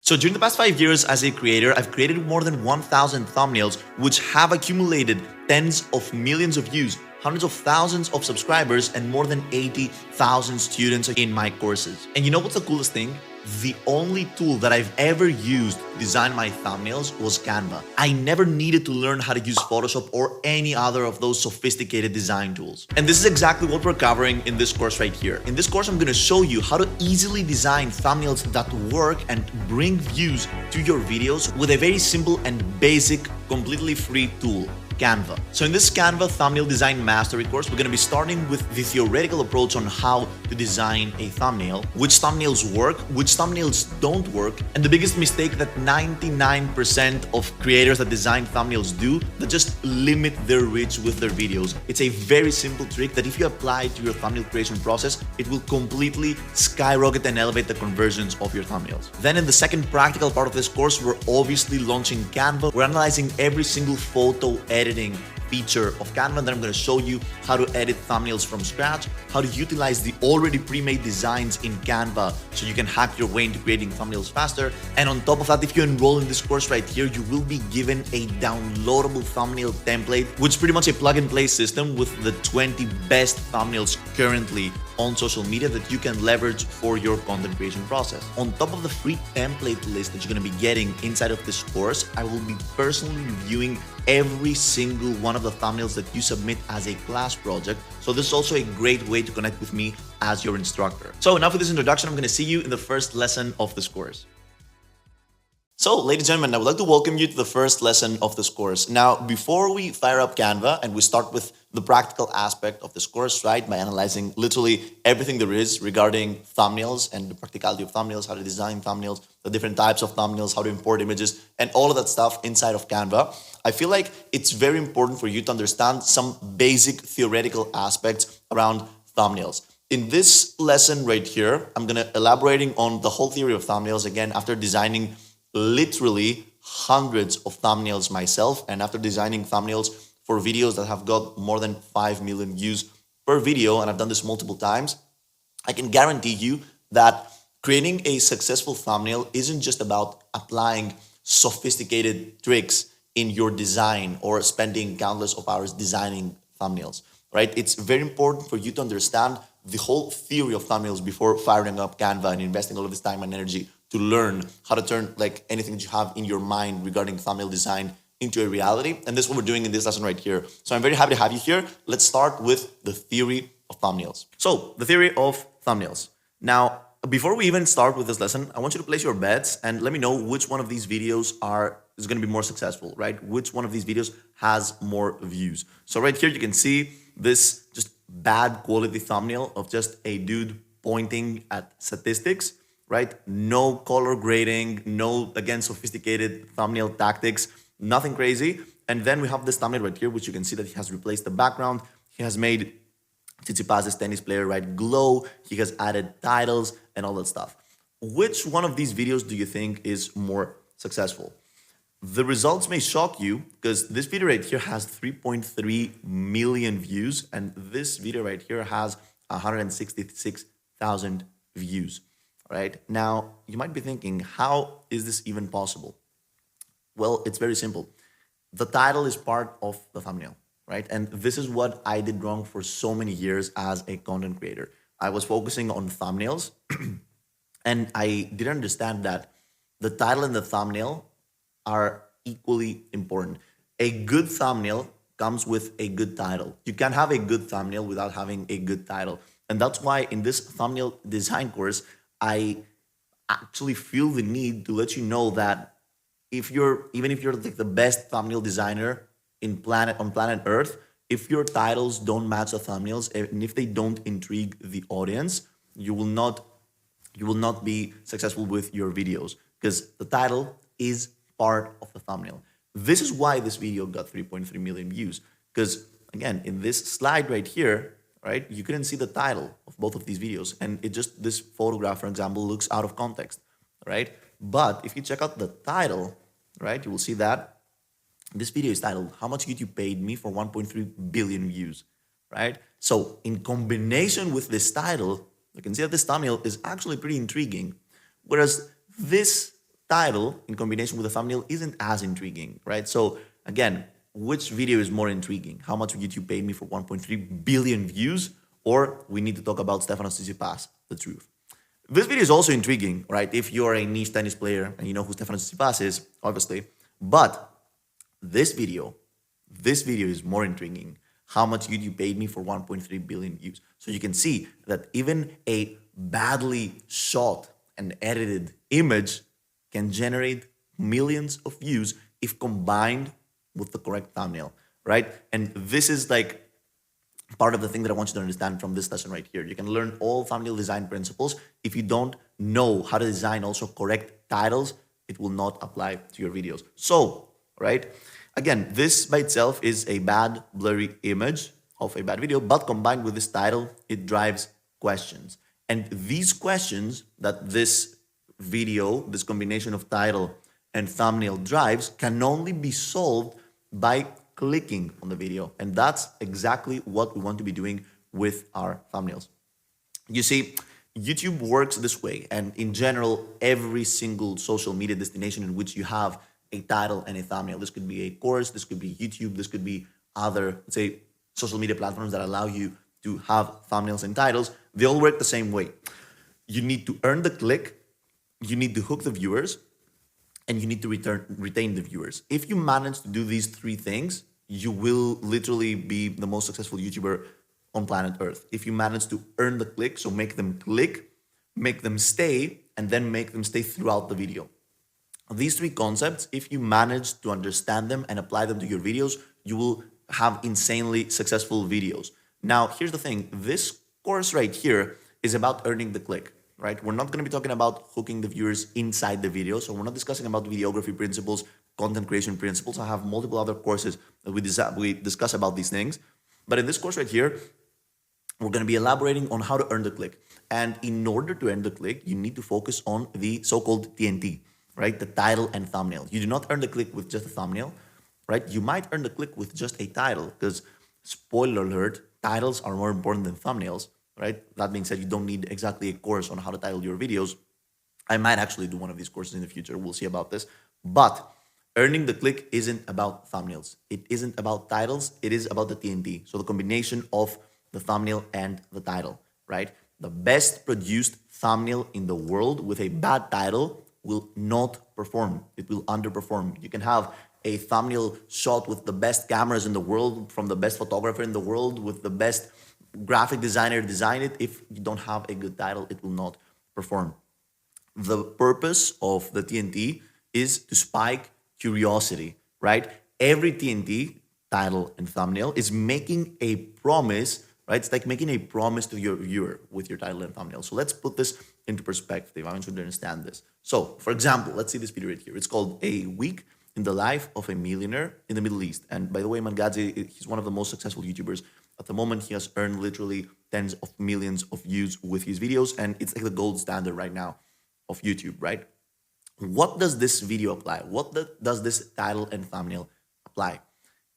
So during the past 5 years as a creator, I've created more than 1,000 thumbnails, which have accumulated tens of millions of views, hundreds of thousands of subscribers, and more than 80,000 students in my courses. And you know what's the coolest thing? The only tool that I've ever used to design my thumbnails was Canva. I never needed to learn how to use Photoshop or any other of those sophisticated design tools. And this is exactly what we're covering in this course right here. In this course, I'm going to show you how to easily design thumbnails that work and bring views to your videos with a very simple and basic, completely free tool. Canva. So in this Canva Thumbnail Design Mastery course, we're going to be starting with the theoretical approach on how to design a thumbnail, which thumbnails work, which thumbnails don't work, and the biggest mistake that 99% of creators that design thumbnails do, that just limit their reach with their videos. It's a very simple trick that if you apply it to your thumbnail creation process, it will completely skyrocket and elevate the conversions of your thumbnails. Then in the second practical part of this course, we're obviously launching Canva. We're analyzing every single photo editing feature of Canva. Then I'm going to show you how to edit thumbnails from scratch, how to utilize the already pre-made designs in Canva so you can hack your way into creating thumbnails faster. And on top of that, if you enroll in this course right here, you will be given a downloadable thumbnail template, which is pretty much a plug-and-play system with the 20 best thumbnails currently on social media that you can leverage for your content creation process. On top of the free template list that you're going to be getting inside of this course, I will be personally reviewing every single one of the thumbnails that you submit as a class project. So this is also a great way to connect with me as your instructor. So enough with this introduction. I'm going to see you in the first lesson of this course. So, ladies and gentlemen, I would like to welcome you to the first lesson of this course. Now, before we fire up Canva and we start with the practical aspect of this course, right, by analyzing literally everything there is regarding thumbnails and the practicality of thumbnails, how to design thumbnails, the different types of thumbnails, how to import images, and all of that stuff inside of Canva, I feel like it's very important for you to understand some basic theoretical aspects around thumbnails. In this lesson right here, I'm going to elaborating on the whole theory of thumbnails again after designing literally hundreds of thumbnails myself, and after designing thumbnails for videos that have got more than 5 million views per video, and I've done this multiple times, I can guarantee you that creating a successful thumbnail isn't just about applying sophisticated tricks in your design or spending countless of hours designing thumbnails, right? It's very important for you to understand the whole theory of thumbnails before firing up Canva and investing all of this time and energy to learn how to turn like anything that you have in your mind regarding thumbnail design into a reality. And this is what we're doing in this lesson right here. So I'm very happy to have you here. Let's start with the theory of thumbnails. So the theory of thumbnails. Now, before we even start with this lesson, I want you to place your bets and let me know which one of these videos is going to be more successful, right? Which one of these videos has more views. So right here, you can see this just bad quality thumbnail of just a dude pointing at statistics, right? No color grading, no, again, sophisticated thumbnail tactics, nothing crazy. And then we have this thumbnail right here, which you can see that he has replaced the background. He has made Tsitsipas's tennis player, right, glow. He has added titles and all that stuff. Which one of these videos do you think is more successful? The results may shock you because this video right here has 3.3 million views and this video right here has 166,000 views. Right? Now, you might be thinking, how is this even possible? Well, it's very simple. The title is part of the thumbnail, right? And this is what I did wrong for so many years as a content creator. I was focusing on thumbnails and I didn't understand that the title and the thumbnail are equally important. A good thumbnail comes with a good title. You can't have a good thumbnail without having a good title. And that's why in this thumbnail design course, I actually feel the need to let you know that even if you're like the best thumbnail designer on planet Earth, if your titles don't match the thumbnails and if they don't intrigue the audience, you will not be successful with your videos because the title is part of the thumbnail. This is why this video got 3.3 million views because again, in this slide right here, right, you couldn't see the title of both of these videos and this photograph, for example, looks out of context, right? But if you check out the title, right, you will see that this video is titled, How Much YouTube Paid Me for 1.3 billion views, right? So in combination with this title, you can see that this thumbnail is actually pretty intriguing. Whereas this title in combination with a thumbnail isn't as intriguing, right? So again, which video is more intriguing? How much YouTube paid me for 1.3 billion views? Or we need to talk about Stefanos Tsitsipas, the truth. This video is also intriguing, right? If you're a niche tennis player and you know who Stefanos Tsitsipas is, obviously. But this video is more intriguing. How much YouTube paid me for 1.3 billion views. So you can see that even a badly shot and edited image can generate millions of views if combined with the correct thumbnail, right? And this is like part of the thing that I want you to understand from this lesson right here. You can learn all thumbnail design principles. If you don't know how to design also correct titles, it will not apply to your videos. So, right? Again, this by itself is a bad, blurry image of a bad video, but combined with this title, it drives questions. And these questions that this video, this combination of title and thumbnail drives, can only be solved by clicking on the video. And that's exactly what we want to be doing with our thumbnails. You see, YouTube works this way. And in general, every single social media destination in which you have a title and a thumbnail. This could be a course, this could be YouTube, this could be other, let's say, social media platforms that allow you to have thumbnails and titles. They all work the same way. You need to earn the click, you need to hook the viewers, and you need to retain the viewers. If you manage to do these three things, you will literally be the most successful YouTuber on planet Earth. If you manage to earn the click, so make them click, make them stay, and then make them stay throughout the video. These three concepts, if you manage to understand them and apply them to your videos, you will have insanely successful videos. Now, here's the thing. This course right here is about earning the click, right? We're not going to be talking about hooking the viewers inside the video. So we're not discussing about videography principles, content creation principles. I have multiple other courses that we discuss about these things. But in this course right here, we're going to be elaborating on how to earn the click. And in order to earn the click, you need to focus on the so-called TNT, right? The title and thumbnail. You do not earn the click with just a thumbnail, right? You might earn the click with just a title because, spoiler alert, titles are more important than thumbnails, right? That being said, you don't need exactly a course on how to title your videos. I might actually do one of these courses in the future. We'll see about this. But earning the click isn't about thumbnails. It isn't about titles. It is about the TNT. So the combination of the thumbnail and the title, right? The best produced thumbnail in the world with a bad title will not perform. It will underperform. You can have a thumbnail shot with the best cameras in the world, from the best photographer in the world, with the best graphic designer design it. If you don't have a good title, it will not perform. The purpose of the TNT is to spike curiosity, right? Every TNT, title and thumbnail, is making a promise, right? It's like making a promise to your viewer with your title and thumbnail. So let's put this into perspective. I want you to understand this. So, for example, let's see this video right here. It's called A Week in the Life of a Millionaire in the Middle East. And by the way, Mangadze, he's one of the most successful YouTubers. At the moment, he has earned literally tens of millions of views with his videos, and it's like the gold standard right now of YouTube, right? What does this video apply? What does this title and thumbnail apply?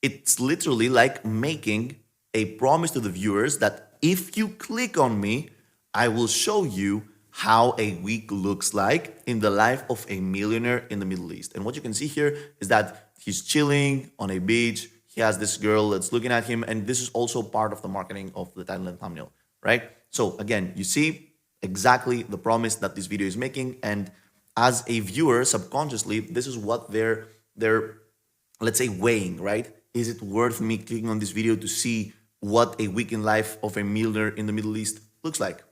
It's literally like making a promise to the viewers that if you click on me, I will show you how a week looks like in the life of a millionaire in the Middle East. And what you can see here is that he's chilling on a beach. He has this girl that's looking at him. And this is also part of the marketing of the title and thumbnail, right? So again, you see exactly the promise that this video is making. And as a viewer, subconsciously, this is what they're let's say, weighing, right? Is it worth me clicking on this video to see what a week in life of a millionaire in the Middle East looks like,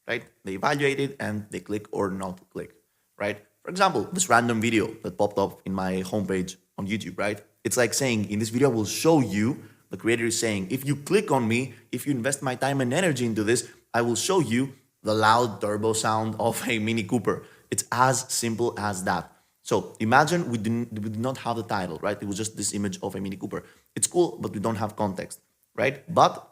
right? They evaluate it and they click or not click, right? For example, this random video that popped up in my homepage on YouTube, right? It's like saying, in this video, I will show you, the creator is saying, if you click on me, if you invest my time and energy into this, I will show you the loud turbo sound of a Mini Cooper. It's as simple as that. So imagine we did not have the title, right? It was just this image of a Mini Cooper. It's cool, but we don't have context, right? But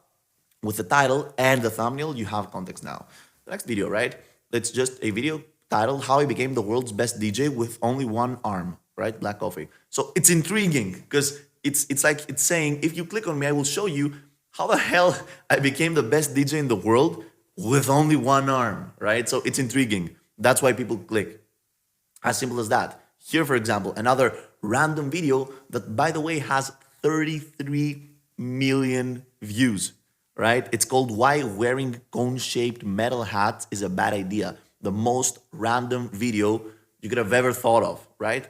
with the title and the thumbnail, you have context now. The next video, right? It's just a video titled How I Became the World's Best DJ with Only One Arm, right? Black coffee. So it's intriguing because it's like it's saying, if you click on me, I will show you how the hell I became the best DJ in the world with only one arm, right? So it's intriguing. That's why people click. As simple as that. Here, for example, another random video that, by the way, has 33 million views, right? It's called Why Wearing Cone-Shaped Metal Hats is a Bad Idea. The most random video you could have ever thought of, right?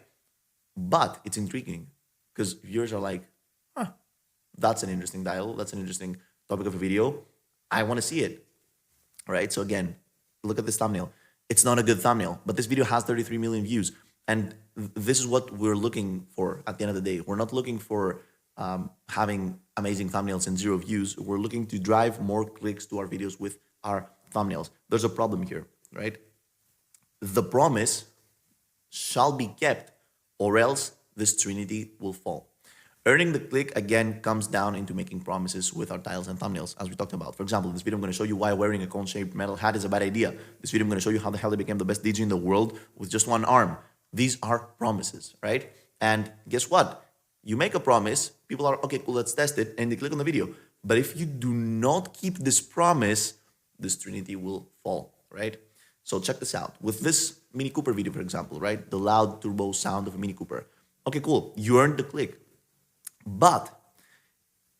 But it's intriguing because viewers are like, huh, that's an interesting title. That's an interesting topic of a video. I want to see it, right? So again, look at this thumbnail. It's not a good thumbnail, but this video has 33 million views. And this is what we're looking for at the end of the day. We're not looking for having amazing thumbnails and 0 views. We're looking to drive more clicks to our videos with our thumbnails. There's a problem here, right? The promise shall be kept, or else this trinity will fall. Earning the click, again, comes down into making promises with our titles and thumbnails, as we talked about. For example, in this video, I'm going to show you why wearing a cone-shaped metal hat is a bad idea. This video, I'm going to show you how the hell I became the best DJ in the world with just one arm. These are promises, right? And guess what? You make a promise, people are, okay, cool, let's test it, and they click on the video. But if you do not keep this promise, this trinity will fall, right? So check this out. With this Mini Cooper video, for example, right? The loud turbo sound of a Mini Cooper. Okay, cool, you earned the click. But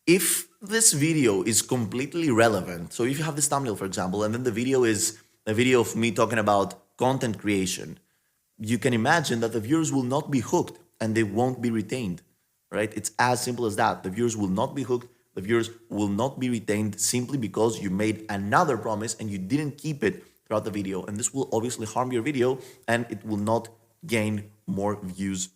if this video is completely relevant, so if you have this thumbnail, for example, and then the video is a video of me talking about content creation, you can imagine that the viewers will not be hooked and they won't be retained, right? It's as simple as that. The viewers will not be hooked. The viewers will not be retained simply because you made another promise and you didn't keep it throughout the video. And this will obviously harm your video and it will not gain more views,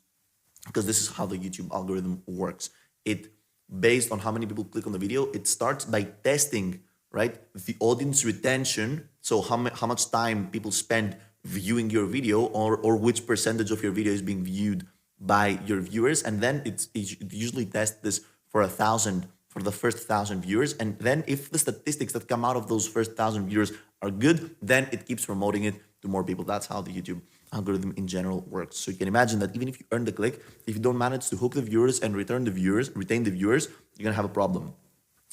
because this is how the YouTube algorithm works. It, based on how many people click on the video, it starts by testing, right, the audience retention. So how much time people spend viewing your video, or which percentage of your video is being viewed by your viewers. And then it usually tests this for the first 1,000 viewers. And then if the statistics that come out of those first 1,000 viewers are good, then it keeps promoting it to more people. That's how the YouTube algorithm in general works. So you can imagine that even if you earn the click, if you don't manage to hook the viewers and retain the viewers, you're gonna have a problem,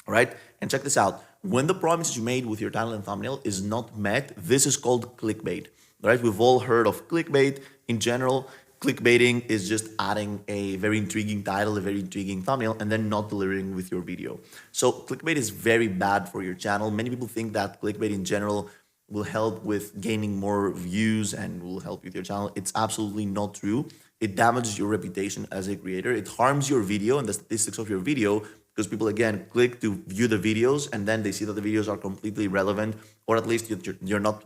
right? And check this out. When the promises you made with your title and thumbnail is not met, this is called clickbait, right? We've all heard of clickbait. In general, clickbaiting is just adding a very intriguing title, a very intriguing thumbnail, and then not delivering with your video. So clickbait is very bad for your channel. Many people think that clickbait in general will help with gaining more views and will help with your channel. It's absolutely not true. It damages your reputation as a creator. It harms your video and the statistics of your video, because people, again, click to view the videos and then they see that the videos are completely irrelevant, or at least you're not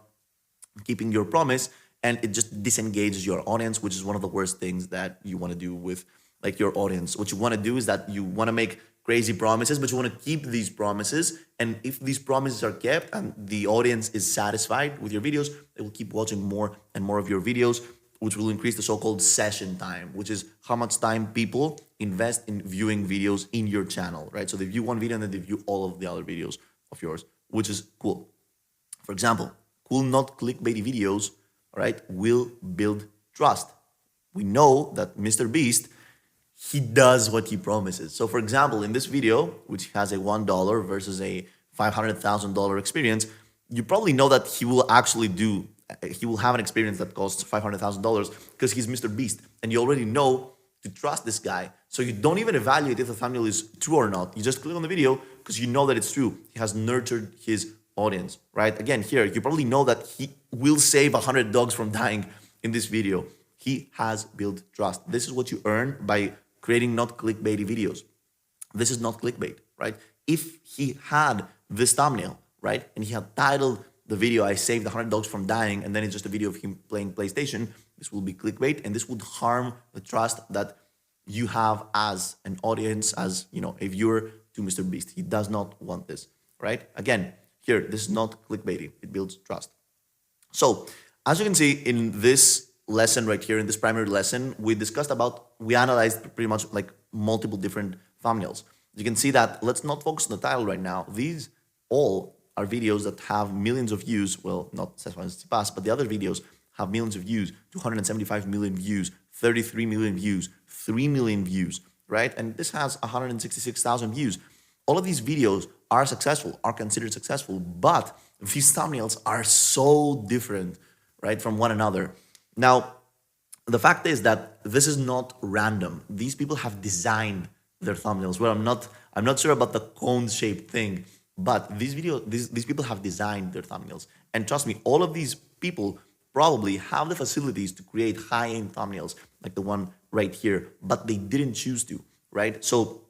keeping your promise, and it just disengages your audience, which is one of the worst things that you want to do with like your audience. What you want to do is that you want to make crazy promises, but you want to keep these promises. And if these promises are kept and the audience is satisfied with your videos, they will keep watching more and more of your videos, which will increase the so-called session time, which is how much time people invest in viewing videos in your channel, right? So they view one video and then they view all of the other videos of yours, which is cool. For example, cool, not clickbaity videos, right, will build trust. We know that Mr. Beast, he does what he promises. So for example, in this video, which has a $1 versus a $500,000 experience, you probably know that he will have an experience that costs $500,000 because he's Mr. Beast. And you already know to trust this guy. So you don't even evaluate if the thumbnail is true or not. You just click on the video because you know that it's true. He has nurtured his audience, right? Again, here, you probably know that he will save 100 dogs from dying in this video. He has built trust. This is what you earn by creating not clickbaity videos. This is not clickbait, right? If he had this thumbnail, right, and he had titled the video, I saved 100 dogs from dying, and then it's just a video of him playing PlayStation, this will be clickbait, and this would harm the trust that you have as an audience, as, you know, a viewer to Mr. Beast. He does not want this, right? Again, here, this is not clickbaity. It builds trust. So, as you can see in this lesson right here, in this primary lesson, we analyzed pretty much like multiple different thumbnails. You can see that, let's not focus on the title right now. These all are videos that have millions of views. Well, not Pass, but the other videos have millions of views, 275 million views, 33 million views, 3 million views, right? And this has 166,000 views. All of these videos are successful, are considered successful, but these thumbnails are so different, right, from one another. Now, the fact is that this is not random. These people have designed their thumbnails. Well, I'm not sure about the cone shaped thing, but these people have designed their thumbnails. And trust me, all of these people probably have the facilities to create high-end thumbnails like the one right here, but they didn't choose to, right? So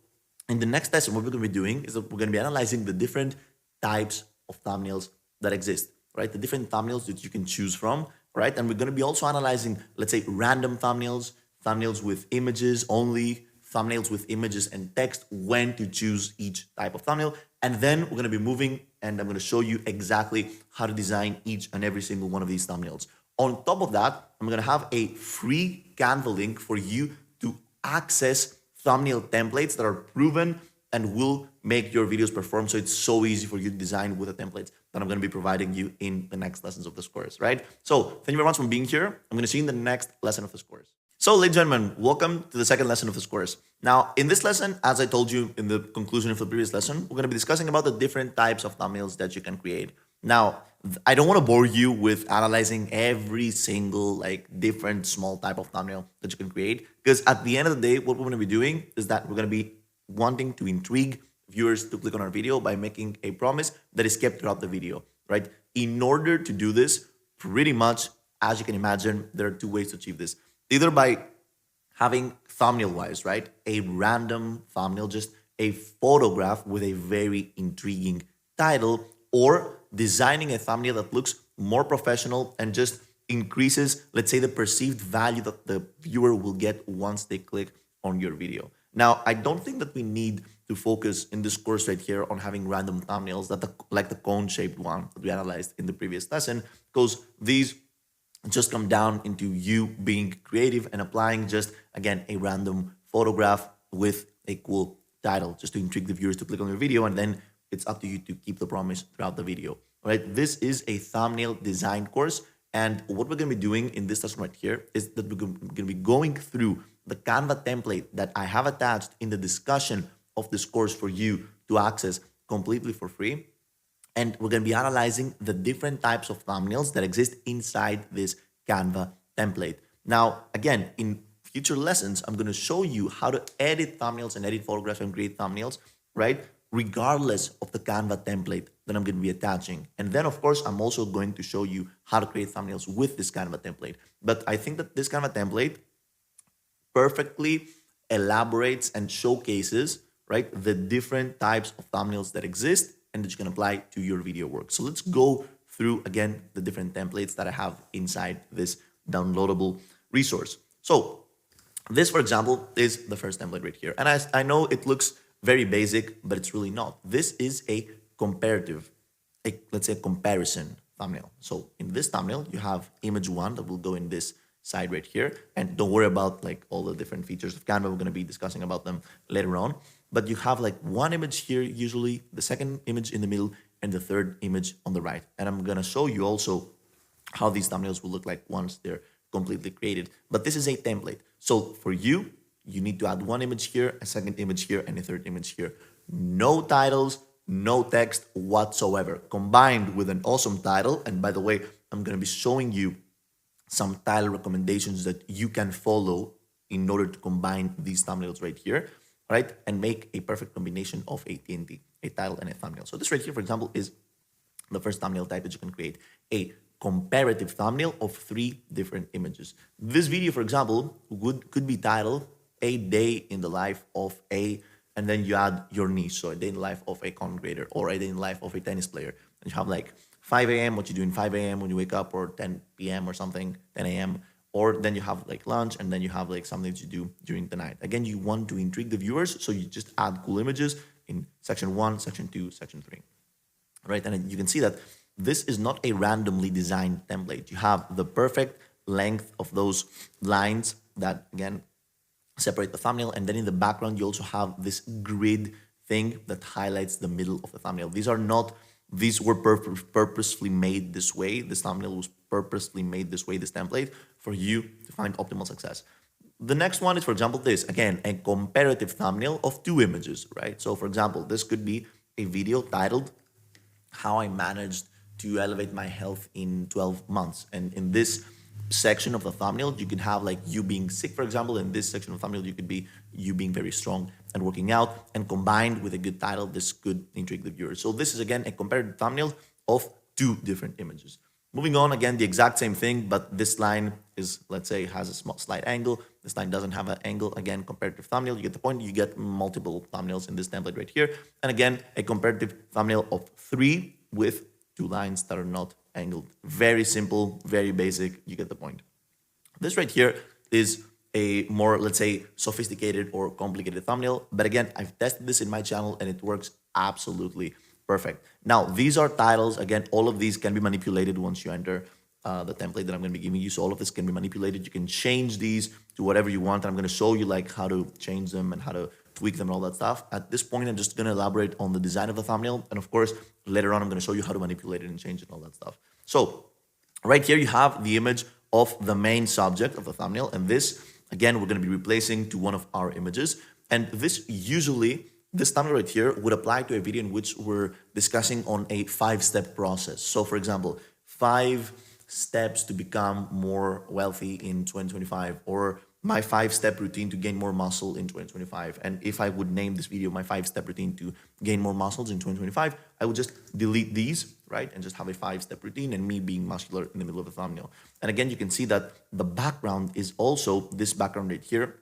in the next lesson, what we're going to be doing is that we're going to be analyzing the different types of thumbnails that exist, right? The different thumbnails that you can choose from, right? And we're going to be also analyzing, let's say, random thumbnails, thumbnails with images only, thumbnails with images and text, when to choose each type of thumbnail. And then we're going to be moving, and I'm going to show you exactly how to design each and every single one of these thumbnails. On top of that, I'm going to have a free Canva link for you to access thumbnail templates that are proven and will make your videos perform. So it's so easy for you to design with the templates that I'm going to be providing you in the next lessons of this course, right? So thank you very much for being here. I'm going to see you in the next lesson of this course. So ladies and gentlemen, welcome to the second lesson of this course. Now, in this lesson, as I told you in the conclusion of the previous lesson, we're going to be discussing about the different types of thumbnails that you can create. Now, I don't want to bore you with analyzing every single different small type of thumbnail that you can create, because at the end of the day, what we're going to be doing is that we're going to be wanting to intrigue viewers to click on our video by making a promise that is kept throughout the video, right? In order to do this, pretty much, as you can imagine, there are two ways to achieve this. Either by having thumbnail-wise, right, a random thumbnail, just a photograph with a very intriguing title, or designing a thumbnail that looks more professional and just increases, let's say, the perceived value that the viewer will get once they click on your video. Now, I don't think that we need to focus in this course right here on having random thumbnails like the cone-shaped one that we analyzed in the previous lesson, because these just come down into you being creative and applying just, again, a random photograph with a cool title, just to intrigue the viewers to click on your video, and then it's up to you to keep the promise throughout the video. All right, this is a thumbnail design course, and what we're going to be doing in this lesson right here is that we're going to be going through the Canva template that I have attached in the discussion of this course for you to access completely for free. And we're going to be analyzing the different types of thumbnails that exist inside this Canva template. Now, again, in future lessons, I'm going to show you how to edit thumbnails and edit photographs and create thumbnails, right? Regardless of the Canva template that I'm going to be attaching. And then, of course, I'm also going to show you how to create thumbnails with this Canva template. But I think that this Canva template perfectly elaborates and showcases, right, the different types of thumbnails that exist and that you can apply to your video work. So let's go through, again, the different templates that I have inside this downloadable resource. So this, for example, is the first template right here. And I know it looks very basic, but it's really not. This is a comparative, let's say a comparison thumbnail. So in this thumbnail, you have image one that will go in this side right here. And don't worry about all the different features of Canva. We're going to be discussing about them later on. But you have one image here, usually the second image in the middle, and the third image on the right. And I'm going to show you also how these thumbnails will look like once they're completely created. But this is a template. So for you, you need to add one image here, a second image here, and a third image here. No titles, no text whatsoever, combined with an awesome title. And by the way, I'm going to be showing you some title recommendations that you can follow in order to combine these thumbnails right here, right? And make a perfect combination of a TNT, a title and a thumbnail. So this right here, for example, is the first thumbnail type that you can create, a comparative thumbnail of 3 different images. This video, for example, could be titled "A Day in the Life of a," and then you add your niche. So a day in the life of a content creator, or a day in the life of a tennis player. And you have 5 a.m., what you do in 5 a.m. when you wake up, or 10 p.m. or something, 10 a.m. Or then you have lunch, and then you have something that you do during the night. Again, you want to intrigue the viewers, so you just add cool images in section 1, section 2, section 3. Right, and you can see that this is not a randomly designed template. You have the perfect length of those lines that, again, separate the thumbnail. And then in the background, you also have this grid thing that highlights the middle of the thumbnail. These were purposefully made this way. This thumbnail was purposely made this way, this template, for you to find optimal success. The next one is, for example, this. Again, a comparative thumbnail of 2 images, right? So, for example, this could be a video titled "How I Managed to Elevate My Health in 12 Months." And in this section of the thumbnail, you can have like you being sick, for example. In this section of thumbnail, you could be you being very strong and working out, and combined with a good title, this could intrigue the viewer. So this is again a comparative thumbnail of two different images. Moving on, again, the exact same thing, but this line is, let's say, has a small slight angle. This line doesn't have an angle. Again, comparative thumbnail, you get the point. You get multiple thumbnails in this template right here. And again, a comparative thumbnail of 3 with 2 lines that are not angled. Very simple, very basic. You get the point. This right here is a more, let's say, sophisticated or complicated thumbnail. But again, I've tested this in my channel and it works absolutely perfect. Now, these are titles. Again, all of these can be manipulated once you enter the template that I'm going to be giving you. So all of this can be manipulated. You can change these to whatever you want. And I'm going to show you like how to change them and how to tweak them and all that stuff. At this point, I'm just going to elaborate on the design of the thumbnail. And of course, later on, I'm going to show you how to manipulate it and change it and all that stuff. So right here, you have the image of the main subject of the thumbnail. And this, again, we're going to be replacing to one of our images. And this usually, this thumbnail right here would apply to a video in which we're discussing on a 5-step process. So for example, 5 steps to become more wealthy in 2025, or my 5-step routine to gain more muscle in 2025. And if I would name this video my 5-step routine to gain more muscles in 2025, I would just delete these, right? And just have a 5-step routine and me being muscular in the middle of the thumbnail. And again, you can see that the background is also this background right here,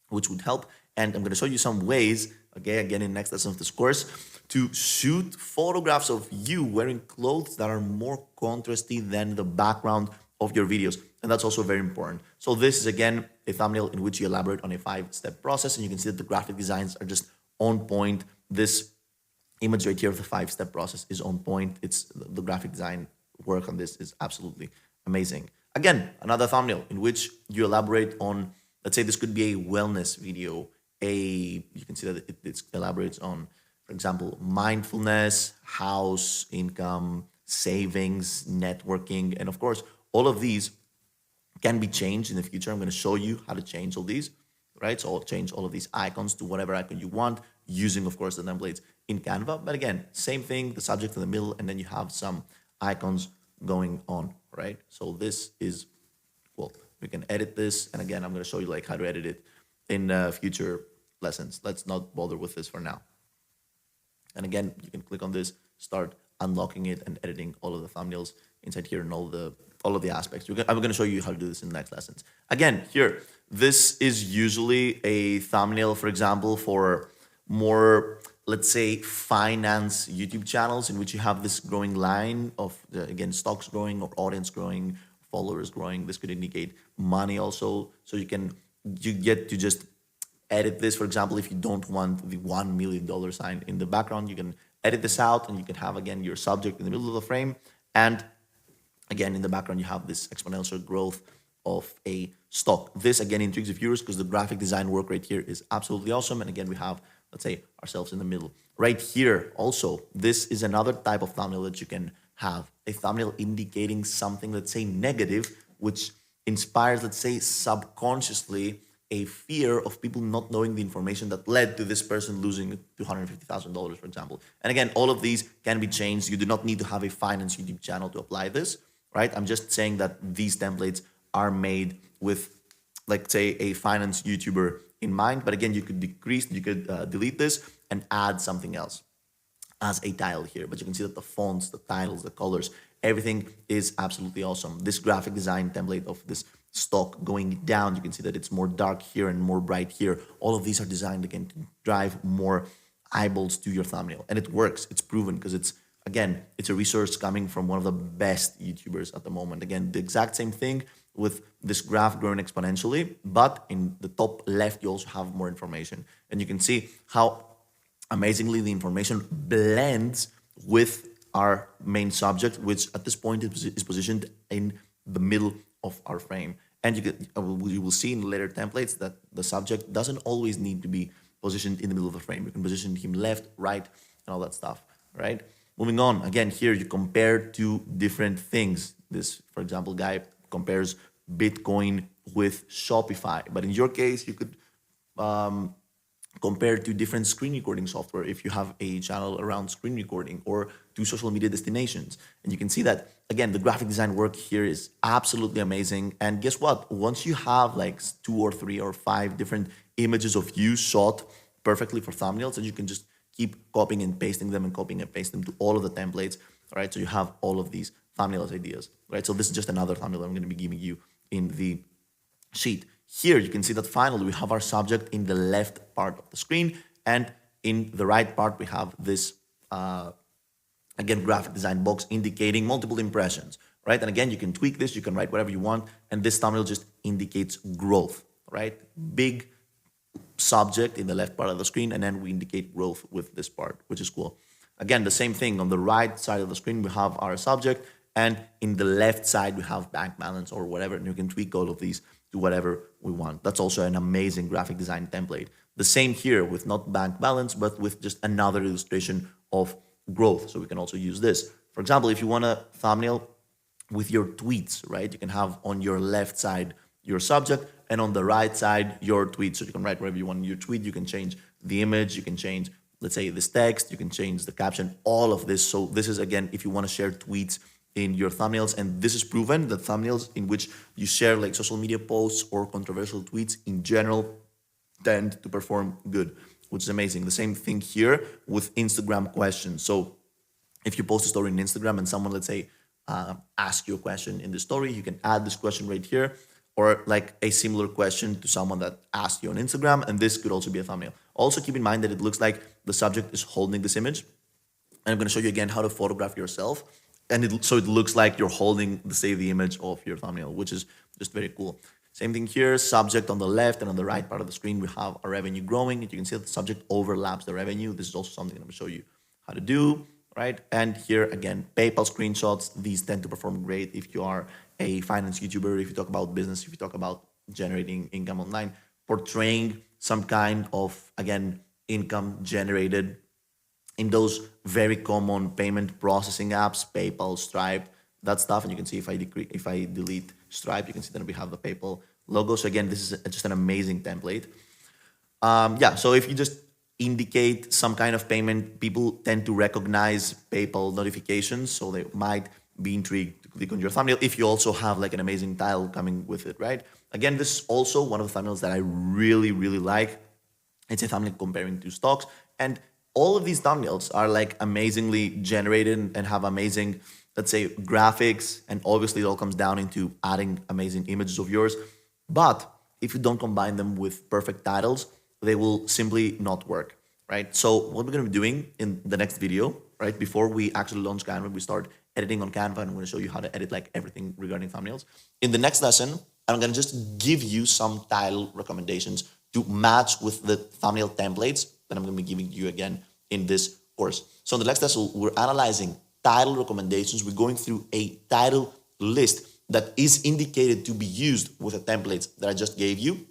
which would help. And I'm going to show you some ways, okay, again in next lesson of this course, to shoot photographs of you wearing clothes that are more contrasty than the background of your videos. And that's also very important. So this is, again, a thumbnail in which you elaborate on a 5-step process. And you can see that the graphic designs are just on point. This image right here of the 5-step process is on point. It's the graphic design work on this is absolutely amazing. Again, another thumbnail in which you elaborate on, let's say this could be a wellness video. You can see that it elaborates on, for example, mindfulness, house, income, savings, networking, and of course, all of these can be changed in the future. I'm going to show you how to change all these, right? So I'll change all of these icons to whatever icon you want using, of course, the templates in Canva. But again, same thing, the subject in the middle, and then you have some icons going on, right? So this is, well, we can edit this. And again, I'm going to show you like how to edit it in future lessons. Let's not bother with this for now. And again, you can click on this, start unlocking it and editing all of the thumbnails inside here and all of the aspects. I'm going to show you how to do this in the next lessons. Again, here, this is usually a thumbnail, for example, for more, let's say, finance YouTube channels in which you have this growing line of, again, stocks growing or audience growing, followers growing. This could indicate money also. So you get to just edit this. For example, if you don't want the $1 million sign in the background, you can edit this out and you can have, again, your subject in the middle of the frame. And again, in the background, you have this exponential growth of a stock. This, again, intrigues the viewers because the graphic design work right here is absolutely awesome. And again, we have, let's say, ourselves in the middle. Right here, also, this is another type of thumbnail that you can have. A thumbnail indicating something, let's say, negative, which inspires, let's say, subconsciously a fear of people not knowing the information that led to this person losing $250,000, for example. And again, all of these can be changed. You do not need to have a finance YouTube channel to apply this, right? I'm just saying that these templates are made with, like, say, a finance YouTuber in mind. But again, you could delete this and add something else as a title here. But you can see that the fonts, the titles, the colors, everything is absolutely awesome. This graphic design template of this stock going down, you can see that it's more dark here and more bright here. All of these are designed, again, to drive more eyeballs to your thumbnail. And it works. It's proven because it's, again, it's a resource coming from one of the best YouTubers at the moment. Again, the exact same thing with this graph growing exponentially, but in the top left, you also have more information. And you can see how amazingly the information blends with our main subject, which at this point is positioned in the middle of our frame. And you will see in later templates that the subject doesn't always need to be positioned in the middle of the frame. You can position him left, right, and all that stuff, right? Moving on, again, here you compare two different things. This, for example, guy compares Bitcoin with Shopify. But in your case, you could compared to different screen recording software if you have a channel around screen recording, or to social media destinations. And you can see that, again, the graphic design work here is absolutely amazing. And guess what? Once you have like 2 or 3 or 5 different images of you shot perfectly for thumbnails, and you can just keep copying and pasting them and copying and pasting them to all of the templates, right? So you have all of these thumbnails ideas, right? So this is just another thumbnail I'm going to be giving you in the sheet. Here you can see that finally we have our subject in the left part of the screen, and in the right part we have this again graphic design box indicating multiple impressions, right? And again, you can tweak this, you can write whatever you want, and this thumbnail just indicates growth, right? Big subject in the left part of the screen, and then we indicate growth with this part, which is cool. Again, the same thing on the right side of the screen, we have our subject, and in the left side we have bank balance or whatever, and you can tweak all of these to whatever we want. That's also an amazing graphic design template. The same here with not bank balance, but with just another illustration of growth. So we can also use this. For example, if you want a thumbnail with your tweets, right? You can have on your left side your subject, and on the right side your tweet. So you can write whatever you want in your tweet. You can change the image, you can change, let's say, this text, you can change the caption, all of this. So this is, again, if you want to share tweets in your thumbnails, and this is proven that thumbnails in which you share like social media posts or controversial tweets in general tend to perform good, which is amazing. The same thing here with Instagram questions. So if you post a story in Instagram and someone, let's say, ask you a question in the story, you can add this question right here, or like a similar question to someone that asked you on Instagram, and this could also be a thumbnail. Also keep in mind that it looks like the subject is holding this image, and I'm going to show you again how to photograph yourself, and so it looks like you're holding, say, the image of your thumbnail, which is just very cool. Same thing here, subject on the left, and on the right part of the screen we have our revenue growing. You can see that the subject overlaps the revenue. This is also something I'm going to show you how to do, right? And here again, PayPal screenshots. These tend to perform great if you are a finance YouTuber, if you talk about business, if you talk about generating income online, portraying some kind of, again, income generated in those very common payment processing apps, PayPal, Stripe, that stuff. And you can see if I delete Stripe, you can see that we have the PayPal logo. So again, this is just an amazing template. Yeah, so if you just indicate some kind of payment, people tend to recognize PayPal notifications, so they might be intrigued to click on your thumbnail if you also have like an amazing title coming with it, right? Again, this is also one of the thumbnails that I really, really like. It's a thumbnail comparing two stocks, and all of these thumbnails are like amazingly generated and have amazing, let's say, graphics, and obviously it all comes down into adding amazing images of yours. But if you don't combine them with perfect titles, they will simply not work, right? So what we're going to be doing in the next video, right, before we actually launch Canva, we start editing on Canva, and I'm going to show you how to edit like everything regarding thumbnails. In the next lesson, I'm going to just give you some title recommendations to match with the thumbnail templates that I'm going to be giving you again in this course. So in the next lesson, we're analyzing title recommendations. We're going through a title list that is indicated to be used with the templates that I just gave you.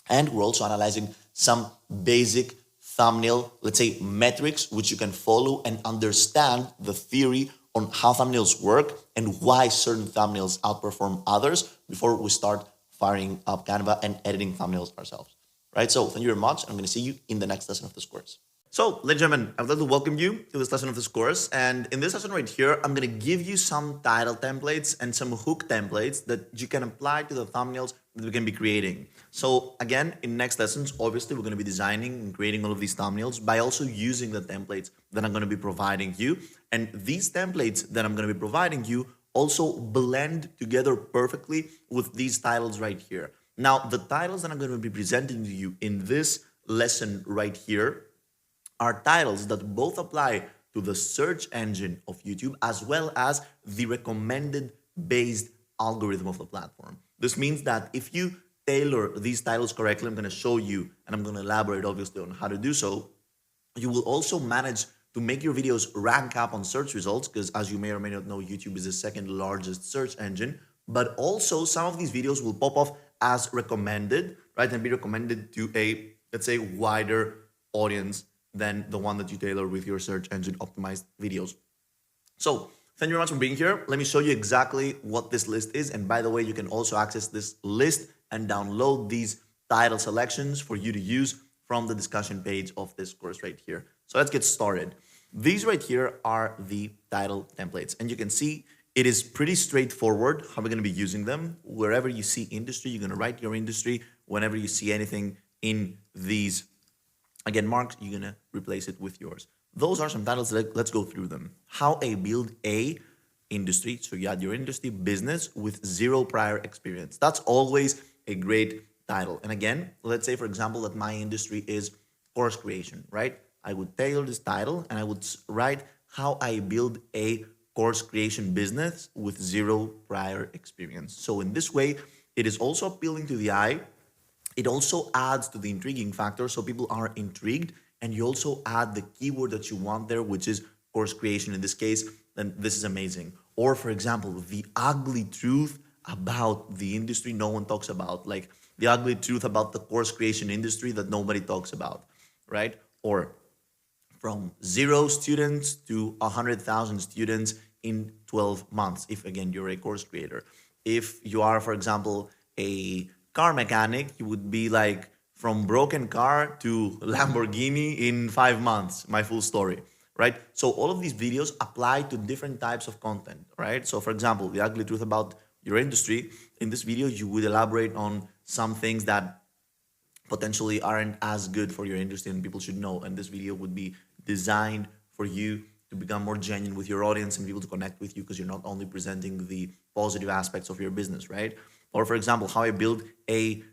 And we're also analyzing some basic thumbnail, let's say, metrics, which you can follow and understand the theory on how thumbnails work and why certain thumbnails outperform others before we start firing up Canva and editing thumbnails ourselves, right? So thank you very much. I'm going to see you in the next lesson of this course. So, ladies and gentlemen, I would like to welcome you to this lesson of this course. And in this lesson right here, I'm going to give you some title templates and some hook templates that you can apply to the thumbnails that we can be creating. So again, in next lessons, obviously, we're going to be designing and creating all of these thumbnails by also using the templates that I'm going to be providing you. And these templates that I'm going to be providing you also blend together perfectly with these titles right here. Now, the titles that I'm going to be presenting to you in this lesson right here are titles that both apply to the search engine of YouTube as well as the recommended based algorithm of the platform. This means that if you tailor these titles correctly, I'm going to show you, and I'm going to elaborate obviously on how to do so, you will also manage to make your videos rank up on search results, because as you may or may not know, YouTube is the second largest search engine, but also some of these videos will pop off as recommended, right, and be recommended to a, let's say, wider audience than the one that you tailor with your search engine optimized videos. So thank you very much for being here. Let me show you exactly what this list is. And by the way, you can also access this list and download these title selections for you to use from the discussion page of this course right here. So let's get started. These right here are the title templates, and you can see it is pretty straightforward how we're going to be using them. Wherever you see industry, you're going to write your industry. Whenever you see anything in these, again, marks, you're going to replace it with yours. Those are some titles. Let's go through them. How I build a industry. So you add your industry business with zero prior experience. That's always a great title. And again, let's say, for example, that my industry is course creation, right? I would tailor this title and I would write how I build a course creation business with zero prior experience. So in this way, it is also appealing to the eye. It also adds to the intriguing factor, so people are intrigued, and you also add the keyword that you want there, which is course creation in this case, then this is amazing. Or for example, the ugly truth about the industry no one talks about, like the ugly truth about the course creation industry that nobody talks about, right? Or from 0 students to 100,000 students in 12 months, if again you're a course creator. If you are, for example, a car mechanic, you would be like from broken car to Lamborghini in 5 months, my full story, right? So all of these videos apply to different types of content, right? So for example, the ugly truth about your industry, in this video, you would elaborate on some things that potentially aren't as good for your industry and people should know. And this video would be designed for you to become more genuine with your audience and people to connect with you, because you're not only presenting the positive aspects of your business, right? Or for example, how I build a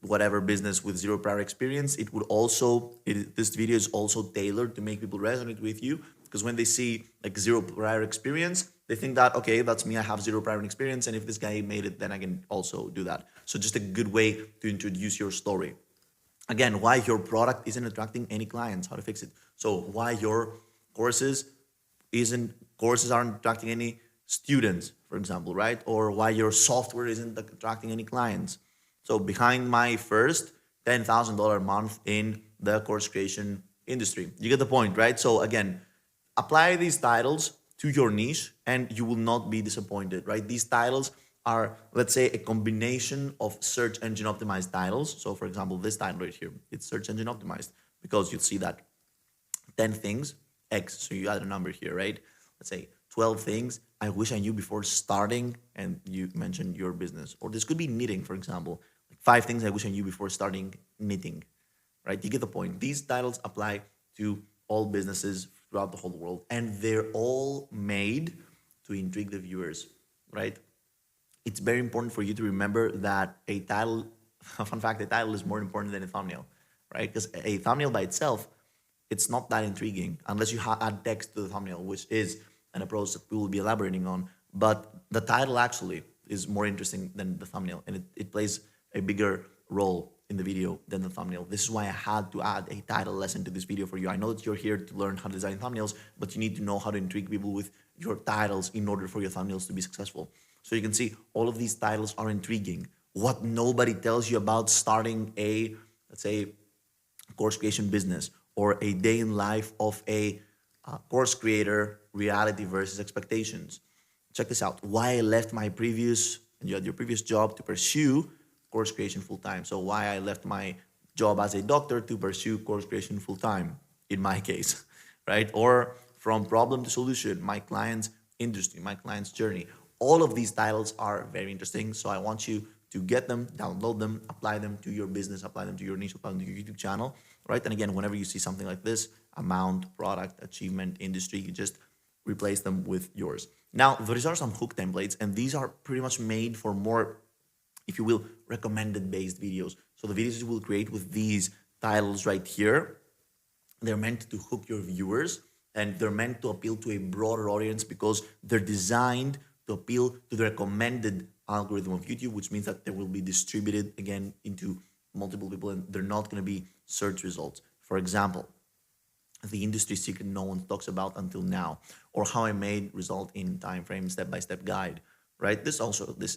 whatever business with zero prior experience. It would also, this video is also tailored to make people resonate with you, because when they see like zero prior experience, they think that, okay, that's me, I have zero prior experience, and if this guy made it, then I can also do that. So just a good way to introduce your story. Again, why your product isn't attracting any clients, how to fix it. So why your courses aren't attracting any students, for example, right? Or why your software isn't attracting any clients. So behind my first $10,000 a month in the course creation industry. You get the point, right? So again, apply these titles to your niche and you will not be disappointed, right? These titles are, let's say, a combination of search engine optimized titles. So for example, this title right here, it's search engine optimized, because you'll see that 10 things, X, so you add a number here, right? Let's say 12 things I wish I knew before starting, and you mentioned your business. Or this could be knitting, for example, like 5 things I wish I knew before starting knitting, right? You get the point. These titles apply to all businesses throughout the whole world, and they're all made to intrigue the viewers, right? It's very important for you to remember that a title, fun fact, a title is more important than a thumbnail, right? Because a thumbnail by itself, it's not that intriguing unless you add text to the thumbnail, which is an approach that we will be elaborating on. But the title actually is more interesting than the thumbnail, and it plays a bigger role in the video than the thumbnail. This is why I had to add a title lesson to this video for you. I know that you're here to learn how to design thumbnails, but you need to know how to intrigue people with your titles in order for your thumbnails to be successful. So you can see all of these titles are intriguing. What nobody tells you about starting a, let's say, course creation business, or a day in life of a course creator, reality versus expectations. Check this out. Why I left my previous, and you had your previous job to pursue course creation full time. So why I left my job as a doctor to pursue course creation full time, in my case, right? Or from problem to solution, my client's industry, my client's journey. All of these titles are very interesting. So I want you to get them, download them, apply them to your business, apply them to your niche, apply them to your YouTube channel, right? And again, whenever you see something like this, amount, product, achievement, industry, you just replace them with yours. Now, these are some hook templates, and these are pretty much made for more, if you will, recommended based videos. So the videos you will create with these titles right here, they're meant to hook your viewers, and they're meant to appeal to a broader audience because they're designed to appeal to the recommended algorithm of YouTube, which means that they will be distributed again into multiple people, and they're not going to be search results. For example, the industry secret no one talks about until now, or how I made result in time frame step-by-step guide, right? This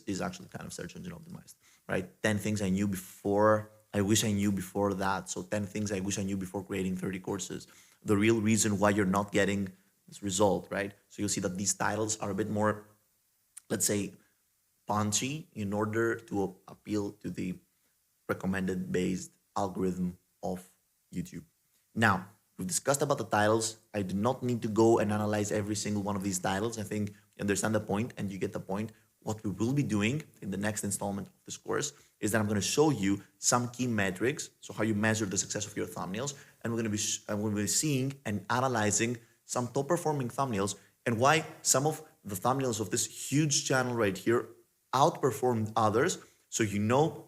is actually kind of search engine optimized, right? 10 things I knew before, I wish I knew before that. So 10 things I wish I knew before creating 30 courses. The real reason why you're not getting this result, right? So you'll see that these titles are a bit more, let's say, punchy in order to appeal to the recommended based algorithm of YouTube. Now, we've discussed about the titles. I do not need to go and analyze every single one of these titles. I think you understand the point and you get the point. What we will be doing in the next installment of this course is that I'm going to show you some key metrics, so how you measure the success of your thumbnails, and we're going to be seeing and analyzing some top performing thumbnails and why some of the thumbnails of this huge channel right here outperformed others, so you know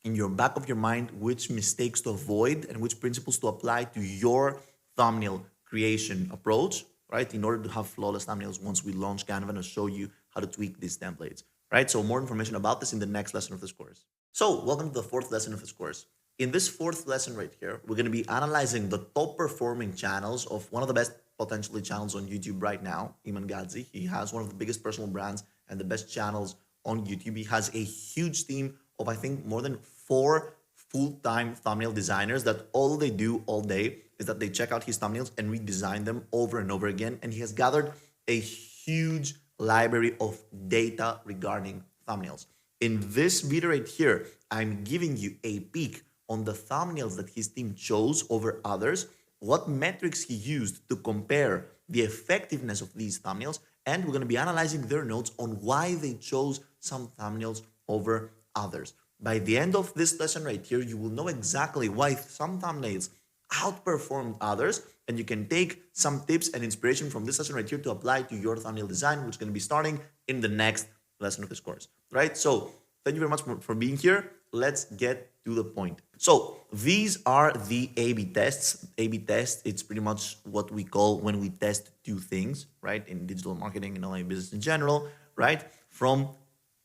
in your back of your mind which mistakes to avoid and which principles to apply to your thumbnail creation approach, right? In order to have flawless thumbnails once we launch Canva, and I'll show you how to tweak these templates, right? So more information about this in the next lesson of this course. So welcome to the fourth lesson of this course. In this fourth lesson right here, we're going to be analyzing the top performing channels of one of the best potentially channels on YouTube right now, Iman Gadzi. He has one of the biggest personal brands and the best channels on YouTube. He has a huge team of, I think, more than 4 full-time thumbnail designers that all they do all day is that they check out his thumbnails and redesign them over and over again. And he has gathered a huge library of data regarding thumbnails. In this video right here, I'm giving you a peek on the thumbnails that his team chose over others, what metrics he used to compare the effectiveness of these thumbnails, and we're going to be analyzing their notes on why they chose some thumbnails over others. By the end of this lesson right here, you will know exactly why some thumbnails outperformed others, and you can take some tips and inspiration from this lesson right here to apply to your thumbnail design, which is going to be starting in the next lesson of this course, right? So thank you very much for being here. Let's get to the point. So these are the A/B tests. A/B test, it's pretty much what we call when we test 2 things, right? In digital marketing and online business in general, right? From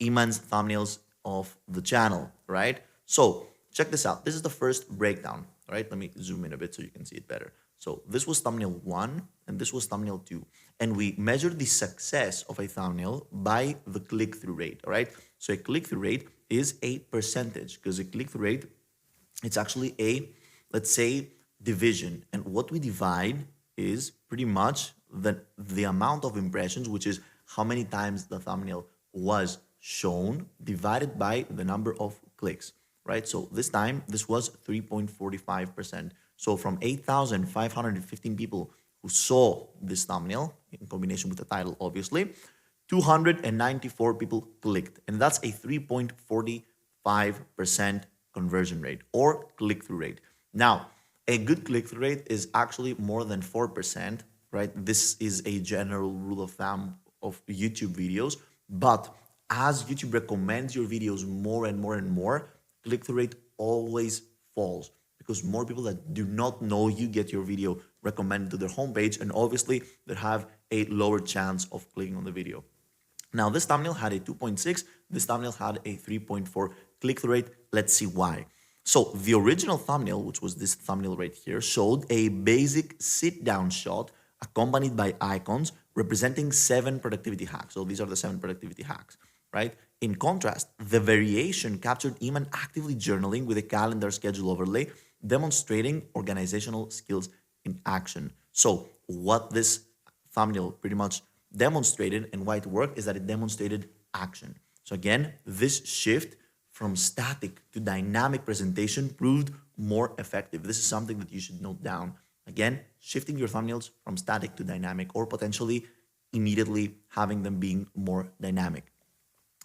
Iman's thumbnails of the channel, right? So check this out. This is the first breakdown, right? Let me zoom in a bit so you can see it better. So this was thumbnail 1 and this was thumbnail 2. And we measured the success of a thumbnail by the click-through rate, all right? So a click-through rate is a percentage, because a click-through rate, it's actually a, let's say, division. And what we divide is pretty much the amount of impressions, which is how many times the thumbnail was shown, divided by the number of clicks, right? So this time, this was 3.45%. So from 8,515 people who saw this thumbnail, in combination with the title, obviously, 294 people clicked. And that's a 3.45% conversion rate or click-through rate. Now, a good click-through rate is actually more than 4%, right? This is a general rule of thumb of YouTube videos. But as YouTube recommends your videos more and more and more, click-through rate always falls, because more people that do not know you get your video recommended to their homepage, and obviously they have a lower chance of clicking on the video. Now, this thumbnail had a 2.6, this thumbnail had a 3.4 click-through rate. Let's see why. So the original thumbnail, which was this thumbnail right here, showed a basic sit-down shot accompanied by icons representing 7 productivity hacks. So these are the 7 productivity hacks, right? In contrast, the variation captured Iman actively journaling with a calendar schedule overlay, demonstrating organizational skills in action. So what this thumbnail pretty much demonstrated and why it worked is that it demonstrated action. So again, this shift from static to dynamic presentation proved more effective. This is something that you should note down. Again, shifting your thumbnails from static to dynamic, or potentially immediately having them being more dynamic.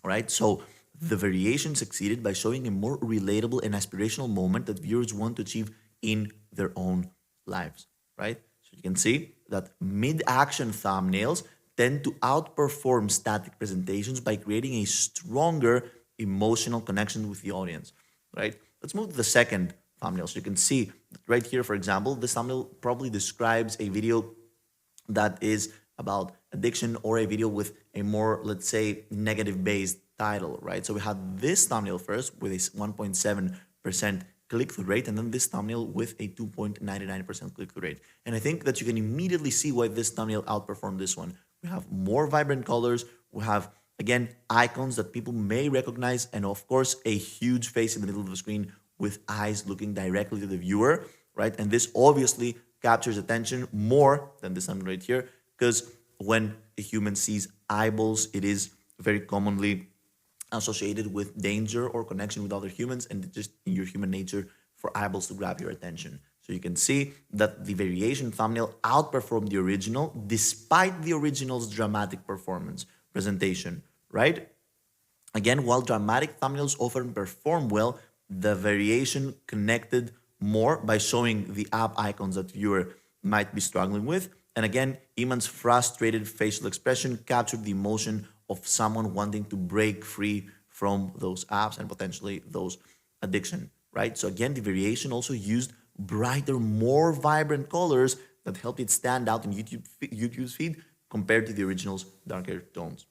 All right, so the variation succeeded by showing a more relatable and aspirational moment that viewers want to achieve in their own lives, right? So you can see that mid-action thumbnails tend to outperform static presentations by creating a stronger emotional connection with the audience, right? Let's move to the second thumbnail. So you can see right here, for example, this thumbnail probably describes a video that is about addiction, or a video with a more, let's say, negative-based title, right? So we had this thumbnail first with a 1.7% click-through rate, and then this thumbnail with a 2.99% click-through rate. And I think that you can immediately see why this thumbnail outperformed this one. We have more vibrant colors. We have, again, icons that people may recognize, and of course, a huge face in the middle of the screen with eyes looking directly to the viewer, right? And this obviously captures attention more than this thumbnail right here, because when a human sees eyeballs, it is very commonly associated with danger or connection with other humans, and just in your human nature, for eyeballs to grab your attention. So you can see that the variation thumbnail outperformed the original despite the original's dramatic performance presentation, right? Again, while dramatic thumbnails often perform well, the variation connected more by showing the app icons that viewer might be struggling with. And again, Iman's frustrated facial expression captured the emotion of someone wanting to break free from those apps and potentially those addiction, right? So again, the variation also used brighter, more vibrant colors that helped it stand out in YouTube's feed compared to the original's darker tones,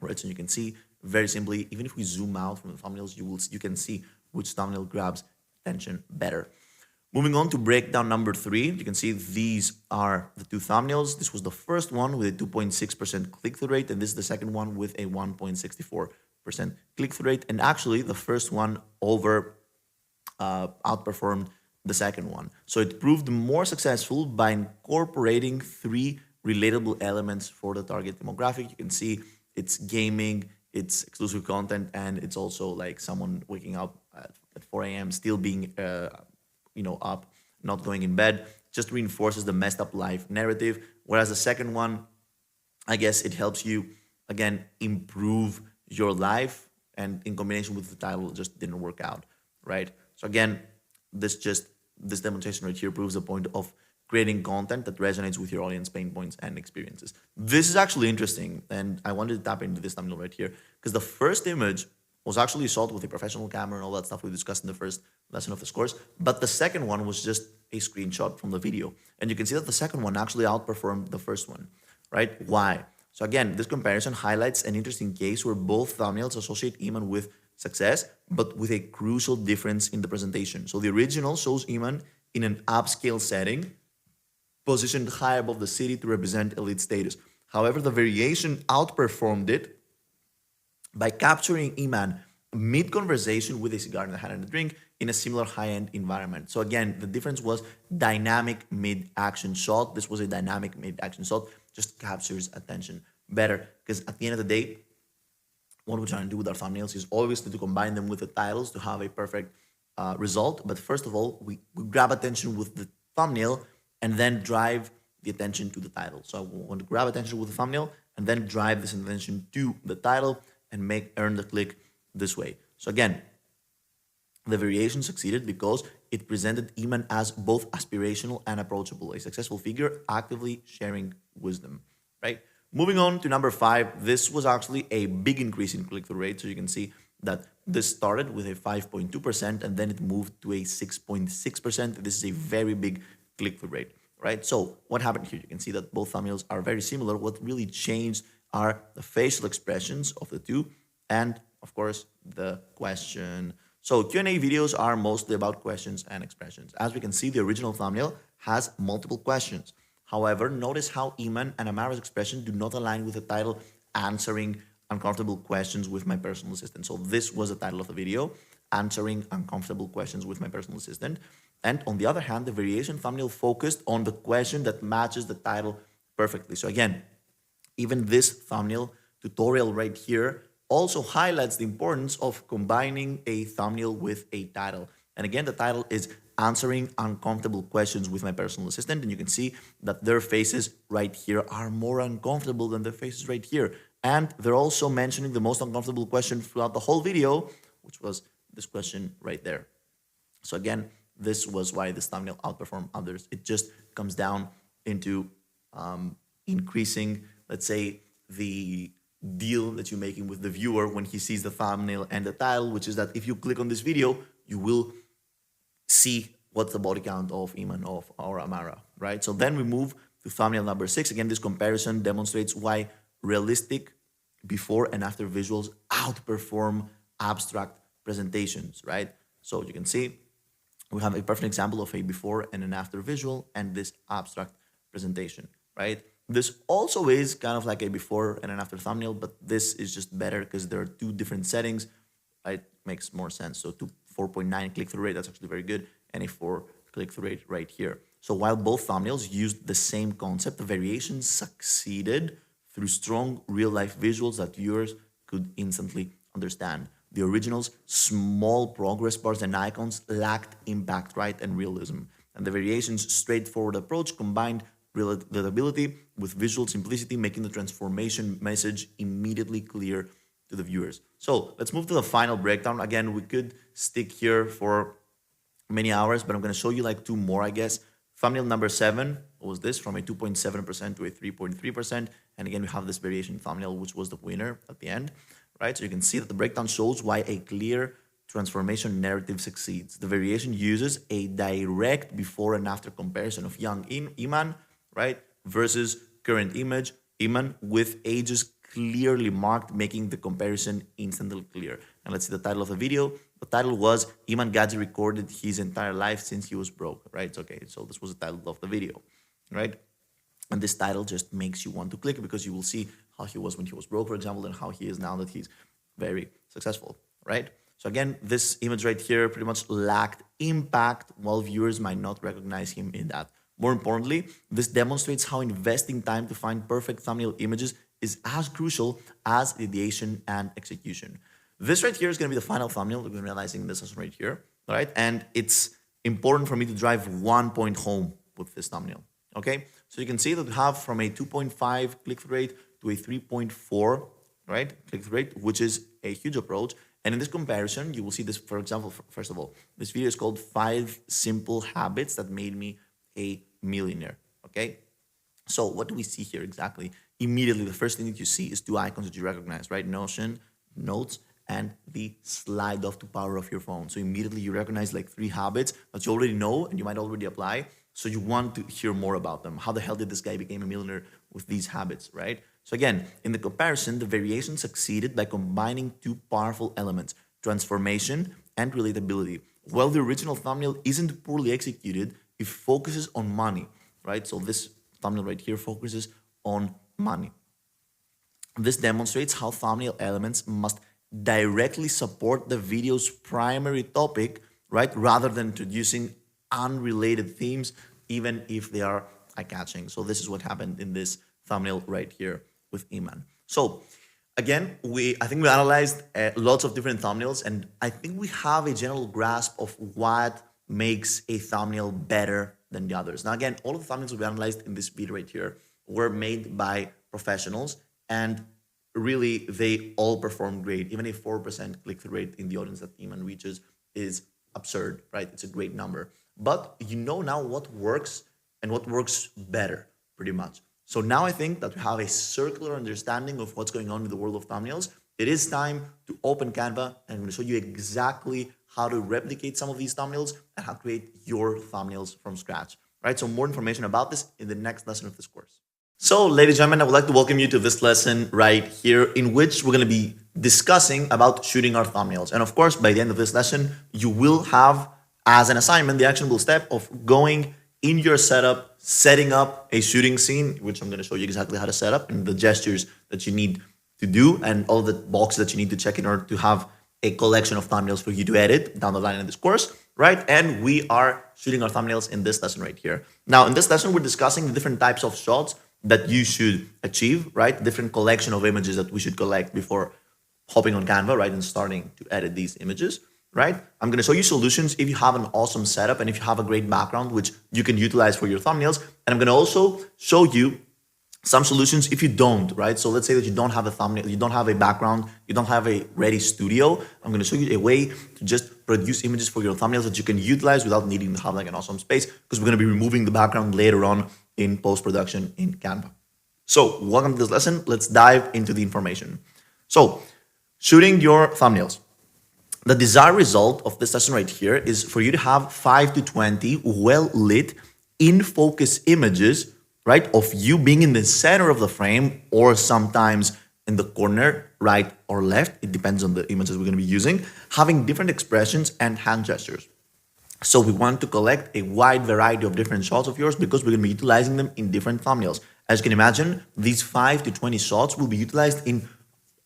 right? So you can see very simply, even if we zoom out from the thumbnails, you can see which thumbnail grabs attention better. Moving on to breakdown number 3, you can see these are the two thumbnails. This was the first one with a 2.6% click-through rate, and this is the second one with a 1.64% click-through rate. And actually, the first one outperformed the second one. So it proved more successful by incorporating 3 relatable elements for the target demographic. You can see it's gaming, it's exclusive content, and it's also like someone waking up at 4 a.m. still being up, not going in bed. Just reinforces the messed up life narrative. Whereas the second one, I guess it helps you again improve your life, and in combination with the title, it just didn't work out, right? So again, this demonstration right here proves the point of creating content that resonates with your audience pain points and experiences. This is actually interesting, and I wanted to tap into this thumbnail right here because the first image was actually shot with a professional camera and all that stuff we discussed in the first lesson of this course, but the second one was just a screenshot from the video. And you can see that the second one actually outperformed the first one, right? Why? So again, this comparison highlights an interesting case where both thumbnails associate Iman with success, but with a crucial difference in the presentation. So the original shows Iman in an upscale setting, positioned high above the city to represent elite status. However, the variation outperformed it by capturing Iman mid-conversation with a cigar in the hand and a drink in a similar high-end environment. So again, the difference was dynamic mid-action shot. This was a dynamic mid-action shot, just captures attention better. Because at the end of the day, what we're trying to do with our thumbnails is always to combine them with the titles to have a perfect result. But first of all, we grab attention with the thumbnail and then drive the attention to the title. So I want to grab attention with the thumbnail and then drive this attention to the title and earn the click this way. So again, the variation succeeded because it presented Iman as both aspirational and approachable, a successful figure actively sharing wisdom, right? Moving on to number 5, this was actually a big increase in click-through rate. So you can see that this started with a 5.2% and then it moved to a 6.6%. This is a very big click-through rate, right? So what happened here? You can see that both thumbnails are very similar. What really changed are the facial expressions of the two and, of course, the question. So Q&A videos are mostly about questions and expressions. As we can see, the original thumbnail has multiple questions. However, notice how Iman and Amara's expression do not align with the title, answering uncomfortable questions with my personal assistant. So this was the title of the video, answering uncomfortable questions with my personal assistant. And on the other hand, the variation thumbnail focused on the question that matches the title perfectly. So again, even this thumbnail tutorial right here also highlights the importance of combining a thumbnail with a title. And again, the title is answering uncomfortable questions with my personal assistant. And you can see that their faces right here are more uncomfortable than the faces right here. And they're also mentioning the most uncomfortable question throughout the whole video, which was this question right there. So again, this was why this thumbnail outperformed others. It just comes down into increasing, let's say, the deal that you're making with the viewer when he sees the thumbnail and the title, which is that if you click on this video, you will see what's the body count of Iman or Amara, right? So then we move to thumbnail number 6. Again, this comparison demonstrates why realistic before and after visuals outperform abstract presentations, right? So you can see we have a perfect example of a before and an after visual and this abstract presentation, right? This also is kind of like a before and an after thumbnail, but this is just better because there are two different settings. It makes more sense. So 4.9 click-through rate, that's actually very good, and a 4 click-through rate right here. So while both thumbnails used the same concept, the variations succeeded through strong real-life visuals that viewers could instantly understand. The original's small progress bars and icons lacked impact, right, and realism. And the variation's straightforward approach combined relatability with visual simplicity, making the transformation message immediately clear to the viewers. So let's move to the final breakdown. Again, we could stick here for many hours, but I'm going to show you like two more, I guess. Thumbnail number 7 was this, from a 2.7% to a 3.3%. And again, we have this variation thumbnail, which was the winner at the end, right? So you can see that the breakdown shows why a clear transformation narrative succeeds. The variation uses a direct before and after comparison of young Iman, right, versus current Iman, with ages clearly marked, making the comparison instantly clear. And let's see the title of the video. The title was Iman Gadzi recorded his entire life since he was broke, right? Okay, so this was the title of the video, right? And this title just makes you want to click because you will see how he was when he was broke, for example, and how he is now that he's very successful, right? So again, this image right here pretty much lacked impact, while viewers might not recognize him in that. More importantly, this demonstrates how investing time to find perfect thumbnail images is as crucial as ideation and execution. This right here is going to be the final thumbnail. We're realizing this is right here, right? And it's important for me to drive 1 point home with this thumbnail, okay? So you can see that we have from a 2.5 click-through rate to a 3.4, right, click-through rate, which is a huge approach. And in this comparison, you will see this, for example, first of all, this video is called 5 Simple Habits That Made Me a Millionaire, okay? So what do we see here exactly? Immediately, the first thing that you see is 2 icons that you recognize, right? Notion, Notes, and the slide off to power off your phone. So immediately you recognize like 3 habits that you already know and you might already apply. So you want to hear more about them. How the hell did this guy become a millionaire with these habits, right? So again, in the comparison, the variation succeeded by combining 2 powerful elements, transformation and relatability. While the original thumbnail isn't poorly executed, it focuses on money, right? So this thumbnail right here focuses on money. This demonstrates how thumbnail elements must directly support the video's primary topic, right? Rather than introducing unrelated themes, even if they are eye-catching. So this is what happened in this thumbnail right here with Iman. So again, I think we analyzed lots of different thumbnails, and I think we have a general grasp of what makes a thumbnail better than the others. Now again, all of the thumbnails we analyzed in this video right here were made by professionals, and really they all perform great. Even a 4% click-through rate in the audience that Iman reaches is absurd, right? It's a great number. But you know now what works and what works better, pretty much. So now I think that we have a circular understanding of what's going on in the world of thumbnails. It is time to open Canva, and I'm going to show you exactly how to replicate some of these thumbnails and how to create your thumbnails from scratch, right? So more information about this in the next lesson of this course. So, ladies and gentlemen, I would like to welcome you to this lesson right here, in which we're going to be discussing about shooting our thumbnails. And of course, by the end of this lesson, you will have as an assignment the actionable step of going in your setup, setting up a shooting scene, which I'm going to show you exactly how to set up, and the gestures that you need to do, and all the boxes that you need to check in order to have a collection of thumbnails for you to edit down the line in this course, right? And we are shooting our thumbnails in this lesson right here. Now, in this lesson, we're discussing the different types of shots that you should achieve, right? Different collection of images that we should collect before hopping on Canva, right? And starting to edit these images, right? I'm going to show you solutions if you have an awesome setup and if you have a great background, which you can utilize for your thumbnails. And I'm going to also show you some solutions if you don't, right? So let's say that you don't have a thumbnail, you don't have a background, you don't have a ready studio. I'm going to show you a way to just produce images for your thumbnails that you can utilize without needing to have like an awesome space, because we're going to be removing the background later on in post-production in Canva. So welcome to this lesson. Let's dive into the information. So shooting your thumbnails. The desired result of this lesson right here is for you to have 5 to 20 well-lit, in-focus images, right, of you being in the center of the frame, or sometimes in the corner, right or left. It depends on the images we're going to be using, having different expressions and hand gestures. So we want to collect a wide variety of different shots of yours because we're going to be utilizing them in different thumbnails. As you can imagine, these 5 to 20 shots will be utilized in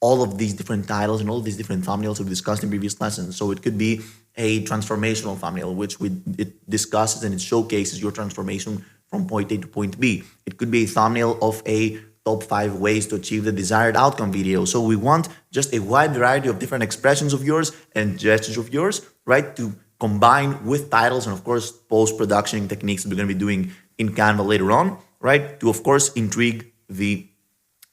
all of these different titles and all of these different thumbnails we discussed in previous lessons. So it could be a transformational thumbnail, which it discusses and it showcases your transformation from point A to point B. It could be a thumbnail of a top 5 ways to achieve the desired outcome video. So we want just a wide variety of different expressions of yours and gestures of yours, right, to combine with titles and of course post-production techniques that we're going to be doing in Canva later on, right, to of course intrigue the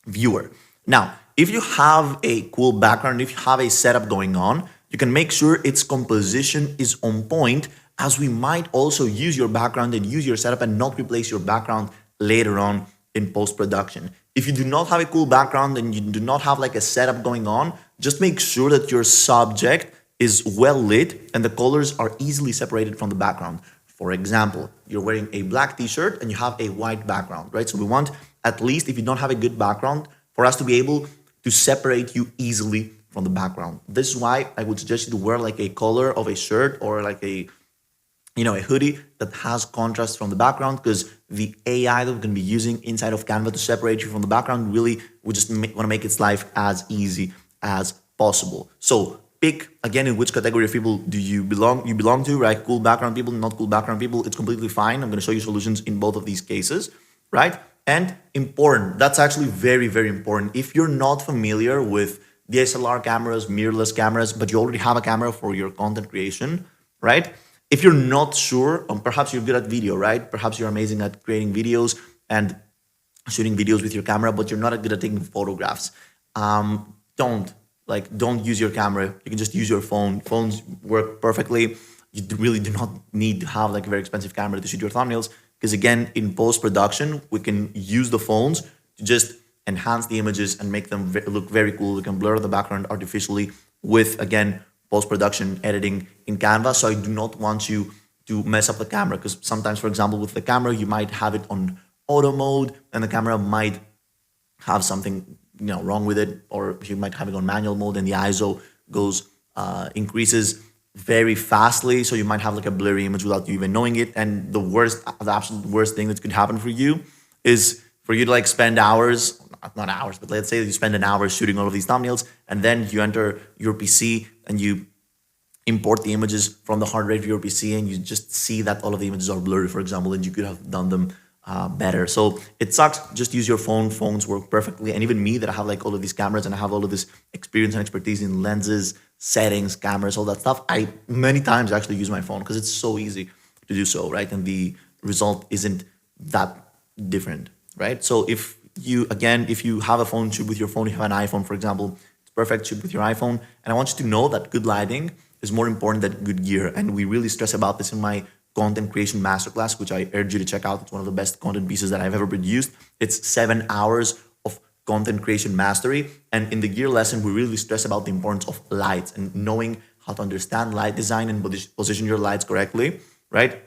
viewer. Now, if you have a cool background, if you have a setup going on, you can make sure its composition is on point, as we might also use your background and use your setup and not replace your background later on in post-production. If you do not have a cool background and you do not have like a setup going on, just make sure that your subject is well lit and the colors are easily separated from the background. For example, you're wearing a black t-shirt and you have a white background, right? So we want, at least if you don't have a good background, for us to be able to separate you easily from the background. This is why I would suggest you to wear like a color of a shirt or like a hoodie that has contrast from the background, because the AI that we're going to be using inside of Canva to separate you from the background really, we just want to make its life as easy as possible. So pick, again, in which category of people do you belong to, right? Cool background people, not cool background people, it's completely fine. I'm going to show you solutions in both of these cases, right? And important, that's actually very, very important. If you're not familiar with DSLR cameras, mirrorless cameras, but you already have a camera for your content creation, right? If you're not sure, perhaps you're good at video, right? Perhaps you're amazing at creating videos and shooting videos with your camera, but you're not good at taking photographs. Don't use your camera. You can just use your phone. Phones work perfectly. You really do not need to have like a very expensive camera to shoot your thumbnails, because again, in post-production, we can use the phones to just enhance the images and make them look very cool. We can blur the background artificially with, again, post-production editing in Canva. So I do not want you to mess up the camera, because sometimes, for example, with the camera, you might have it on auto mode and the camera might have something wrong with it, or you might have it on manual mode and the ISO increases very fastly. So you might have like a blurry image without you even knowing it. And the absolute worst thing that could happen for you is for you to like spend hours, not hours, but let's say you spend an hour shooting all of these thumbnails, and then you enter your PC and you import the images from the hard drive of your PC, and you just see that all of the images are blurry, for example, and you could have done them better. So it sucks. Just use your phone. Phones work perfectly. And even me, that I have like all of these cameras and I have all of this experience and expertise in lenses, settings, cameras, all that stuff, I many times actually use my phone because it's so easy to do so, right? And the result isn't that different, right? So if you have a phone, shoot with your phone. You have an iPhone, for example, it's perfect, shoot with your iPhone. And I want you to know that good lighting is more important than good gear. And we really stress about this in my content creation masterclass, which I urge you to check out. It's one of the best content pieces that I've ever produced. It's 7 hours of content creation mastery. And in the gear lesson, we really stress about the importance of lights and knowing how to understand light design and position your lights correctly, right,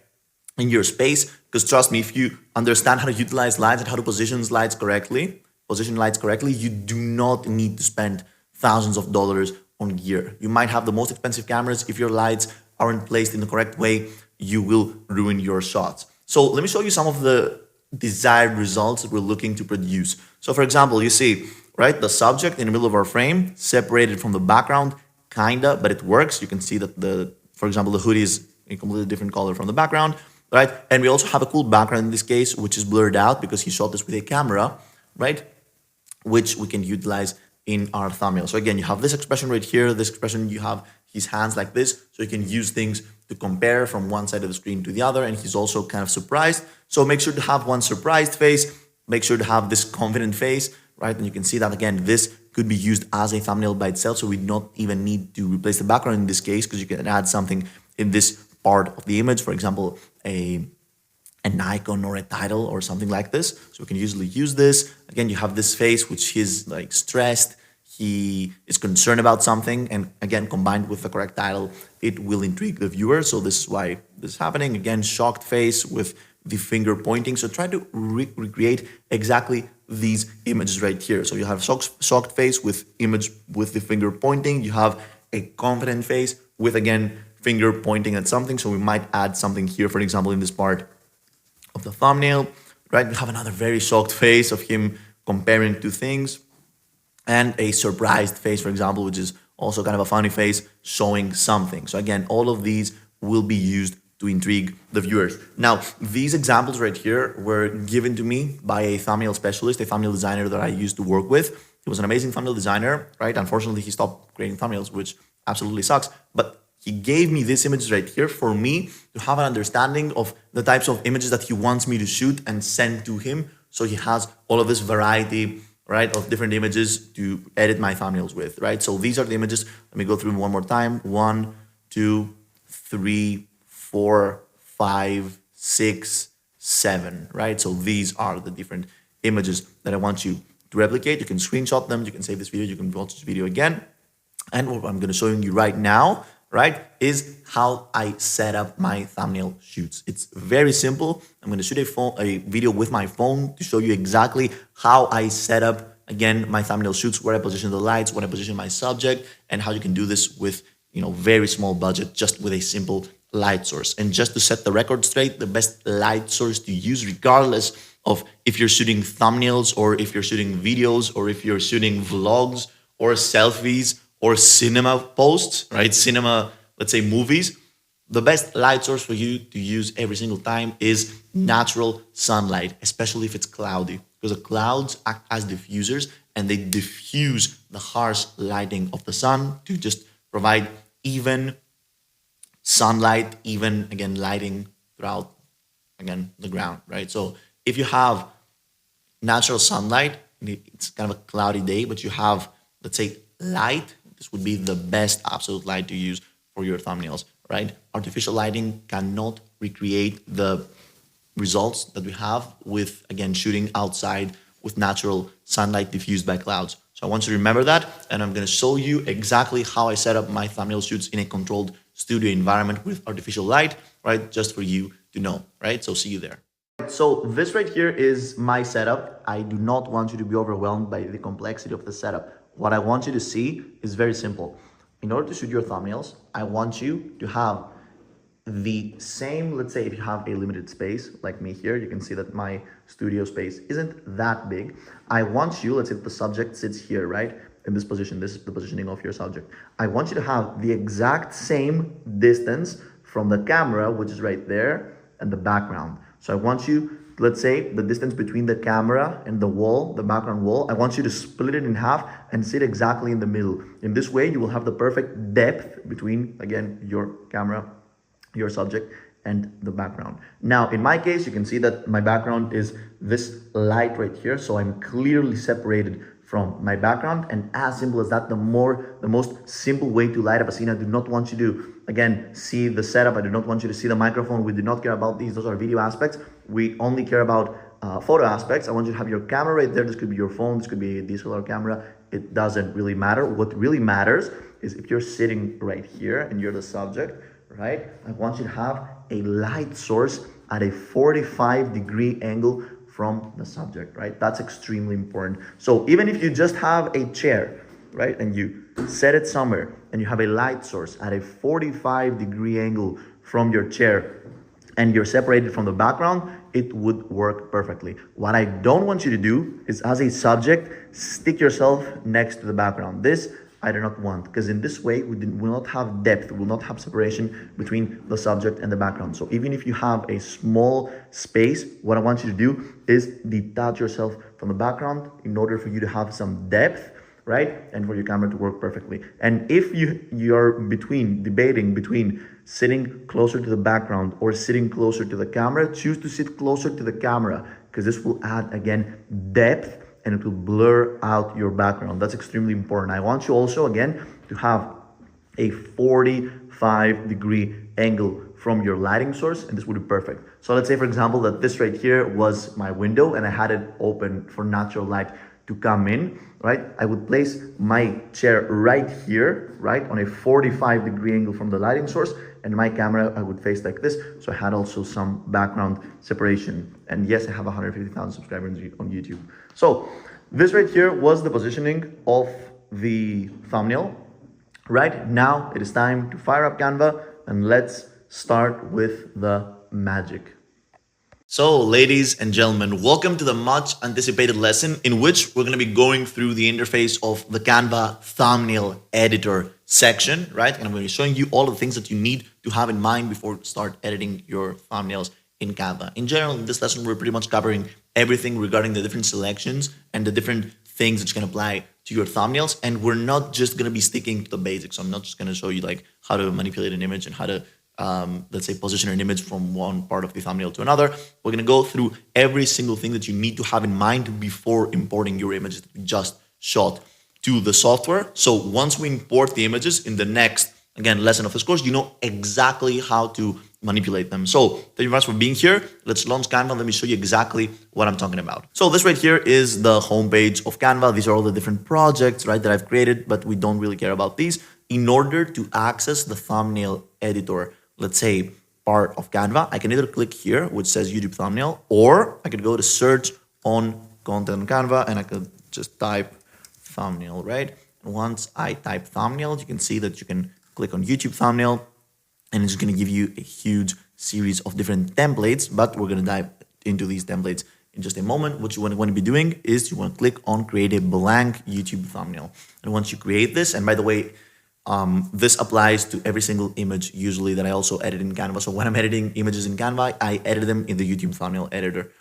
in your space. Because trust me, if you understand how to utilize lights and how to position lights correctly, you do not need to spend thousands of dollars on gear. You might have the most expensive cameras. If your lights aren't placed in the correct way, you will ruin your shots. So let me show you some of the desired results that we're looking to produce. So for example, you see, right, the subject in the middle of our frame, separated from the background, kinda, but it works. You can see that for example, the hoodie is a completely different color from the background, right? And we also have a cool background in this case, which is blurred out because he shot this with a camera, right? Which we can utilize in our thumbnail. So again, you have this expression right here, this expression, you have his hands like this, so you can use things to compare from one side of the screen to the other, and he's also kind of surprised. So make sure to have one surprised face, make sure to have this confident face, right? And you can see that again, this could be used as a thumbnail by itself, so we don't even need to replace the background in this case, because you can add something in this part of the image, for example, an icon or a title or something like this. So we can usually use this. Again, you have this face, which is like stressed. He is concerned about something. And again, combined with the correct title, it will intrigue the viewer. So this is why this is happening. Again, shocked face with the finger pointing. So try to recreate exactly these images right here. So you have shocked face with image with the finger pointing. You have a confident face with, again, finger pointing at something. So we might add something here, for example, in this part of the thumbnail, right? We have another very shocked face of him comparing two things, and a surprised face, for example, which is also kind of a funny face showing something. So again, all of these will be used to intrigue the viewers. Now, these examples right here were given to me by a thumbnail specialist, a thumbnail designer that I used to work with. He was an amazing thumbnail designer, right? Unfortunately, he stopped creating thumbnails, which absolutely sucks. But he gave me these images right here for me to have an understanding of the types of images that he wants me to shoot and send to him. So he has all of this variety, right, of different images to edit my thumbnails with, right? So these are the images. Let me go through them one more time. 1, 2, 3, 4, 5, 6, 7, right? So these are the different images that I want you to replicate. You can screenshot them. You can save this video. You can watch this video again. And what I'm going to show you right now, right, is how I set up my thumbnail shoots. It's very simple. I'm going to shoot a video with my phone to show you exactly how I set up, again, my thumbnail shoots, where I position the lights, where I position my subject, and how you can do this with, very small budget, just with a simple light source. And just to set the record straight, the best light source to use, regardless of if you're shooting thumbnails or if you're shooting videos or if you're shooting vlogs or selfies or cinema posts, right? Cinema, let's say movies. The best light source for you to use every single time is natural sunlight, especially if it's cloudy, because the clouds act as diffusers and they diffuse the harsh lighting of the sun to just provide even sunlight, even, again, lighting throughout, again, the ground, right? So if you have natural sunlight, it's kind of a cloudy day, but you have, let's say, light, this would be the best absolute light to use for your thumbnails, right? Artificial lighting cannot recreate the results that we have with, again, shooting outside with natural sunlight diffused by clouds. So I want you to remember that, and I'm going to show you exactly how I set up my thumbnail shoots in a controlled studio environment with artificial light, right? Just for you to know, right? So see you there. So this right here is my setup. I do not want you to be overwhelmed by the complexity of the setup. What I want you to see is very simple. In order to shoot your thumbnails, I want you to have the same, let's say if you have a limited space like me here, you can see that my studio space isn't that big. I want you, let's say the subject sits here, right? In this position, this is the positioning of your subject. I want you to have the exact same distance from the camera, which is right there, and the background. So I want you, let's say the distance between the camera and the wall, the background wall, I want you to split it in half and sit exactly in the middle. In this way, you will have the perfect depth between, again, your camera, your subject, and the background. Now, in my case, you can see that my background is this light right here. So I'm clearly separated from my background, and as simple as that, the most simple way to light up a scene. I do not want you to, again, see the setup. I do not want you to see the microphone. We do not care about these. Those are video aspects. We only care about photo aspects. I want you to have your camera right there. This could be your phone. This could be a DSLR camera. It doesn't really matter. What really matters is if you're sitting right here and you're the subject, right? I want you to have a light source at a 45-degree angle from the subject, right? That's extremely important. So even if you just have a chair, right, and you set it somewhere and you have a light source at a 45-degree angle from your chair and you're separated from the background, it would work perfectly. What I don't want you to do is, as a subject, stick yourself next to the background. This I do not want, because in this way we will not have depth, we will not have separation between the subject and the background. So even if you have a small space, what I want you to do is detach yourself from the background in order for you to have some depth, right? And for your camera to work perfectly. And if you're debating between sitting closer to the background or sitting closer to the camera, choose to sit closer to the camera, because this will add, again, depth, and it will blur out your background. That's extremely important. I want you also, again, to have a 45-degree angle from your lighting source, and this would be perfect. So let's say, for example, that this right here was my window and I had it open for natural light to come in, right? I would place my chair right here, right, on a 45-degree angle from the lighting source, and my camera I would face like this. So I had also some background separation. And yes, I have 150,000 subscribers on YouTube. So this right here was the positioning of the thumbnail. Right now it is time to fire up Canva, and let's start with the magic. So, ladies and gentlemen, welcome to the much anticipated lesson in which we're going to be going through the interface of the Canva thumbnail editor section, right? And I'm going to be showing you all of the things that you need to have in mind before you start editing your thumbnails in Canva. In general, in this lesson, we're pretty much covering everything regarding the different selections and the different things that you can apply to your thumbnails. And we're not just going to be sticking to the basics. So I'm not just going to show you like how to manipulate an image and how to let's say position an image from one part of the thumbnail to another. We're going to go through every single thing that you need to have in mind before importing your images that you just shot to the software. So once we import the images in the next, again, lesson of this course, you know exactly how to manipulate them. So thank you very much for being here. Let's launch Canva. Let me show you exactly what I'm talking about. So this right here is the homepage of Canva. These are all the different projects, right, that I've created, but we don't really care about these. In order to access the thumbnail editor, let's say part of Canva, I can either click here, which says YouTube thumbnail, or I could go to search on content on Canva and I could just type thumbnail, right? And once I type thumbnail, you can see that you can click on YouTube thumbnail and it's going to give you a huge series of different templates, but we're going to dive into these templates in just a moment. What you want to be doing is you want to click on create a blank YouTube thumbnail. And once you create this, and by the way, this applies to every single image usually that I also edit in Canva. So when I'm editing images in Canva, I edit them in the YouTube thumbnail editor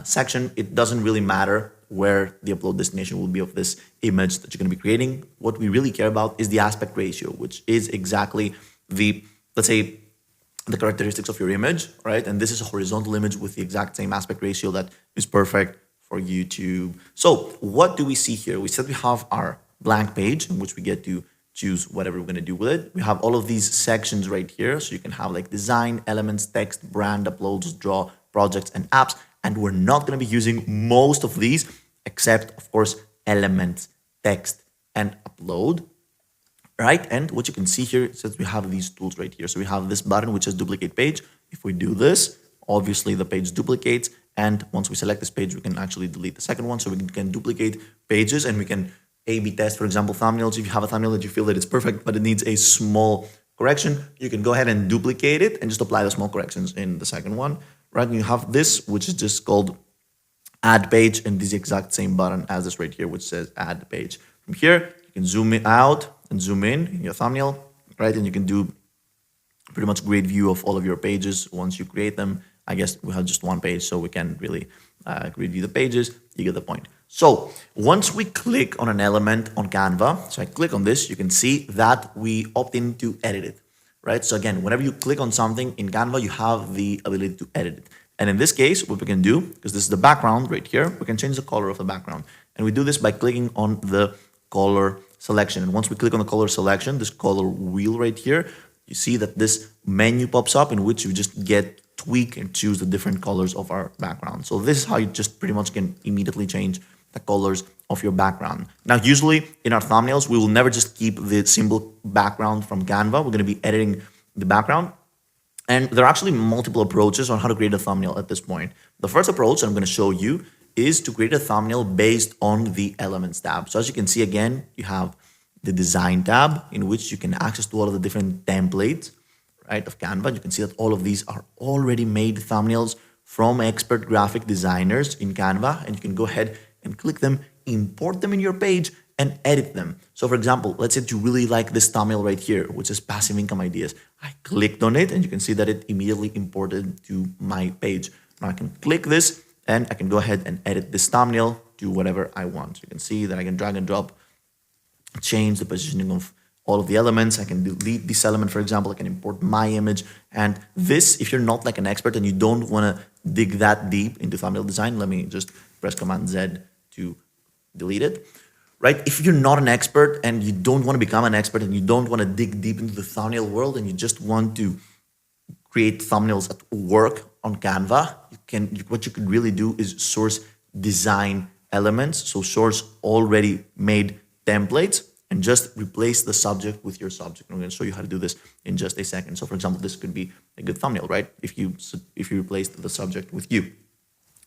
section. It doesn't really matter where the upload destination will be of this image that you're going to be creating. What we really care about is the aspect ratio, which is exactly the, let's say, the characteristics of your image, right? And this is a horizontal image with the exact same aspect ratio that is perfect for YouTube. So what do we see here? We said we have our blank page in which we get to choose whatever we're going to do with it. We have all of these sections right here. So you can have like design, elements, text, brand, uploads, draw, projects, and apps. And we're not going to be using most of these except, of course, elements, text, and upload, right? And what you can see here says we have these tools right here. So we have this button, which is duplicate page. If we do this, obviously the page duplicates. And once we select this page, we can actually delete the second one. So we can duplicate pages and we can A/B test, for example, thumbnails. If you have a thumbnail that you feel that it's perfect, but it needs a small correction, you can go ahead and duplicate it and just apply the small corrections in the second one, right? And you have this, which is just called add page, and this is the exact same button as this right here, which says add page. From here, you can zoom it out and zoom in your thumbnail, right? And you can do pretty much great view of all of your pages once you create them. I guess we have just one page, so we can really review the pages. You get the point. So once we click on an element on Canva, so I click on this, you can see that we opt in to edit it, right? So again, whenever you click on something in Canva, you have the ability to edit it. And in this case, what we can do, because this is the background right here, we can change the color of the background. And we do this by clicking on the color selection. And once we click on the color selection, this color wheel right here, you see that this menu pops up in which you just get tweak and choose the different colors of our background. So this is how you just pretty much can immediately change the colors of your background. Now, usually in our thumbnails, we will never just keep the simple background from Canva. We're going to be editing the background. And there are actually multiple approaches on how to create a thumbnail at this point. The first approach that I'm going to show you is to create a thumbnail based on the Elements tab. So as you can see, again, you have the Design tab in which you can access to all of the different templates, right, of Canva. You can see that all of these are already made thumbnails from expert graphic designers in Canva, and you can go ahead and click them, import them in your page, and edit them. So for example, let's say you really like this thumbnail right here, which is passive income ideas. I clicked on it and you can see that it immediately imported to my page. Now I can click this and I can go ahead and edit this thumbnail to whatever I want. You can see that I can drag and drop, change the positioning of all of the elements. I can delete this element, for example. I can import my image. And this, if you're not like an expert and you don't want to dig that deep into thumbnail design, let me just press Command Z to delete it, right? If you're not an expert and you don't want to become an expert and you don't want to dig deep into the thumbnail world and you just want to create thumbnails at work on Canva, what you could really do is source design elements. So source already made templates and just replace the subject with your subject. I'm going to show you how to do this in just a second. So for example, this could be a good thumbnail, right? If you replace the subject with you.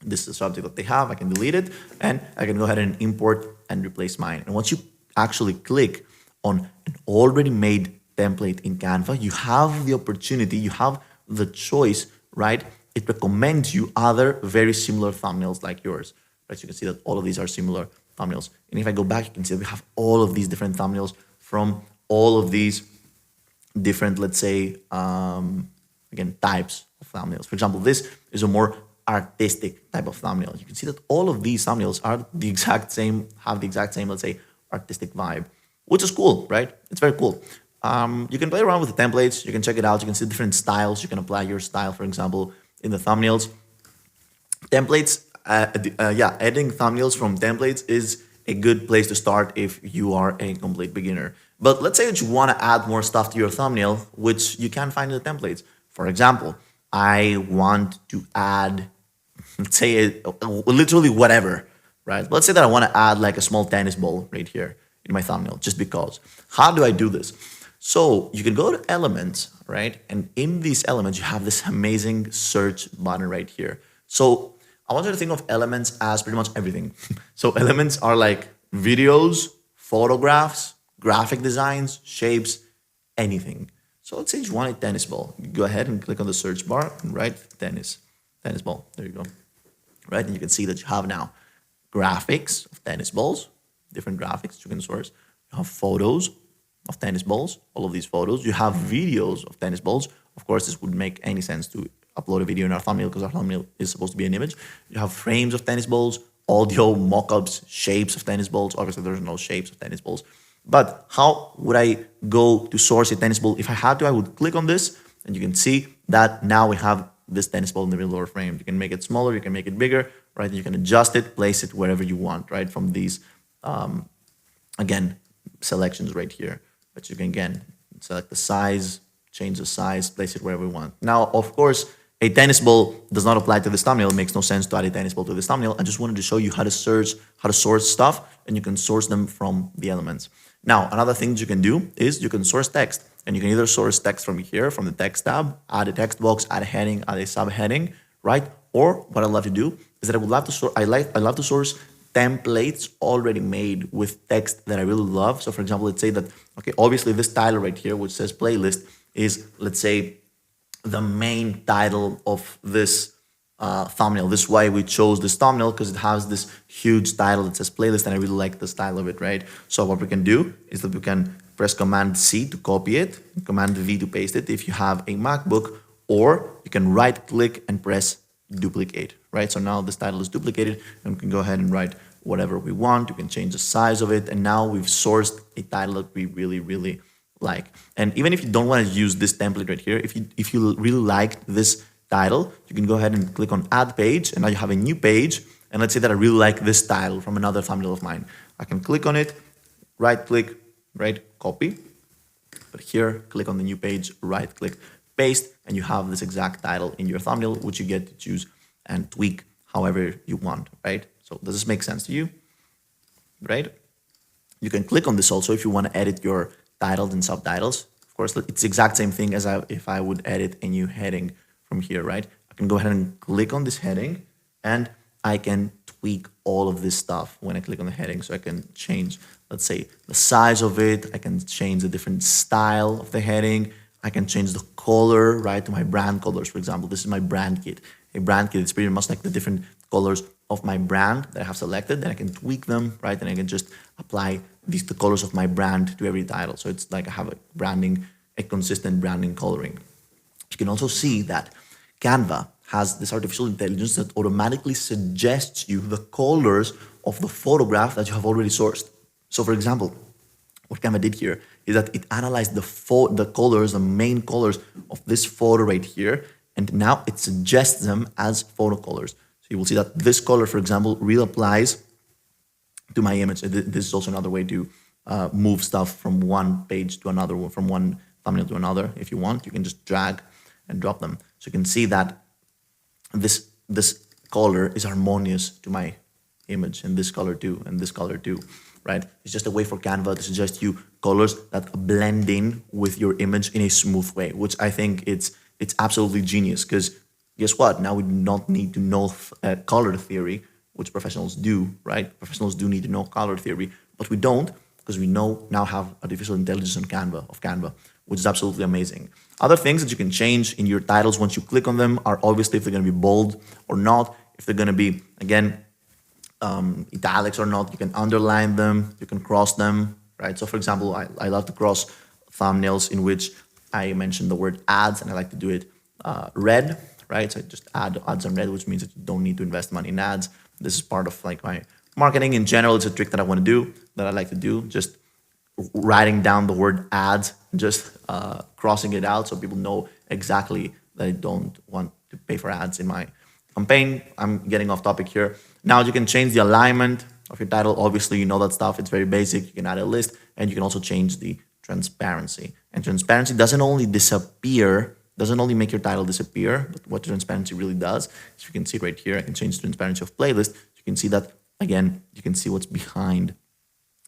This is the subject that they have. I can delete it and I can go ahead and import and replace mine. And once you actually click on an already made template in Canva, you have the opportunity, you have the choice, right, it recommends you other very similar thumbnails like yours. Right? So you can see that all of these are similar thumbnails. And if I go back, you can see that we have all of these different thumbnails from all of these different, let's say, again, types of thumbnails. For example, this is a more artistic type of thumbnail. You can see that all of these thumbnails are the exact same, have the exact same, let's say, artistic vibe, which is cool, right? It's very cool. You can play around with the templates. You can check it out. You can see different styles. You can apply your style, for example, in the thumbnails. Templates, yeah, editing thumbnails from templates is a good place to start if you are a complete beginner. But let's say that you want to add more stuff to your thumbnail, which you can find in the templates. For example, I want to add, let's say, literally whatever, right? Let's say that I want to add like a small tennis ball right here in my thumbnail, just because. How do I do this? So you can go to elements, right? And in these elements, you have this amazing search button right here. So I want you to think of elements as pretty much everything. So elements are like videos, photographs, graphic designs, shapes, anything. So let's say you want a tennis ball. You go ahead and click on the search bar and write tennis ball. There you go. Right, and you can see that you have now graphics of tennis balls, different graphics you can source. You have photos of tennis balls, all of these photos. You have videos of tennis balls. Of course, this would make any sense to upload a video in our thumbnail because our thumbnail is supposed to be an image. You have frames of tennis balls, audio, mock-ups, shapes of tennis balls. Obviously, there's no shapes of tennis balls. But how would I go to source a tennis ball? If I had to, I would click on this, and you can see that now we have this tennis ball in the middle of our frame. You can make it smaller, you can make it bigger, right? You can adjust it, place it wherever you want, right? From these, again, selections right here. But you can, again, select the size, change the size, place it wherever you want. Now, of course, a tennis ball does not apply to this thumbnail. It makes no sense to add a tennis ball to this thumbnail. I just wanted to show you how to search, how to source stuff, and you can source them from the elements. Now, another thing you can do is you can source text, and you can either source text from here, from the text tab, add a text box, add a heading, add a subheading, right? Or what I love to do is that I would love to source, I love to source templates already made with text that I really love. So for example, let's say that, okay, obviously this title right here, which says playlist, is, let's say, the main title of this thumbnail. This is why we chose this thumbnail, because it has this huge title that says playlist, and I really like the style of it, right? So what we can do is that we can press Command C to copy it, Command V to paste it if you have a MacBook, or you can right click and press duplicate, right? So now this title is duplicated, and we can go ahead and write whatever we want. You can change the size of it, and now we've sourced a title that we really, really like. And even if you don't want to use this template right here, if you really like this title, you can go ahead and click on add page, and now you have a new page. And let's say that I really like this title from another thumbnail of mine. I can click on it, right click, right, copy. But here, click on the new page, right click, paste, and you have this exact title in your thumbnail, which you get to choose and tweak however you want, right? So does this make sense to you, right? You can click on this also if you want to edit your titles and subtitles. Of course, it's the exact same thing as if I would edit a new heading from here, right? I can go ahead and click on this heading, and I can tweak all of this stuff when I click on the heading. So I can change, let's say, the size of it. I can change the different style of the heading. I can change the color, right, to my brand colors. For example, this is my brand kit. A brand kit is pretty much like the different colors of my brand that I have selected. Then I can tweak them, right, and I can just apply the colors of my brand to every title. So it's like I have a consistent branding coloring. You can also see that Canva has this artificial intelligence that automatically suggests you the colors of the photograph that you have already sourced. So for example, what Canva did here is that it analyzed the colors, the main colors of this photo right here, and now it suggests them as photo colors. So you will see that this color, for example, really applies to my image. This is also another way to move stuff from one page to another, from one thumbnail to another. If you want, you can just drag and drop them. So you can see that this color is harmonious to my image, and this color too, and this color too, right? It's just a way for Canva to suggest you colors that blend in with your image in a smooth way, which I think it's absolutely genius, because guess what? Now we do not need to know color theory, which professionals do, right? Professionals do need to know color theory, but we don't, because we now have artificial intelligence on Canva, which is absolutely amazing. Other things that you can change in your titles once you click on them are obviously if they're going to be bold or not, if they're going to be, again, italics or not. You can underline them, you can cross them, right? So for example, I love to cross thumbnails in which I mentioned the word ads, and I like to do it red, right? So I just add ads on red, which means that you don't need to invest money in ads. This is part of like my marketing in general. It's a trick that I want to do, that I like to do, just writing down the word ads, just crossing it out so people know exactly that I don't want to pay for ads in my campaign. I'm getting off topic here. Now you can change the alignment of your title. Obviously, you know that stuff. It's very basic. You can add a list, and you can also change the transparency. And transparency doesn't only disappear, doesn't only make your title disappear, but what transparency really does, as you can see right here, I can change the transparency of playlist. You can see that, again, you can see what's behind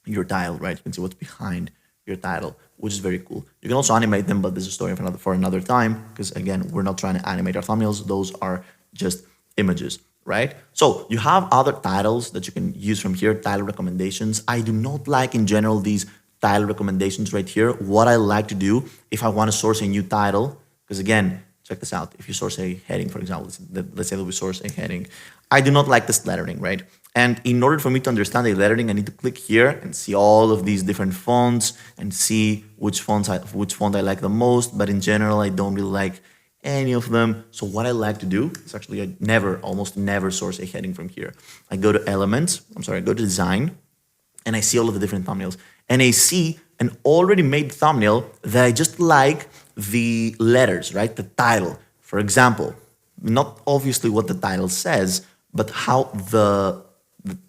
your title, right? You can see what's behind your title, which is very cool. You can also animate them, but this is a story for another time, because again, we're not trying to animate our thumbnails. Those are just images, right? So you have other titles that you can use from here, title recommendations. I do not like in general these title recommendations right here. What I like to do if I want to source a new title, because again, check this out. If you source a heading, for example, let's say that we source a heading. I do not like this lettering, right? And in order for me to understand the lettering, I need to click here and see all of these different fonts and see which font I like the most. But in general, I don't really like any of them. So what I like to do is actually almost never source a heading from here. I go to I go to design, and I see all of the different thumbnails. And I see an already made thumbnail that I just like the letters, right? The title. For example, not obviously what the title says, but how the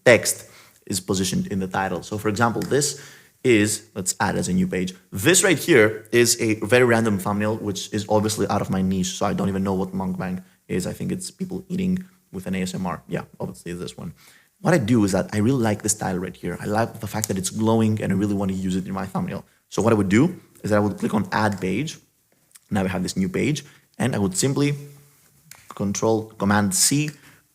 text is positioned in the title. So for example, this is, let's add as a new page. This right here is a very random thumbnail, which is obviously out of my niche. So I don't even know what mukbang is. I think it's people eating with an ASMR. Yeah, obviously this one. What I do is that I really like this title right here. I like the fact that it's glowing and I really want to use it in my thumbnail. So what I would do is that I would click on add page. Now we have this new page, and I would simply Command C,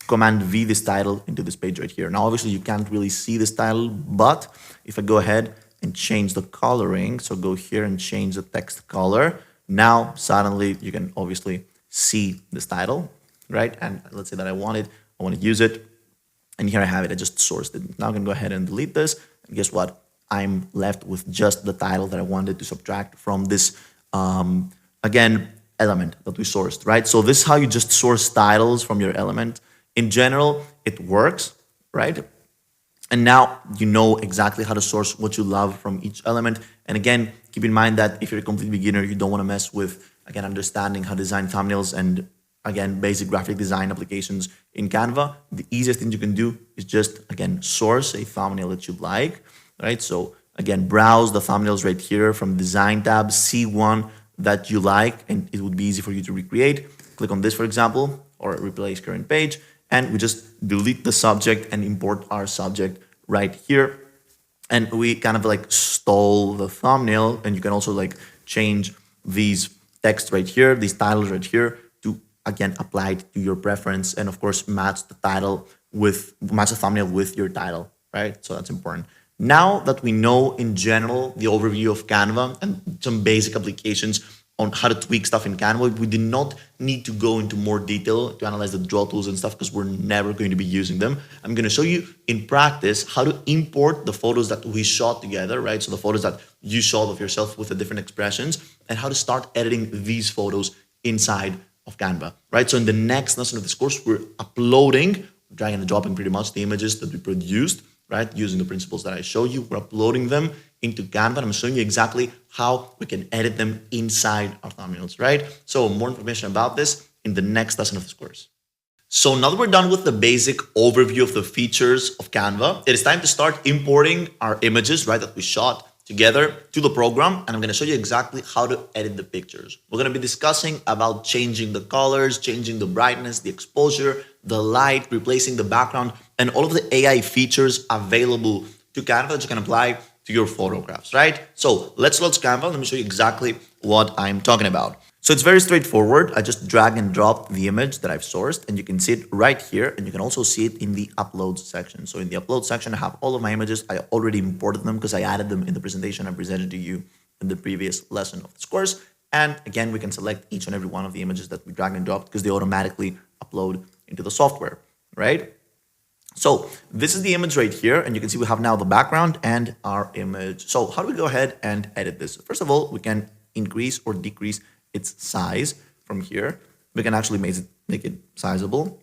Command V this title into this page right here. Now, obviously, you can't really see this title, but if I go ahead and change the coloring, so go here and change the text color, now suddenly you can obviously see this title, right? And let's say that I want to use it, and here I have it. I just sourced it. Now I can go ahead and delete this, and guess what? I'm left with just the title that I wanted to subtract from this, again, element that we sourced, right? So this is how you just source titles from your element. In general, it works, right? And now you know exactly how to source what you love from each element. And again, keep in mind that if you're a complete beginner, you don't want to mess with, again, understanding how to design thumbnails and, again, basic graphic design applications in Canva. The easiest thing you can do is just, again, source a thumbnail that you like, right? So again, browse the thumbnails right here from Design tab, see one that you like, and it would be easy for you to recreate. Click on this, for example, or replace current page, and we just delete the subject and import our subject right here. And we kind of like stole the thumbnail, and you can also like change these text right here, these titles right here, to again apply it to your preference, and of course match the thumbnail with your title, right? So that's important. Now that we know in general the overview of Canva and some basic applications on how to tweak stuff in Canva, we do not need to go into more detail to analyze the draw tools and stuff because we're never going to be using them. I'm going to show you in practice how to import the photos that we shot together, right? So the photos that you shot of yourself with the different expressions, and how to start editing these photos inside of Canva, right? So in the next lesson of this course, we're uploading, dragging and dropping pretty much the images that we produced, right? Using the principles that I show you, we're uploading them into Canva. I'm showing you exactly how we can edit them inside our thumbnails, right? So more information about this in the next lesson of this course. So now that we're done with the basic overview of the features of Canva, it is time to start importing our images, right, that we shot together to the program. And I'm going to show you exactly how to edit the pictures. We're going to be discussing about changing the colors, changing the brightness, the exposure, the light, replacing the background, and all of the AI features available to Canva that you can apply to your photographs, right? So let's launch Canva. Let me show you exactly what I'm talking about. So it's very straightforward. I just drag and drop the image that I've sourced, and you can see it right here, and you can also see it in the uploads section. So in the upload section, I have all of my images. I already imported them because I added them in the presentation I presented to you in the previous lesson of this course. And again, we can select each and every one of the images that we drag and drop because they automatically upload into the software, right? So this is the image right here, and you can see we have now the background and our image. So how do we go ahead and edit this? First of all, we can increase or decrease its size from here. We can actually make it sizable.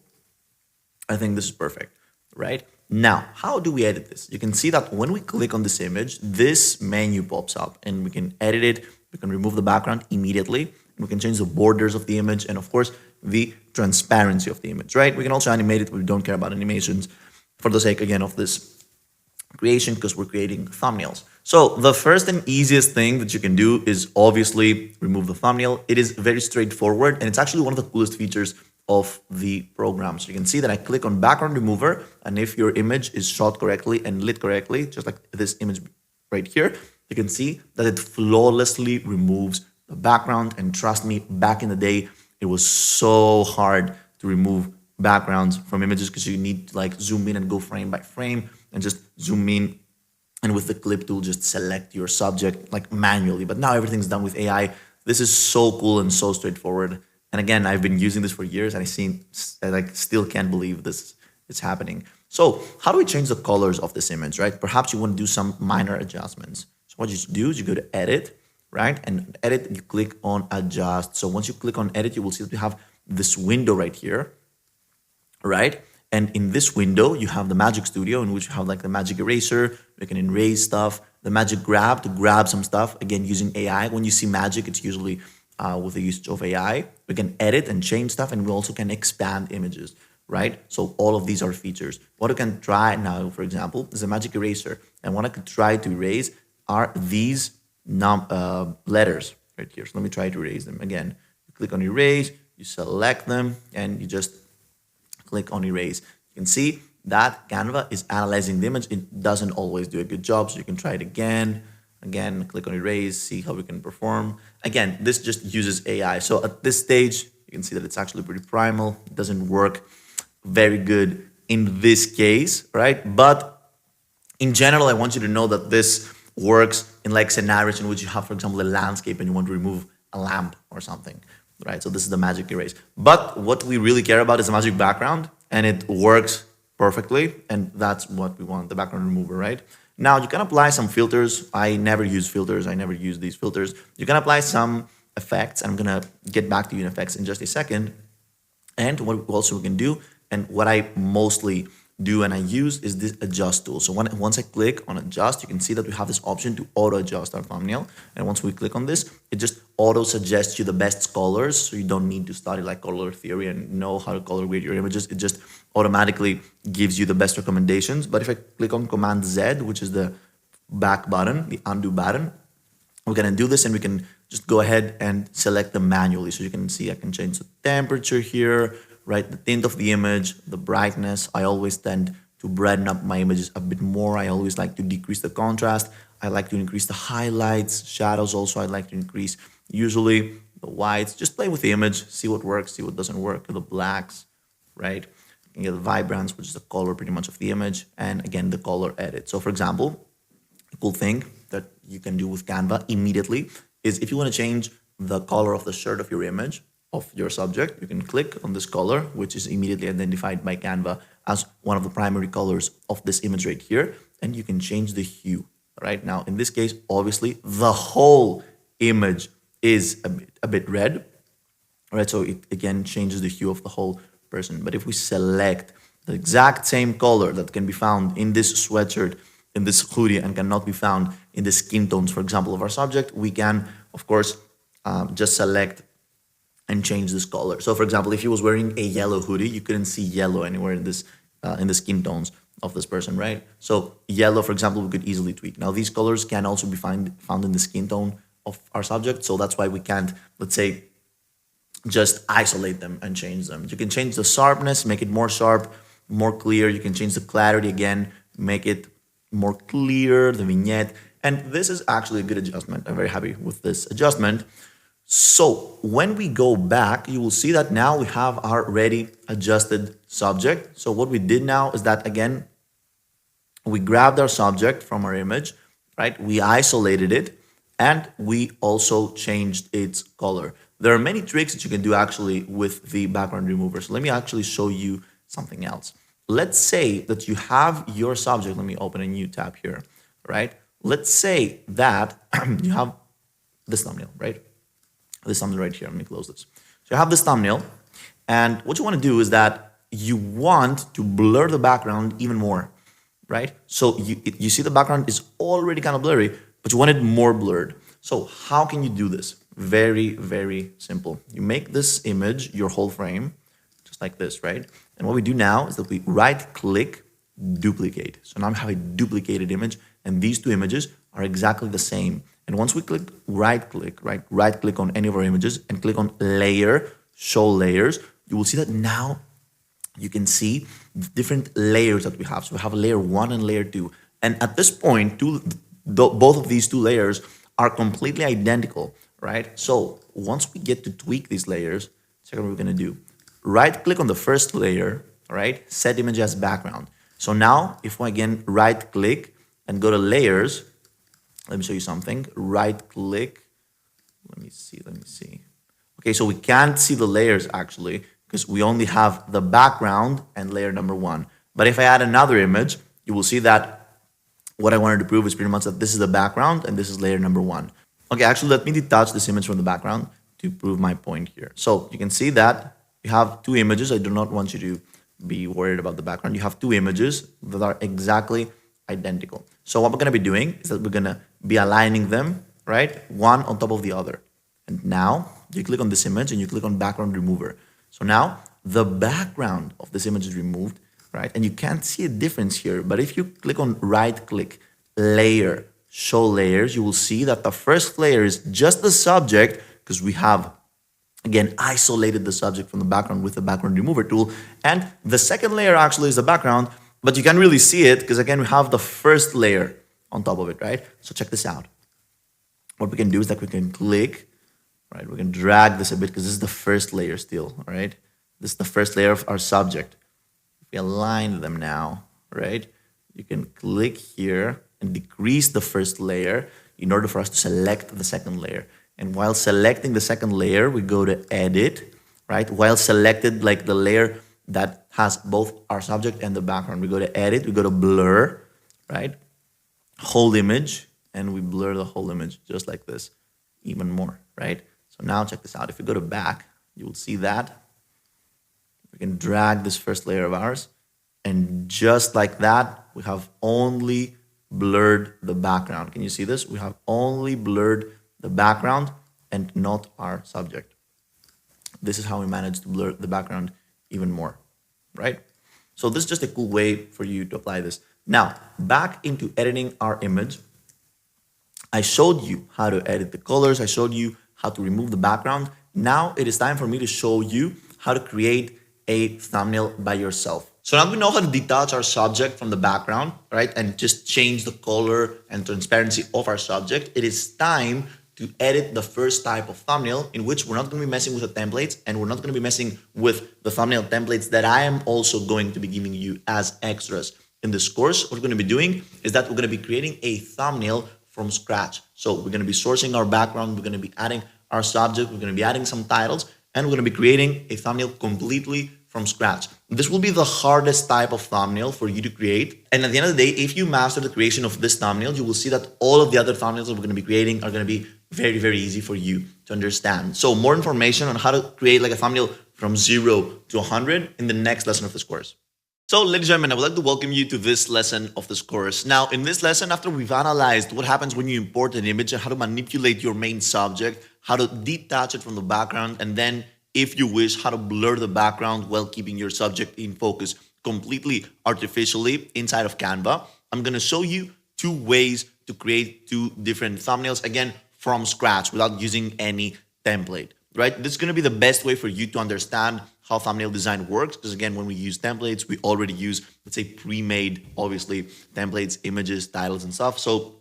I think this is perfect, right? Now, how do we edit this? You can see that when we click on this image, this menu pops up and we can edit it. We can remove the background immediately. We can change the borders of the image and, of course, the transparency of the image, right? We can also animate it. We don't care about animations for the sake, again, of this creation because we're creating thumbnails. So the first and easiest thing that you can do is obviously remove the thumbnail. It is very straightforward, and it's actually one of the coolest features of the program. So you can see that I click on background remover, and if your image is shot correctly and lit correctly, just like this image right here, you can see that it flawlessly removes the background. And trust me, back in the day, it was so hard to remove backgrounds from images because you need to like zoom in and go frame by frame and just zoom in, and with the clip tool just select your subject like manually. But now everything's done with AI. This is so cool and so straightforward. And again, I've been using this for years, and I still can't believe this is happening. So how do we change the colors of this image, right? Perhaps you want to do some minor adjustments. So what you do is you go to edit, right? And edit, you click on adjust. So once you click on edit, you will see that we have this window right here, right? And in this window, you have the Magic Studio, in which you have like the magic eraser. We can erase stuff. The magic grab to grab some stuff, again, using AI. When you see magic, it's usually with the use of AI. We can edit and change stuff, and we also can expand images, right? So all of these are features. What I can try now, for example, is a magic eraser. And what I could try to erase are these letters right here. So let me try to erase them. Again, you click on erase, you select them, and you just click on erase. You can see that Canva is analyzing the image. It doesn't always do a good job, so you can try it again. Again, click on erase, see how we can perform. Again, this just uses AI. So at this stage, you can see that it's actually pretty primal. It doesn't work very good in this case, right? But in general, I want you to know that this works in like scenarios in which you have, for example, a landscape and you want to remove a lamp or something, right? So this is the magic erase. But what we really care about is the magic background, and it works perfectly. And that's what we want, the background remover, right? Now you can apply some filters. I never use filters. I never use these filters. You can apply some effects. I'm gonna get back to you in effects in just a second. And what also we can do, and what I mostly do and I use, is this adjust tool. So once I click on adjust, you can see that we have this option to auto adjust our thumbnail. And once we click on this, it just auto suggests you the best colors. So you don't need to study like color theory and know how to color grade your images. It just automatically gives you the best recommendations. But if I click on Command Z, which is the back button, the undo button, we can undo this and we can just go ahead and select them manually. So you can see I can change the temperature here, right? The tint of the image, the brightness. I always tend to brighten up my images a bit more. I always like to decrease the contrast. I like to increase the highlights, shadows also. I like to increase usually the whites. Just play with the image, see what works, see what doesn't work. The blacks, right? You can get the vibrance, which is the color pretty much of the image. And again, the color edit. So for example, a cool thing that you can do with Canva immediately is if you want to change the color of the shirt of your image, of your subject, you can click on this color, which is immediately identified by Canva as one of the primary colors of this image right here, and you can change the hue. Right now, in this case, obviously, the whole image is a bit red, right? So it again changes the hue of the whole person. But if we select the exact same color that can be found in this sweatshirt, in this hoodie, and cannot be found in the skin tones, for example, of our subject, we can, of course, just select and change this color. So for example, if he was wearing a yellow hoodie, you couldn't see yellow anywhere in this in the skin tones of this person, right? So yellow, for example, we could easily tweak. Now these colors can also be found in the skin tone of our subject. So that's why we can't, let's say, just isolate them and change them. You can change the sharpness, make it more sharp, more clear. You can change the clarity again, make it more clear, the vignette. And this is actually a good adjustment. I'm very happy with this adjustment. So when we go back, you will see that now we have our ready adjusted subject. So what we did now is that, again, we grabbed our subject from our image, right? We isolated it, And we also changed its color. There are many tricks that you can do actually with the background remover. So let me actually show you something else. Let's say that you have your subject. Let me open a new tab here, right? Let's say that you have this thumbnail, right? This thumbnail right here. Let me close this. So you have this thumbnail, and what you want to do is that you want to blur the background even more, right? So you see the background is already kind of blurry, but you want it more blurred. So how can you do this? Very, very simple. You make this image your whole frame, just like this, right? And what we do now is that we right-click, duplicate. So now I have a duplicated image, and these two images are exactly the same. And once we click right-click, right-click on any of our images and click on Layer, Show Layers, you will see that now you can see the different layers that we have. So we have layer 1 and layer 2. And at this point, both of these two layers are completely identical, right? So once we get to tweak these layers, check what we're going to do. Right-click on the first layer, right? Set image as background. So now, if I again right-click and go to layers, let me show you something. Right-click. Let me see. Okay, so we can't see the layers actually because we only have the background and layer number 1. But if I add another image, you will see that what I wanted to prove is pretty much that this is the background and this is layer number 1. Okay, actually, let me detach this image from the background to prove my point here. So you can see that you have two images. I do not want you to be worried about the background. You have two images that are exactly identical. So what we're going to be doing is that we're going to be aligning them, right? One on top of the other. And now you click on this image and you click on background remover. So now the background of this image is removed, right? And you can't see a difference here. But if you click on right click, layer, show layers, you will see that the first layer is just the subject because we have, again, isolated the subject from the background with the background remover tool. And the second layer actually is the background, but you can't really see it because, again, we have the first layer on top of it, right? So check this out. What we can do is that we can click, right? We can drag this a bit because this is the first layer still, all right? This is the first layer of our subject. If we align them now, right? You can click here and decrease the first layer in order for us to select the second layer. And while selecting the second layer, we go to edit, right? While selected like the layer that has both our subject and the background, we go to edit, we go to blur, right? Whole image, and we blur the whole image just like this, even more, right? So now check this out. If we go to back, you will see that. We can drag this first layer of ours, and just like that, we have only blurred the background. Can you see this? We have only blurred the background and not our subject. This is how we managed to blur the background even more, right? So this is just a cool way for you to apply this. Now, back into editing our image. I showed you how to edit the colors. I showed you how to remove the background. Now it is time for me to show you how to create a thumbnail by yourself. So now we know how to detach our subject from the background, right? And just change the color and transparency of our subject. It is time to edit the first type of thumbnail in which we're not going to be messing with the templates and we're not going to be messing with the thumbnail templates that I am also going to be giving you as extras. In this course, what we're going to be doing is that we're going to be creating a thumbnail from scratch. So we're going to be sourcing our background, we're going to be adding our subject, we're going to be adding some titles, and we're going to be creating a thumbnail completely from scratch. This will be the hardest type of thumbnail for you to create. And at the end of the day, if you master the creation of this thumbnail, you will see that all of the other thumbnails that we're going to be creating are going to be very, very easy for you to understand. So more information on how to create like a thumbnail from 0 to 100 in the next lesson of this course. So ladies and gentlemen, I would like to welcome you to this lesson of this course. Now, in this lesson, after we've analyzed what happens when you import an image and how to manipulate your main subject, how to detach it from the background, and then, if you wish, how to blur the background while keeping your subject in focus completely artificially inside of Canva, I'm going to show you 2 ways to create 2 different thumbnails, again, from scratch without using any template, right? This is going to be the best way for you to understand how thumbnail design works, because again, when we use templates, we already use, let's say, pre-made, obviously, templates, images, titles, and stuff. So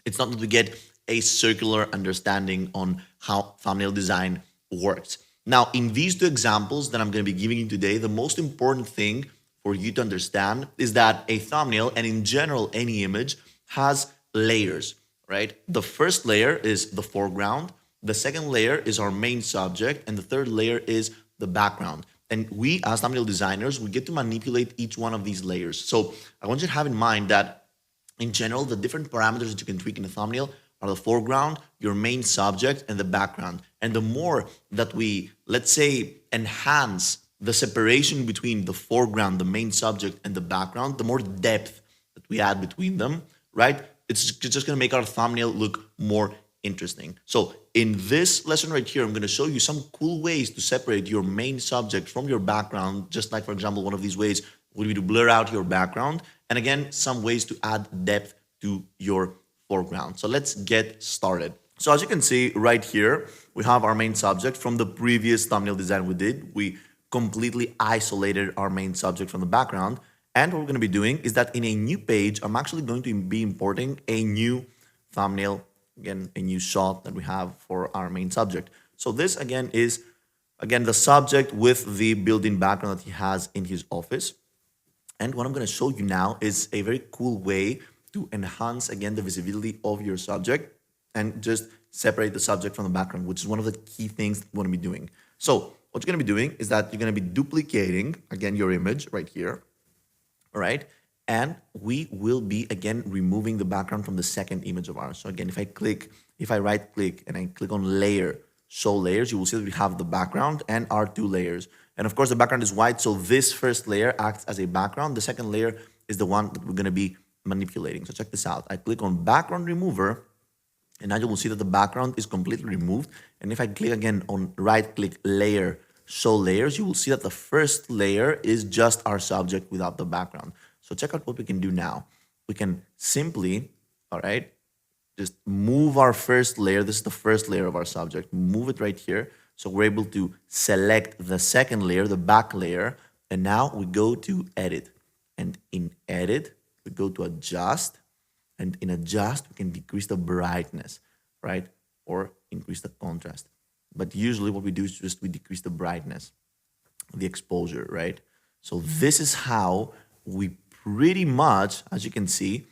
it's not to get a circular understanding on how thumbnail design works. Now, in these 2 examples that I'm going to be giving you today, the most important thing for you to understand is that a thumbnail, and in general, any image, has layers. right? The first layer is the foreground. The second layer is our main subject. And the third layer is the background. And we, as thumbnail designers, we get to manipulate each one of these layers. So I want you to have in mind that in general, the different parameters that you can tweak in a thumbnail are the foreground, your main subject, and the background. And the more that we, let's say, enhance the separation between the foreground, the main subject, and the background, the more depth that we add between them, right? It's just going to make our thumbnail look more interesting. So in this lesson right here, I'm going to show you some cool ways to separate your main subject from your background. Just like, for example, one of these ways would be to blur out your background. And again, some ways to add depth to your foreground. So let's get started. So as you can see right here, we have our main subject. From the previous thumbnail design we did, we completely isolated our main subject from the background. And what we're going to be doing is that in a new page, I'm actually going to be importing a new thumbnail, again, a new shot that we have for our main subject. So this again is, the subject with the built-in background that he has in his office. And what I'm going to show you now is a very cool way to enhance, again, the visibility of your subject and just separate the subject from the background, which is one of the key things that we want to be doing. So what you're going to be doing is that you're going to be duplicating, again, your image right here. All right. And we will be, again, removing the background from the second image of ours. So again, if I right click and I click on layer, show layers, you will see that we have the background and our two layers. And of course, the background is white. So this first layer acts as a background. The second layer is the one that we're going to be manipulating. So check this out. I click on background remover, and now you will see that the background is completely removed. And if I click again on right click layer, show layers, you will see that the first layer is just our subject without the background. So check out what we can do now. We can simply, all right, just move our first layer. This is the first layer of our subject. Move it right here. So we're able to select the second layer, the back layer. And now we go to edit. And in edit, we go to adjust. And in adjust, we can decrease the brightness, right? Or increase the contrast. But usually what we do is just we decrease the brightness, the exposure, right? So this is how we pretty much, as you can see,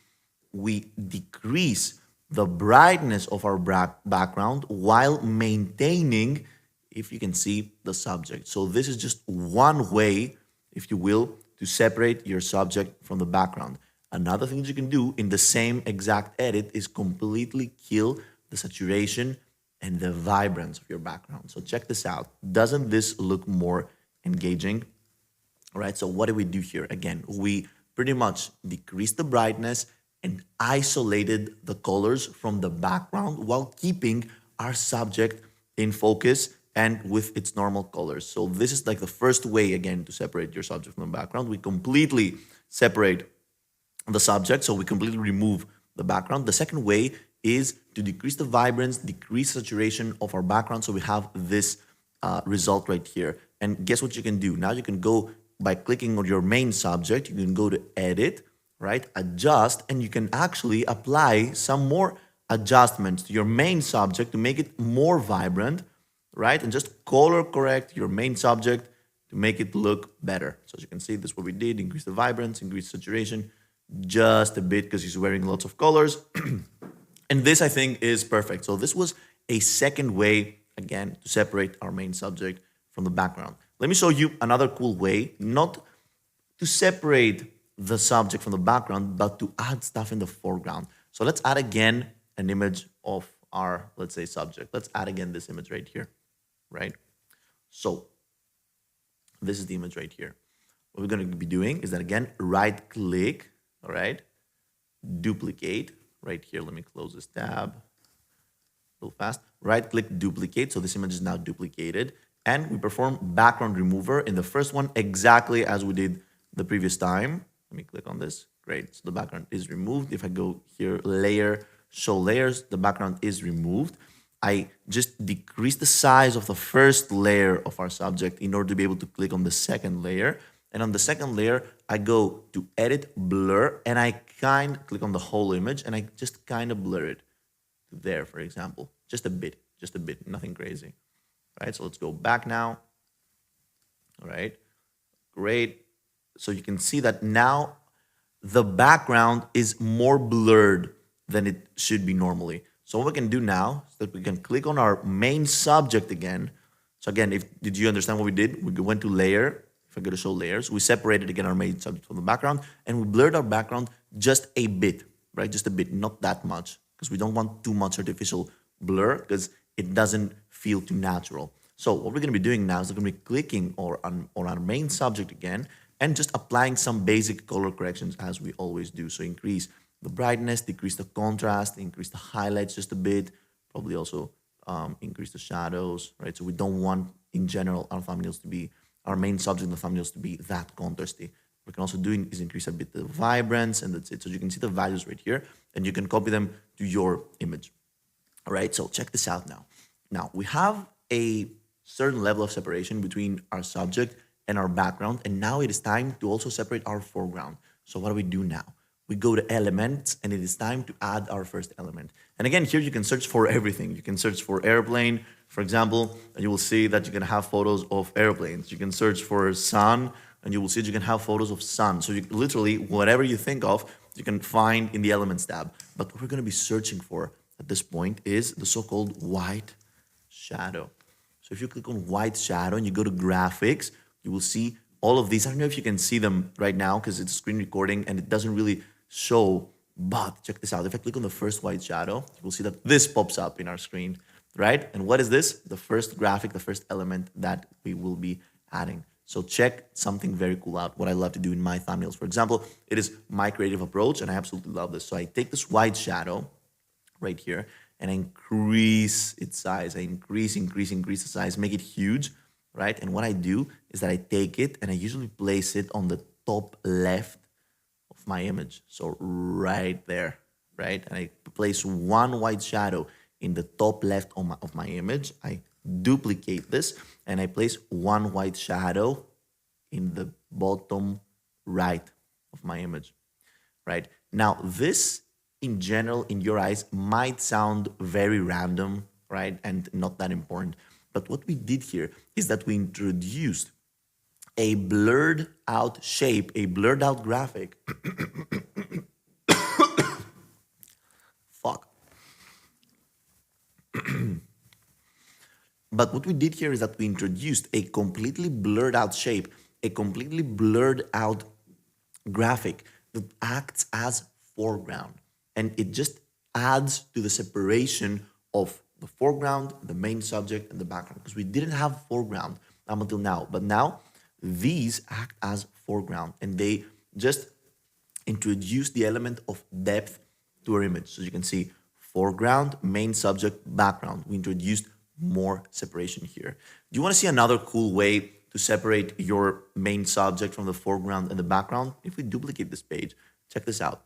we decrease the brightness of our background while maintaining, if you can see, the subject. So this is just one way, if you will, to separate your subject from the background. Another thing that you can do in the same exact edit is completely kill the saturation and the vibrance of your background. So check this out. Doesn't this look more engaging? All right, so what do we do here? Again, we pretty much decreased the brightness and isolated the colors from the background while keeping our subject in focus and with its normal colors. So this is like the first way, again, to separate your subject from the background. We completely separate the subject, so we completely remove the background. The second way is to decrease the vibrance, decrease saturation of our background, so we have this result right here. And guess what you can do? Now you can go by clicking on your main subject, you can go to edit, right? Adjust, and you can actually apply some more adjustments to your main subject to make it more vibrant, right? And just color correct your main subject to make it look better. So as you can see, this is what we did: increase the vibrance, increase saturation just a bit because he's wearing lots of colors. And this, I think, is perfect. So this was a second way, again, to separate our main subject from the background. Let me show you another cool way, not to separate the subject from the background, but to add stuff in the foreground. So let's add again an image of our, let's say, subject. Let's add again this image right here, right? So this is the image right here. What we're going to be doing is that, again, right click, all right, duplicate right here. Let me close this tab a little fast. Right click, duplicate. So this image is now duplicated. And we perform background remover in the first one exactly as we did the previous time. Let me click on this. Great. So the background is removed. If I go here, layer, show layers, the background is removed. I just decrease the size of the first layer of our subject in order to be able to click on the second layer. And on the second layer, I go to edit, blur, and I click on the whole image, and I just kind of blur it to there, for example. Just a bit, nothing crazy. All right, so let's go back now. All right, great. So you can see that now the background is more blurred than it should be normally. So what we can do now is that we can click on our main subject again. So again, did you understand what we did? We went to layer. If I go to show layers, we separated again our main subject from the background, and we blurred our background just a bit, right? Just a bit, not that much, because we don't want too much artificial blur because it doesn't feel too natural. So what we're going to be doing now is we're going to be clicking on our main subject again and just applying some basic color corrections as we always do. So increase the brightness, decrease the contrast, increase the highlights just a bit, probably also increase the shadows, right? So we don't want, in general, our main subject in the thumbnails to be that contrasty. What we can also do is increase a bit the vibrance, and that's it. So you can see the values right here, and you can copy them to your image. All right, so check this out now. Now, we have a certain level of separation between our subject and our background, and now it is time to also separate our foreground. So what do we do now? We go to elements, and it is time to add our first element. And again, here you can search for everything. You can search for airplane, for example, and you will see that you can have photos of airplanes. You can search for sun, and you will see that you can have photos of sun. So you literally, whatever you think of, you can find in the elements tab. But what we're going to be searching for at this point is the so-called white shadow. So if you click on white shadow and you go to graphics, you will see all of these. I don't know if you can see them right now because it's a screen recording and it doesn't really show, but check this out. If I click on the first white shadow, you will see that this pops up in our screen, right? And what is this? The first graphic, the first element that we will be adding. So check something very cool out, what I love to do in my thumbnails. For example, it is my creative approach, and I absolutely love this. So I take this white shadow right here, and I increase its size. I increase the size, make it huge, right? And what I do is that I take it and I usually place it on the top left of my image. So right there, right? And I place one white shadow in the top left of my image. I duplicate this and I place one white shadow in the bottom right of my image, right? Now, this in general, in your eyes, might sound very random, right? And not that important. But what we did here is that we introduced a blurred out shape, a blurred out graphic. Fuck. But what we did here is that we introduced a completely blurred out shape, a completely blurred out graphic that acts as foreground. And it just adds to the separation of the foreground, the main subject, and the background. Because we didn't have foreground up until now. But now, these act as foreground. And they just introduce the element of depth to our image. So you can see foreground, main subject, background. We introduced more separation here. Do you want to see another cool way to separate your main subject from the foreground and the background? If we duplicate this page, check this out.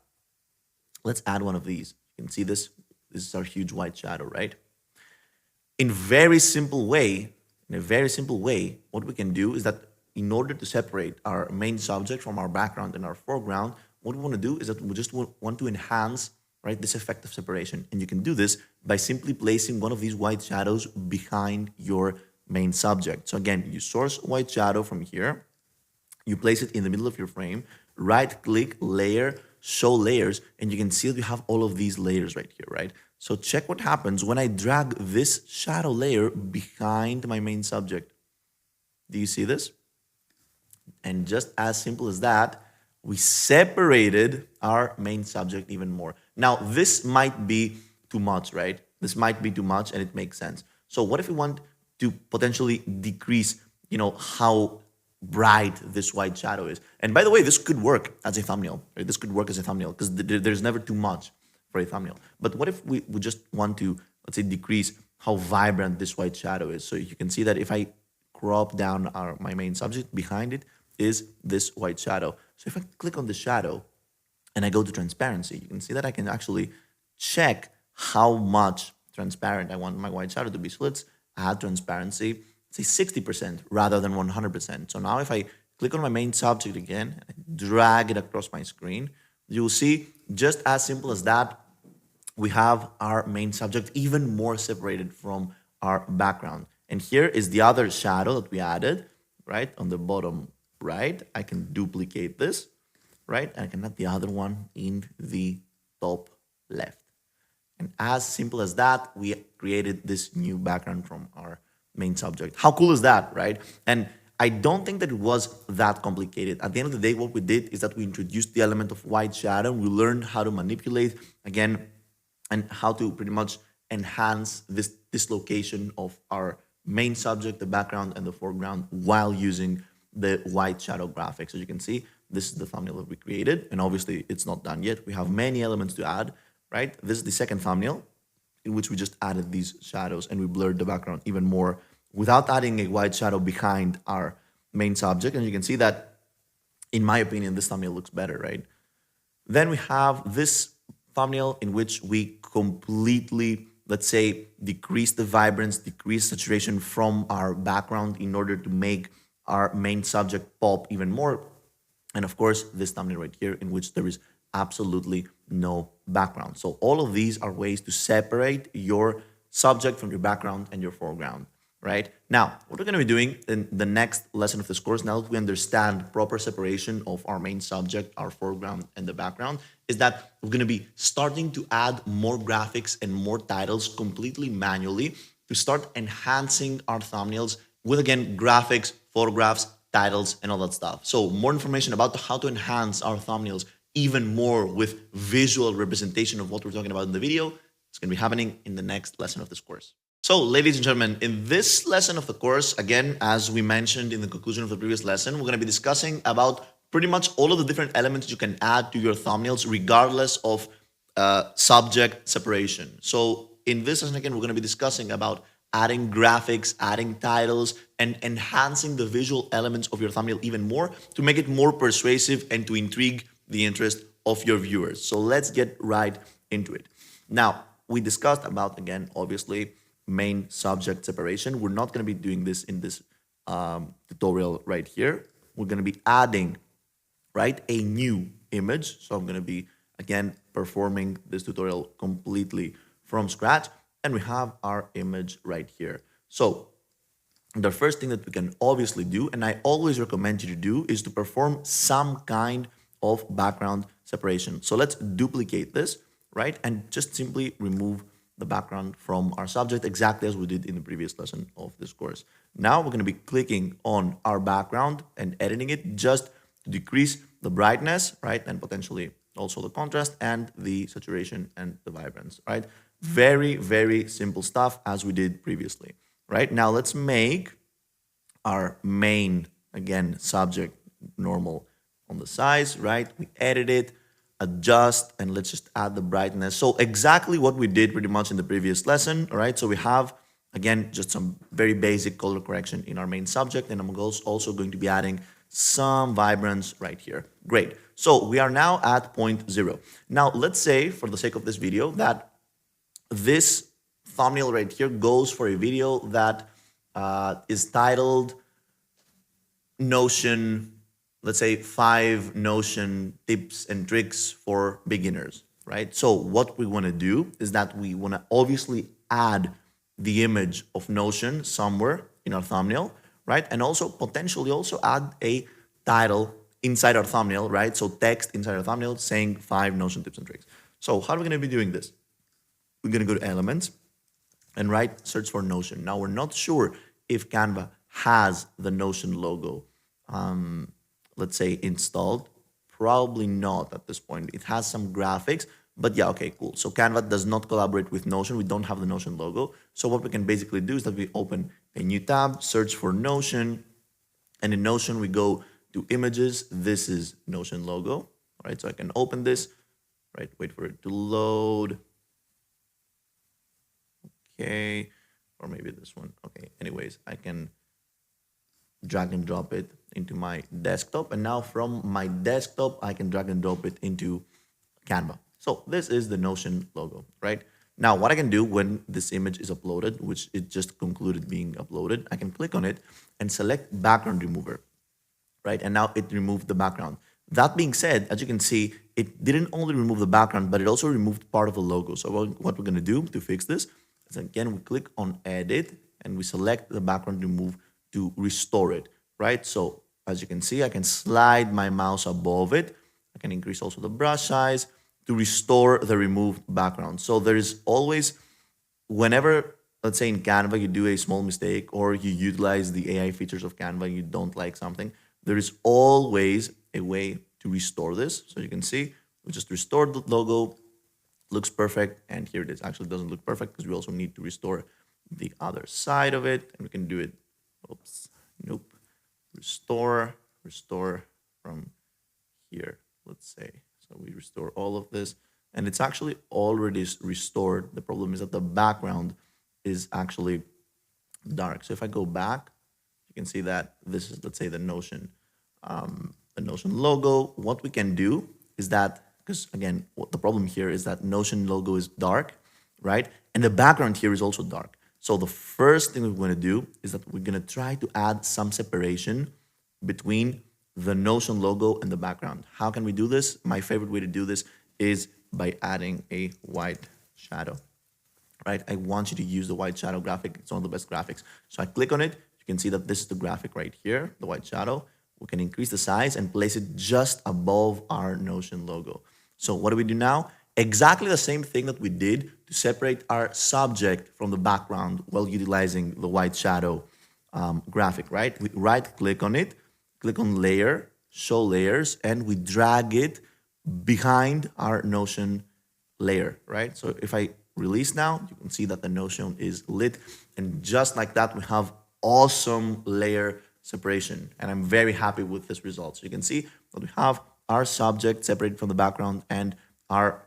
Let's add one of these. You can see this. This is our huge white shadow, right? In a very simple way, what we can do is that in order to separate our main subject from our background and our foreground, what we want to do is that we just want to enhance, right, this effect of separation. And you can do this by simply placing one of these white shadows behind your main subject. So again, you source white shadow from here, you place it in the middle of your frame, right-click, layer, show layers, and you can see that we have all of these layers right here, right? So check what happens when I drag this shadow layer behind my main subject. Do you see this? And just as simple as that, we separated our main subject even more. Now, this might be too much, right? This might be too much, and it makes sense. So what if we want to potentially decrease, how bright this white shadow is? And by the way, this could work as a thumbnail, right? This could work as a thumbnail because there's never too much for a thumbnail. But what if we just want to, let's say, decrease how vibrant this white shadow is? So you can see that if I crop down my main subject, behind it is this white shadow. So if I click on the shadow and I go to transparency, you can see that I can actually check how much transparent I want my white shadow to be. So let's add transparency, say 60% rather than 100%. So now if I click on my main subject again, and drag it across my screen, you'll see just as simple as that, we have our main subject even more separated from our background. And here is the other shadow that we added, right? On the bottom right, I can duplicate this, right? And I can add the other one in the top left. And as simple as that, we created this new background from our main subject. How cool is that, right? And I don't think that it was that complicated. At the end of the day, what we did is that we introduced the element of white shadow. We learned how to manipulate, again, and how to pretty much enhance this dislocation of our main subject, the background and the foreground, while using the white shadow graphics. As you can see, this is the thumbnail that we created, and obviously it's not done yet. We have many elements to add, right? This is the second thumbnail in which we just added these shadows and we blurred the background even more without adding a white shadow behind our main subject. And you can see that, in my opinion, this thumbnail looks better, right? Then we have this thumbnail in which we completely, let's say, decrease the vibrance, decrease saturation from our background in order to make our main subject pop even more. And of course, this thumbnail right here in which there is absolutely no background. So all of these are ways to separate your subject from your background and your foreground, right? Now, what we're going to be doing in the next lesson of this course, now that we understand proper separation of our main subject, our foreground, and the background, is that we're going to be starting to add more graphics and more titles completely manually to start enhancing our thumbnails with, again, graphics, photographs, titles, and all that stuff. So more information about how to enhance our thumbnails even more with visual representation of what we're talking about in the video, it's going to be happening in the next lesson of this course. So, ladies and gentlemen, in this lesson of the course, again, as we mentioned in the conclusion of the previous lesson, we're going to be discussing about pretty much all of the different elements you can add to your thumbnails regardless of subject separation. So in this lesson, again, we're going to be discussing about adding graphics, adding titles, and enhancing the visual elements of your thumbnail even more to make it more persuasive and to intrigue the interest of your viewers. So let's get right into it. Now, we discussed about, again, obviously, main subject separation. We're not going to be doing this in this tutorial right here. We're going to be adding, right, a new image. So I'm going to be, again, performing this tutorial completely from scratch. And we have our image right here. So the first thing that we can obviously do, and I always recommend you to do, is to perform some kind of background separation. So let's duplicate this, right? And just simply remove the background from our subject exactly as we did in the previous lesson of this course. Now we're going to be clicking on our background and editing it just to decrease the brightness, right? And potentially also the contrast and the saturation and the vibrance, right? Very, very simple stuff as we did previously, right? Now let's make our main, again, subject normal on the size, right? We edit it, adjust, and let's just add the brightness. So exactly what we did pretty much in the previous lesson, all right? So we have, again, just some very basic color correction in our main subject, and I'm also going to be adding some vibrance right here. Great. So we are now at point 0. Now, let's say, for the sake of this video, that this thumbnail right here goes for a video that is titled Notion, let's say 5 Notion tips and tricks for beginners, right? So what we want to do is that we want to obviously add the image of Notion somewhere in our thumbnail, right? And also potentially also add a title inside our thumbnail, right? So text inside our thumbnail saying 5 Notion tips and tricks. So how are we going to be doing this? We're going to go to Elements and search for Notion. Now we're not sure if Canva has the Notion logo, let's say installed. Probably not at this point. It has some graphics, but yeah, okay, cool. So Canva does not collaborate with Notion. We don't have the Notion logo. So what we can basically do is that we open a new tab, search for Notion, and in Notion we go to Images. This is Notion logo, all right? So I can open this, right? Wait for it to load. Okay, or maybe this one. Okay, anyways, I can drag and drop it into my desktop, and now from my desktop I can drag and drop it into Canva. So this is the Notion logo, right? Now what I can do when this image is uploaded, which it just concluded being uploaded, I can click on it and select background remover, right? And now it removed the background. That being said, as you can see, it didn't only remove the background, but it also removed part of the logo. So what we're going to do to fix this is, again, we click on edit and we select the background remove to restore it, right? So as you can see, I can slide my mouse above it. I can increase also the brush size to restore the removed background. So there is always, whenever, let's say in Canva, you do a small mistake or you utilize the AI features of Canva and you don't like something, there is always a way to restore this. So you can see, we just restored the logo, looks perfect, and here it is. Actually, it doesn't look perfect because we also need to restore the other side of it, and we can do it, oops, nope, restore from here, let's say. So we restore all of this, and it's actually already restored. The problem is that the background is actually dark. So if I go back, you can see that this is, let's say, the Notion logo. What we can do is that, because again, what the problem here is that Notion logo is dark, right? And the background here is also dark. So the first thing we're going to do is that we're going to try to add some separation between the Notion logo and the background. How can we do this? My favorite way to do this is by adding a white shadow, right? I want you to use the white shadow graphic. It's one of the best graphics. So I click on it. You can see that this is the graphic right here, the white shadow. We can increase the size and place it just above our Notion logo. So what do we do now? Exactly the same thing that we did to separate our subject from the background while utilizing the white shadow graphic, right? We right-click on it, click on Layer, Show Layers, and we drag it behind our Notion layer, right? So if I release now, you can see that the Notion is lit, and just like that, we have awesome layer separation, and I'm very happy with this result. So you can see that we have our subject separated from the background and our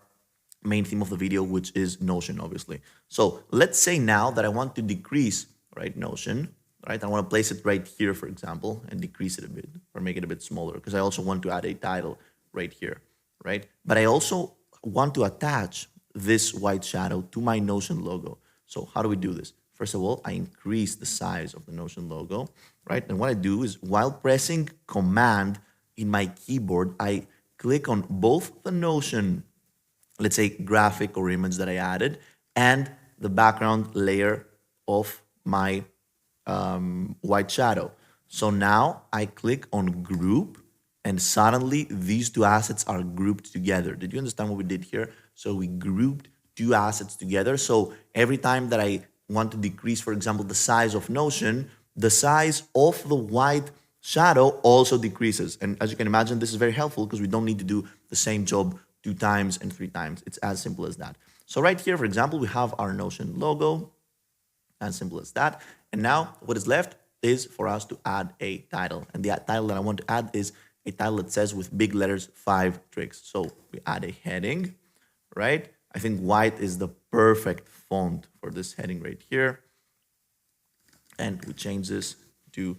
main theme of the video, which is Notion, obviously. So let's say now that I want to decrease, right, Notion, right? I want to place it right here, for example, and decrease it a bit or make it a bit smaller because I also want to add a title right here, right? But I also want to attach this white shadow to my Notion logo. So how do we do this? First of all, I increase the size of the Notion logo, right? And what I do is while pressing Command in my keyboard, I click on both the Notion, let's say, graphic or image that I added, and the background layer of my white shadow. So now I click on Group, and suddenly these two assets are grouped together. Did you understand what we did here? So we grouped two assets together. So every time that I want to decrease, for example, the size of Notion, the size of the white shadow also decreases. And as you can imagine, this is very helpful because we don't need to do the same job 2 times and 3 times. It's as simple as that. So right here, for example, we have our Notion logo, as simple as that. And now what is left is for us to add a title. And the title that I want to add is a title that says with big letters 5 tricks. So we add a heading, right? I think white is the perfect font for this heading right here. And we change this to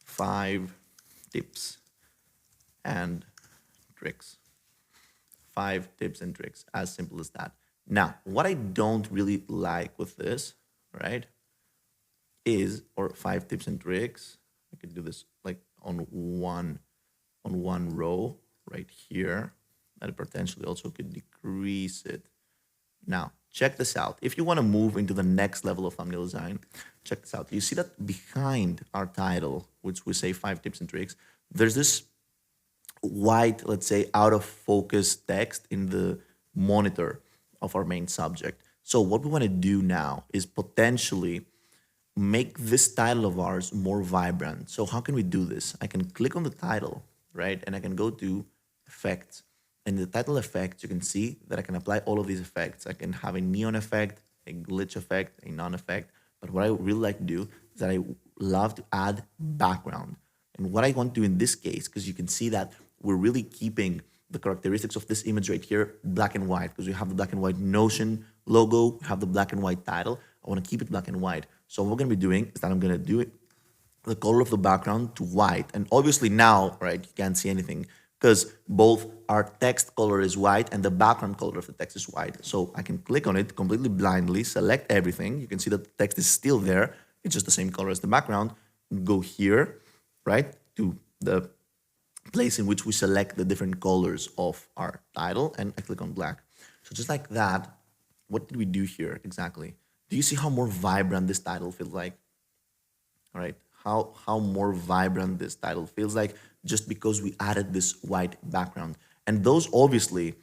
5 tips and tricks. 5 tips and tricks, as simple as that. Now, what I don't really like with this, right, is, or 5 tips and tricks, I could do this like on one row right here, and potentially also could decrease it. Now, check this out. If you want to move into the next level of thumbnail design, check this out. You see that behind our title, which we say 5 tips and tricks, there's this white, let's say, out of focus text in the monitor of our main subject. So what we want to do now is potentially make this title of ours more vibrant. So how can we do this? I can click on the title, right? And I can go to effects. And in the title effect, you can see that I can apply all of these effects. I can have a neon effect, a glitch effect, a non effect. But what I really like to do is that I love to add background. And what I want to do in this case, because you can see that we're really keeping the characteristics of this image right here black and white, because we have the black and white Notion logo, we have the black and white title. I want to keep it black and white. So what we're going to be doing is that I'm going to do it, the color of the background to white. And obviously now, right, you can't see anything because both our text color is white and the background color of the text is white. So I can click on it completely blindly, select everything. You can see that the text is still there. It's just the same color as the background. Go here, right, to the place in which we select the different colors of our title, and I click on black. So just like that, what did we do here exactly? Do you see how more vibrant this title feels like? All right, how more vibrant this title feels like just because we added this white background. And those obviously,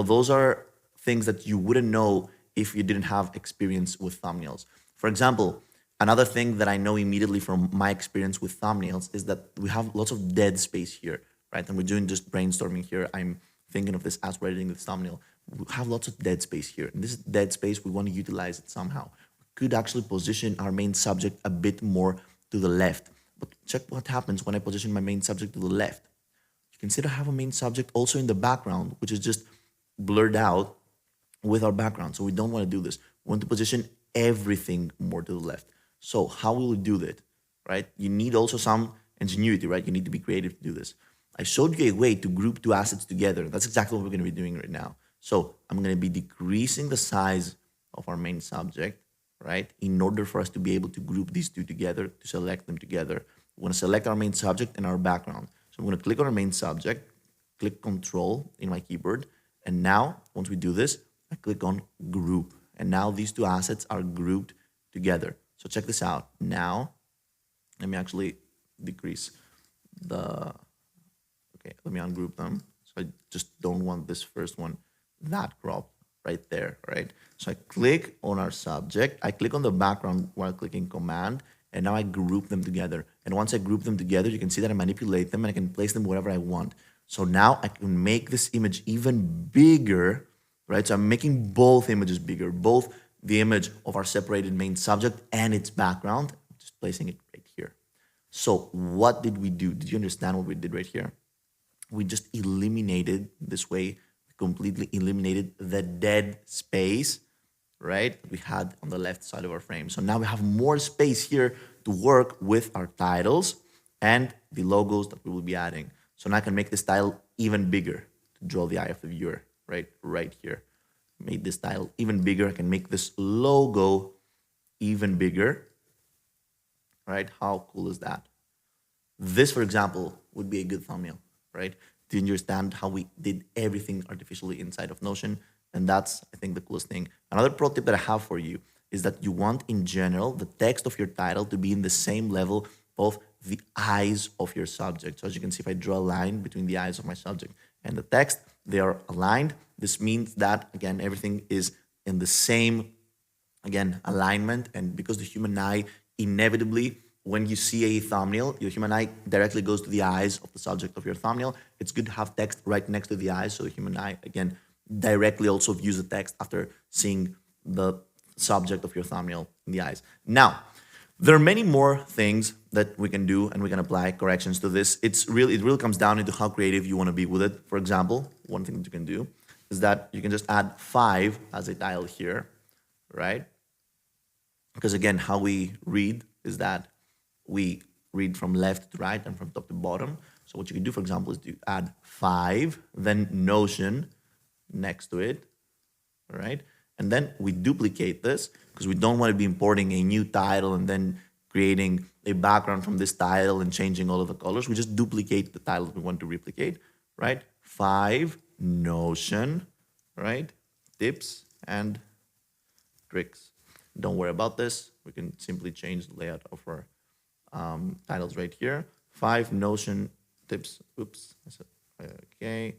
those are things that you wouldn't know if you didn't have experience with thumbnails. For example, another thing that I know immediately from my experience with thumbnails is that we have lots of dead space here, right? And we're doing just brainstorming here. I'm thinking of this as we're editing this thumbnail. We have lots of dead space here. And this dead space, we want to utilize it somehow. We could actually position our main subject a bit more to the left. But check what happens when I position my main subject to the left. You can see that I have a main subject also in the background, which is just blurred out with our background. So we don't want to do this. We want to position everything more to the left. So how will we do that, right? You need also some ingenuity, right? You need to be creative to do this. I showed you a way to group two assets together. That's exactly what we're going to be doing right now. So I'm going to be decreasing the size of our main subject, right? In order for us to be able to group these two together, to select them together. We want to select our main subject and our background. So I'm going to click on our main subject, click Control in my keyboard. And now, once we do this, I click on Group. And now these two assets are grouped together. So check this out. Now, let me actually decrease the... Okay, let me ungroup them. So I just don't want this first one that cropped right there, right? So I click on our subject. I click on the background while clicking Command. And now I group them together. And once I group them together, you can see that I manipulate them and I can place them wherever I want. So now I can make this image even bigger, right? So I'm making both images bigger, both the image of our separated main subject and its background, just placing it right here. So what did we do? Did you understand what we did right here? We just eliminated this way, completely eliminated the dead space, right, we had on the left side of our frame. So now we have more space here to work with our titles and the logos that we will be adding. So now I can make this tile even bigger to draw the eye of the viewer, right here. Made this tile even bigger. I can make this logo even bigger, right? How cool is that? This, for example, would be a good thumbnail, right? To understand how we did everything artificially inside of Notion. And that's, I think, the coolest thing. Another pro tip that I have for you is that you want, in general, the text of your title to be in the same level of the eyes of your subject. So as you can see, if I draw a line between the eyes of my subject and the text, they are aligned. This means that, again, everything is in the same, again, alignment. And because the human eye, inevitably, when you see a thumbnail, your human eye directly goes to the eyes of the subject of your thumbnail. It's good to have text right next to the eyes, so the human eye, again, directly also views the text after seeing the subject of your thumbnail in the eyes. Now, there are many more things that we can do and we can apply corrections to this. It really comes down into how creative you want to be with it. For example, one thing that you can do is that you can just add 5 as a tile here, right? Because again, how we read is that we read from left to right and from top to bottom. So what you can do, for example, is to add 5, then Notion next to it, all right? And then we duplicate this because we don't want to be importing a new title and then creating a background from this title and changing all of the colors. We just duplicate the title that we want to replicate, right? 5, Notion, right? Tips and tricks. Don't worry about this. We can simply change the layout of our titles right here. 5 Notion tips. Oops. Okay.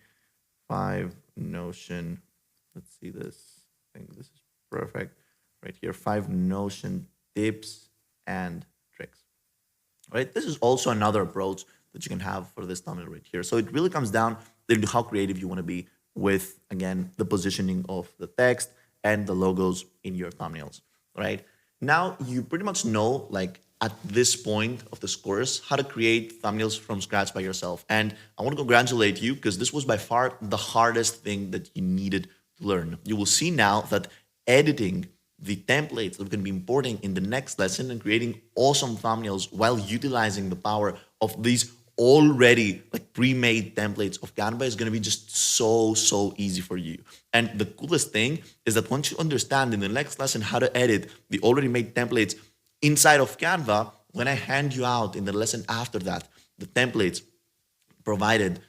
5 Notion. Let's see this. I think this is perfect. Right here. 5 Notion tips and tricks. Right. This is also another approach that you can have for this thumbnail right here. So it really comes down to how creative you want to be with, again, the positioning of the text and the logos in your thumbnails. Right. Now you pretty much know, like, at this point of this course, how to create thumbnails from scratch by yourself. And I want to congratulate you because this was by far the hardest thing that you needed to learn. You will see now that editing the templates that we can be importing in the next lesson and creating awesome thumbnails while utilizing the power of these already like pre-made templates of Canva is going to be just so easy for you. And the coolest thing is that once you understand in the next lesson how to edit the already made templates inside of Canva, when I hand you out in the lesson after that, the templates provided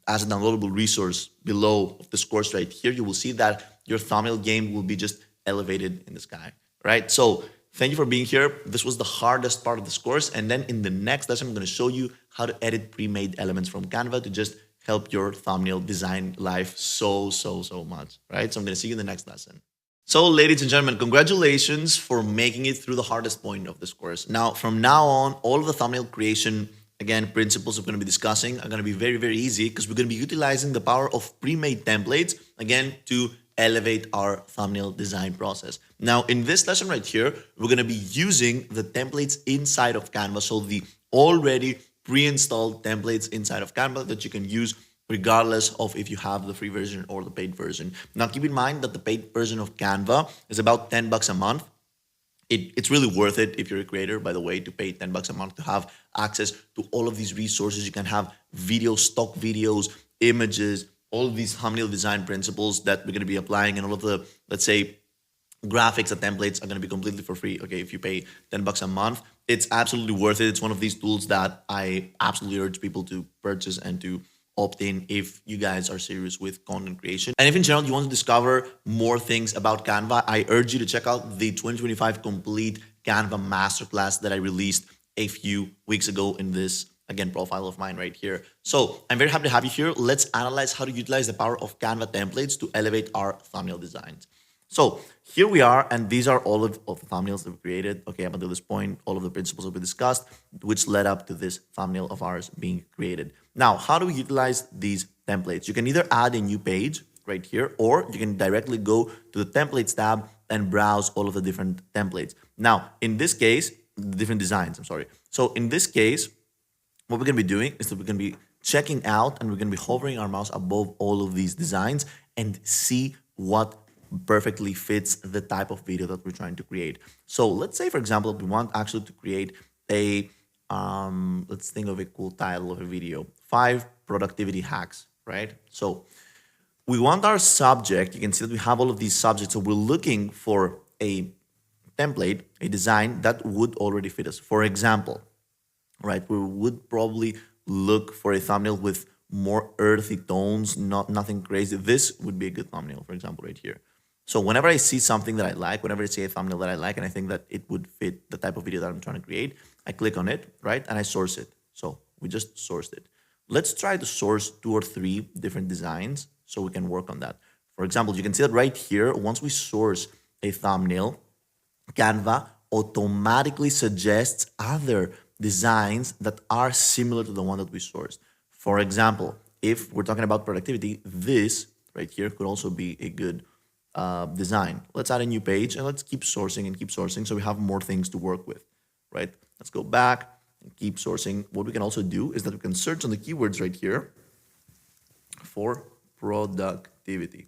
as a downloadable resource below of this course right here, you will see that your thumbnail game will be just elevated in the sky, right? So thank you for being here. This was the hardest part of this course. And then in the next lesson, I'm going to show you how to edit pre-made elements from Canva to just help your thumbnail design life so, so, so much, right? So I'm going to see you in the next lesson. So, ladies and gentlemen, congratulations for making it through the hardest point of this course. Now, from now on, all of the thumbnail creation, again, principles we're going to be discussing are going to be very, very easy because we're going to be utilizing the power of pre-made templates, again, to elevate our thumbnail design process. Now, in this lesson right here, we're going to be using the templates inside of Canva. So the already pre-installed templates inside of Canva that you can use regardless of if you have the free version or the paid version. Now, keep in mind that the paid version of Canva is about $10 a month. It's really worth it if you're a creator, by the way, to pay $10 a month to have access to all of these resources. You can have videos, stock videos, images, all of these thumbnail design principles that we're going to be applying, and all of the, let's say, graphics and templates are going to be completely for free. Okay, if you pay $10 a month, it's absolutely worth it. It's one of these tools that I absolutely urge people to purchase and to opt in if you guys are serious with content creation. And if in general you want to discover more things about Canva, I urge you to check out the 2025 complete Canva masterclass that I released a few weeks ago in this, again, profile of mine right here. So I'm very happy to have you here. Let's analyze how to utilize the power of Canva templates to elevate our thumbnail designs. So here we are, and these are all of the thumbnails that we created. Okay, up until this point, all of the principles that we discussed, which led up to this thumbnail of ours being created. Now, how do we utilize these templates? You can either add a new page right here, or you can directly go to the templates tab and browse all of the different templates. Now, in this case, the different designs, I'm sorry. So in this case, what we're going to be doing is that we're going to be checking out, and we're going to be hovering our mouse above all of these designs and see what perfectly fits the type of video that we're trying to create. So let's say, for example, we want actually to create a, let's think of a cool title of a video, 5 productivity hacks, right? So we want our subject, you can see that we have all of these subjects. So we're looking for a template, a design that would already fit us. For example, right, we would probably look for a thumbnail with more earthy tones, nothing crazy. This would be a good thumbnail, for example, right here. So whenever I see something that I like, whenever I see a thumbnail that I like, and I think that it would fit the type of video that I'm trying to create, I click on it, right? And I source it. So we just sourced it. Let's try to source 2 or 3 different designs so we can work on that. For example, you can see that right here, once we source a thumbnail, Canva automatically suggests other designs that are similar to the one that we sourced. For example, if we're talking about productivity, this right here could also be a good design. Let's add a new page and let's keep sourcing and keep sourcing so we have more things to work with, right? Let's go back and keep sourcing. What we can also do is that we can search on the keywords right here for productivity,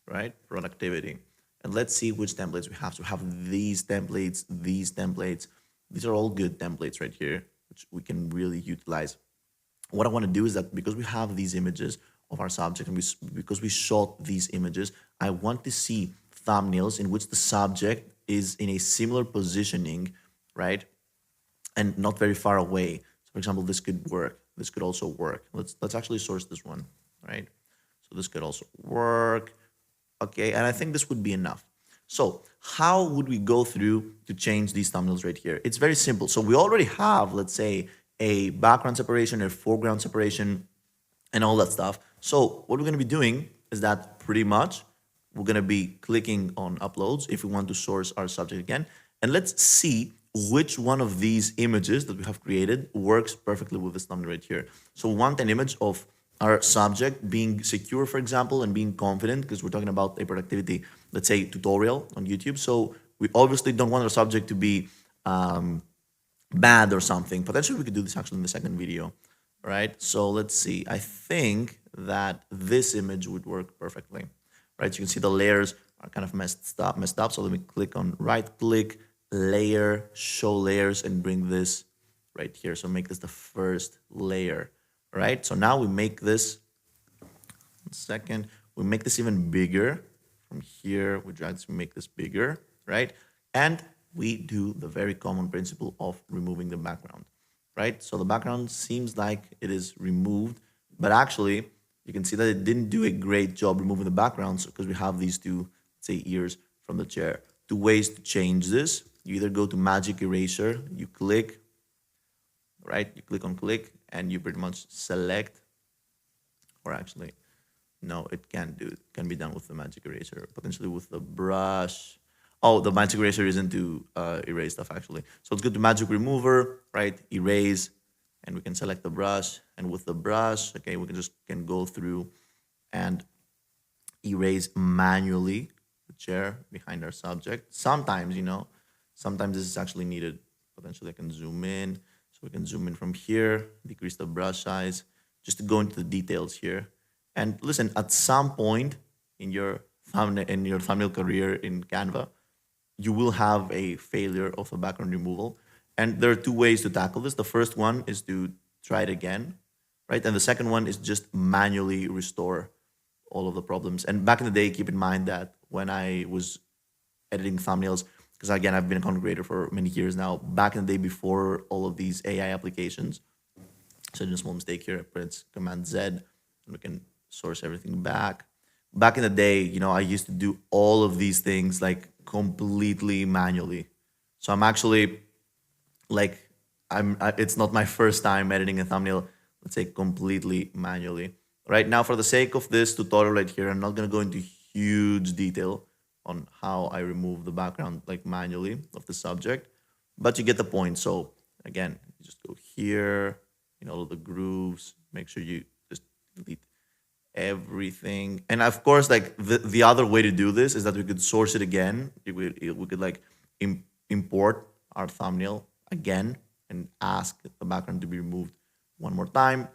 right? Productivity. And let's see which templates we have. So we have these templates, these templates. These are all good templates right here, which we can really utilize. What I want to do is that because we have these images of our subject and because we shot these images, I want to see thumbnails in which the subject is in a similar positioning, right? And not very far away. So for example, this could work. This could also work. Let's actually source this one, right? So this could also work. Okay, and I think this would be enough. So how would we go through to change these thumbnails right here? It's very simple. So we already have, let's say, a background separation, a foreground separation, and all that stuff. So what we're going to be doing is that pretty much we're going to be clicking on uploads if we want to source our subject again. And let's see which one of these images that we have created works perfectly with this thumbnail right here. So we want an image of our subject being secure, for example, and being confident, because we're talking about a productivity, let's say, tutorial on YouTube. So we obviously don't want our subject to be bad or something. Potentially we could do this actually in the second video, right? So let's see. I think that this image would work perfectly, right? So you can see the layers are kind of messed up. So let me click on right click, layer, show layers, and bring this right here. So make this the first layer, right? So now we make this, one second, we make this even bigger. From here, we drag this, we make this bigger, right? And we do the very common principle of removing the background, right? So the background seems like it is removed, but actually you can see that it didn't do a great job removing the backgrounds because we have these two, let's say, ears from the chair. 2 ways to change this. You either go to magic eraser, you click, right? You click on click and you pretty much select or actually, no, it can't do it. Can be done with the magic eraser, potentially with the brush. Oh, the magic eraser isn't to erase stuff actually. So let's go to magic remover, right? Erase, and we can select the brush. And with the brush, okay, we can go through and erase manually the chair behind our subject. Sometimes, sometimes this is actually needed. Potentially I can zoom in. So we can zoom in from here, decrease the brush size, just to go into the details here. And listen, at some point in your thumbnail career in Canva, you will have a failure of a background removal. And there are two ways to tackle this. The first one is to try it again, right? And the second one is just manually restore all of the problems. And back in the day, keep in mind that when I was editing thumbnails, because again, I've been a content creator for many years now, back in the day before all of these AI applications, so I did a small mistake here, I press Command Z, and we can source everything back. Back in the day, I used to do all of these things like completely manually. So I'm actually it's not my first time editing a thumbnail, let's say completely manually. Right now, for the sake of this tutorial right here, I'm not gonna go into huge detail on how I remove the background like manually of the subject, but you get the point. So again, you just go here, all of the grooves, make sure you just delete everything. And of course, like the other way to do this is that we could source it again. We could like import our thumbnail again and ask the background to be removed one more time.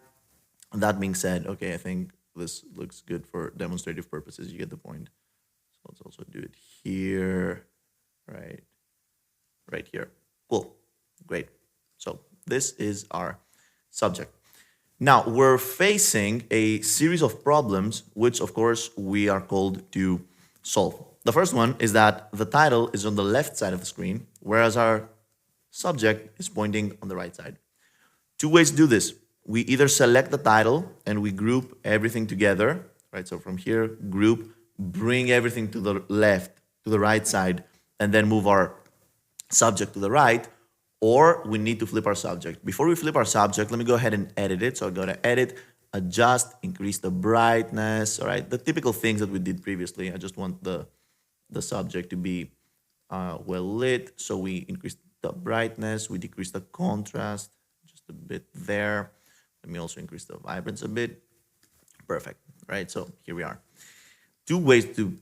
That being said, okay, I think this looks good for demonstrative purposes. You get the point. So let's also do it here, right here. Cool, great. So this is our subject. Now we're facing a series of problems, which of course we are called to solve. The first one is that the title is on the left side of the screen, whereas our subject is pointing on the right side. Two ways to do this. We either select the title and we group everything together, right? So from here, group, bring everything to the left, to the right side, and then move our subject to the right, or we need to flip our subject. Before we flip our subject, let me go ahead and edit it. So I go to edit, adjust, increase the brightness, all right? The typical things that we did previously. I just want the subject to be well lit. So we increase the brightness, we decrease the contrast just a bit there. Let me also increase the vibrance a bit. Perfect, right? So here we are. Two ways to,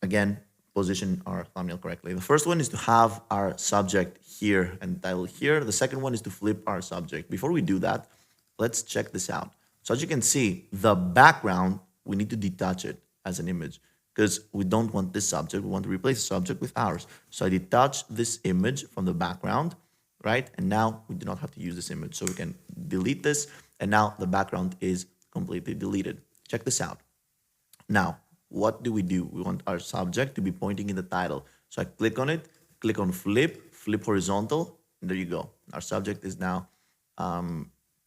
again, position our thumbnail correctly. The first one is to have our subject here and title here. The second one is to flip our subject. Before we do that, let's check this out. So as you can see, the background, we need to detach it as an image because we don't want this subject. We want to replace the subject with ours. So I detach this image from the background, right? And now we do not have to use this image. So we can delete this. And now the background is completely deleted. Check this out. Now, what do? We want our subject to be pointing in the title. So I click on it, click on flip, flip horizontal, and there you go. Our subject is now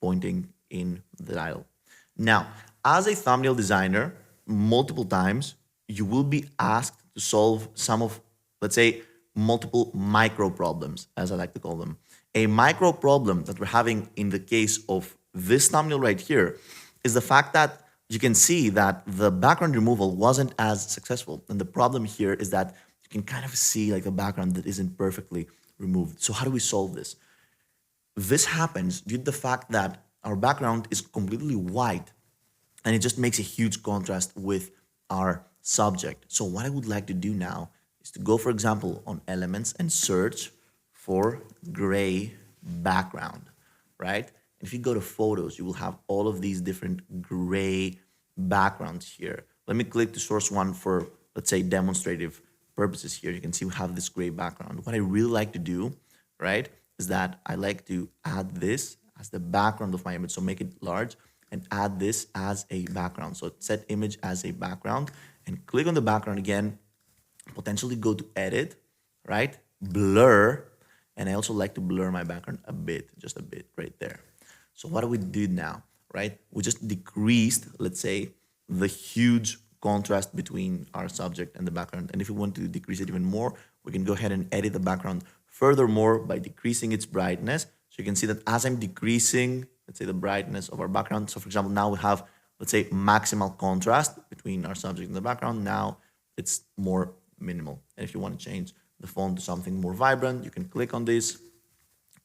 pointing in the title. Now, as a thumbnail designer, multiple times, you will be asked to solve some of, let's say, multiple micro problems, as I like to call them. A micro problem that we're having in the case of this thumbnail right here is the fact that you can see that the background removal wasn't as successful. And the problem here is that you can kind of see like the background that isn't perfectly removed. So how do we solve this? This happens due to the fact that our background is completely white and it just makes a huge contrast with our subject. So what I would like to do now is to go, for example, on elements and search for gray background, right? And if you go to photos, you will have all of these different gray backgrounds here. Let me click to source one for, let's say, demonstrative purposes here. You can see we have this gray background. What I really like to do, right, is that I like to add this as the background of my image. So make it large and add this as a background. So set image as a background and click on the background again, potentially go to edit, right? Blur. And I also like to blur my background a bit, just a bit right there. So what do we do now, right? We just decreased, let's say, the huge contrast between our subject and the background. And if we want to decrease it even more, we can go ahead and edit the background furthermore by decreasing its brightness. So you can see that as I'm decreasing, let's say, the brightness of our background. So for example, now we have, let's say, maximal contrast between our subject and the background. Now it's more minimal. And if you want to change the font to something more vibrant, you can click on this,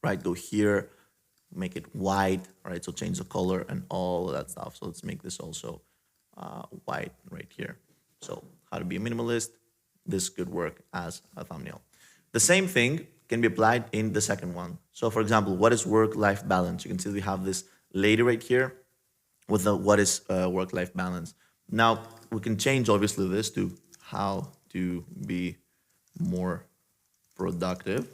right? Go here, make it white, right? So change the color and all of that stuff. So let's make this also white right here. So how to be a minimalist, this could work as a thumbnail. The same thing can be applied in the second one. So for example, what is work-life balance? You can see we have this lady right here with the what is work-life balance. Now we can change obviously this to how to be more productive,